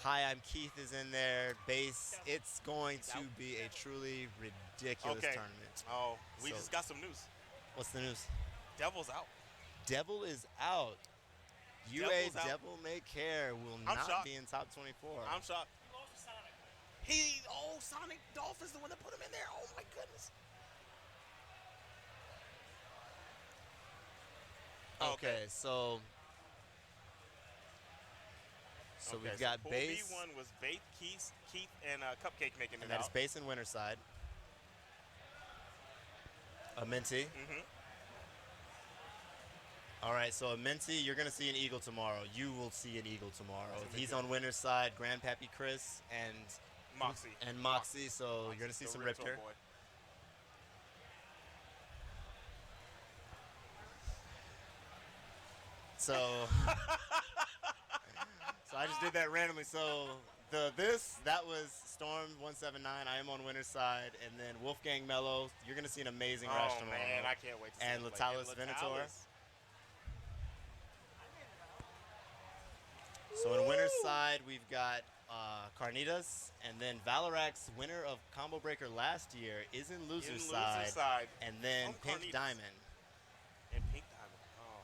Hi, I'm Keith is in there. Base. It's going to be a truly ridiculous tournament. Oh, we So- just got some news. What's the news? Devil's out. Devil is out. UA Devil's out. Devil May Care will I'm not shocked. be in top 24. I'm shocked. Sonic Dolphin's the one that put him in there. Oh my goodness. Okay, so we've got Pool base, B1 was Bait, Keith, and Cupcake making and it that's out. base and winner side. A Minty. All right, so a Minty, you're going to see an Eagle tomorrow. You will see an Eagle tomorrow. That's a He's big on winner's side, Grandpappy Chris, and Moxie. so you're going to see the some Ripto Ripter. boy. So I just did that randomly. So that was Storm 179. I am on winner's side, and then Wolfgang Mello. You're gonna see an amazing rush Oh tomorrow. man, I can't wait to see And him play. Latalis Venator. Latalis. So in winner's side, we've got Carnitas, and then Valorax, winner of Combo Breaker last year, is in loser's side, and then From Pink Carnitas. Diamond. And Pink Diamond. Oh.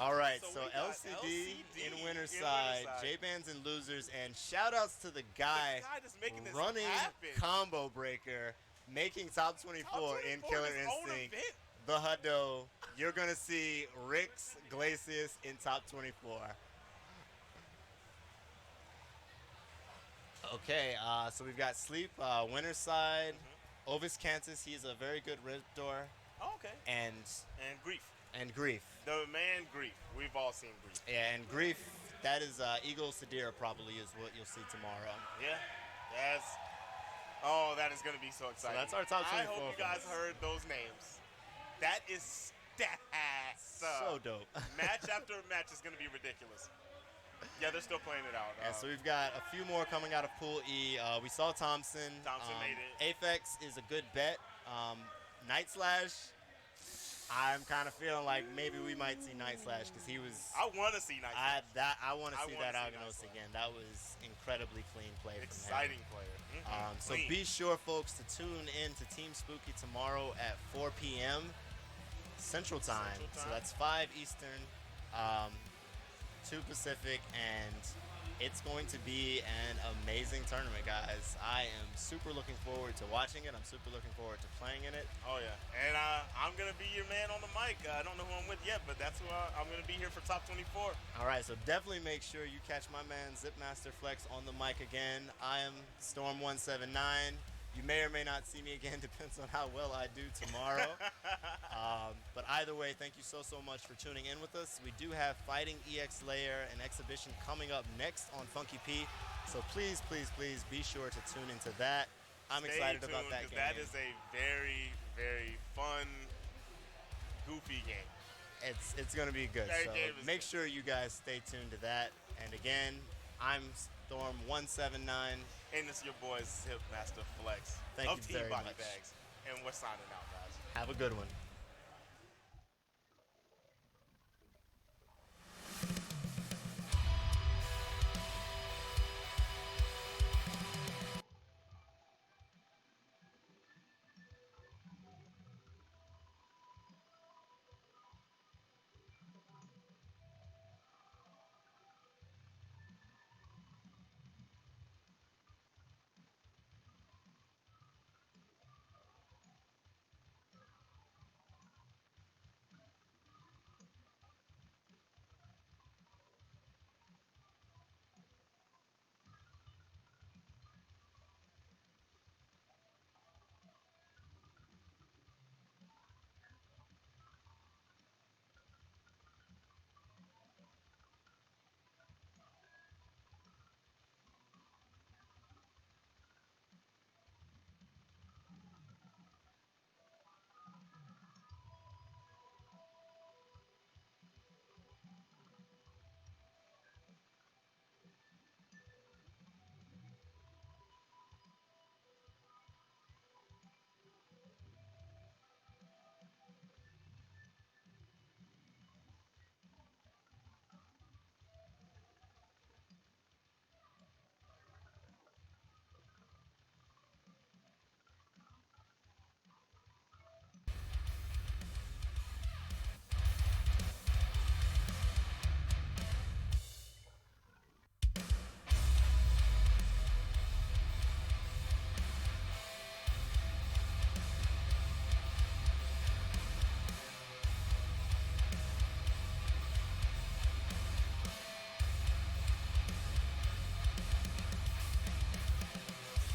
All right, So so we got LCD in LCD winner's in side, winner's side. J-Bands in losers, and shout-outs to the guy that's making this running happen. Combo Breaker, making top 24 in Top 24 Killer his own Instinct. event. The Huddo, you're going to see Rix Glacius in top 24. Okay, so we've got Sleep, winner's side, Ovis Kansas, he's a very good Riptor. Oh, okay. And Grief. Grief. The man Grief. We've all seen Grief. Yeah, and Grief, that is Eagle Sadira probably is what you'll see tomorrow. Yeah. Yes. Oh, that is going to be so exciting. So that's our top 24. I hope you guys heard those names. That is stats. So dope. Match after match is going to be ridiculous. Yeah, they're still playing it out. And so we've got a few more coming out of Pool E. We saw Thompson. Thompson made it. Aphex is a good bet. Night Slash, I'm kind of feeling like maybe we might see Night Slash because he was. I want to see Night Slash. I want to see that Argonos again. That was incredibly clean play. Exciting player. So be sure, folks, to tune in to Team Spooky tomorrow at 4 p.m. Central Time. So that's 5 Eastern, 2 Pacific, and it's going to be an amazing tournament, guys. I am super looking forward to watching it. I'm super looking forward to playing in it. Oh, yeah. And I'm going to be your man on the mic. I don't know who I'm with yet, but that's who I'm going to be here for Top 24. All right, so definitely make sure you catch my man Zipmaster Flex on the mic again. I am Storm179. You may or may not see me again, depends on how well I do tomorrow. But either way, thank you so much for tuning in with us. We do have Fighting EX Layer, an exhibition coming up next on Funky P. So please be sure to tune into that. I'm excited about that game. That is a very, very fun, goofy game. It's going to be good. That So game is make good. sure you guys stay tuned to that. And again, I'm Storm179. And it's your boys, Zipmaster Flex. Thank of you Team very Body much. Bags. And we're signing out, guys. Have a good one.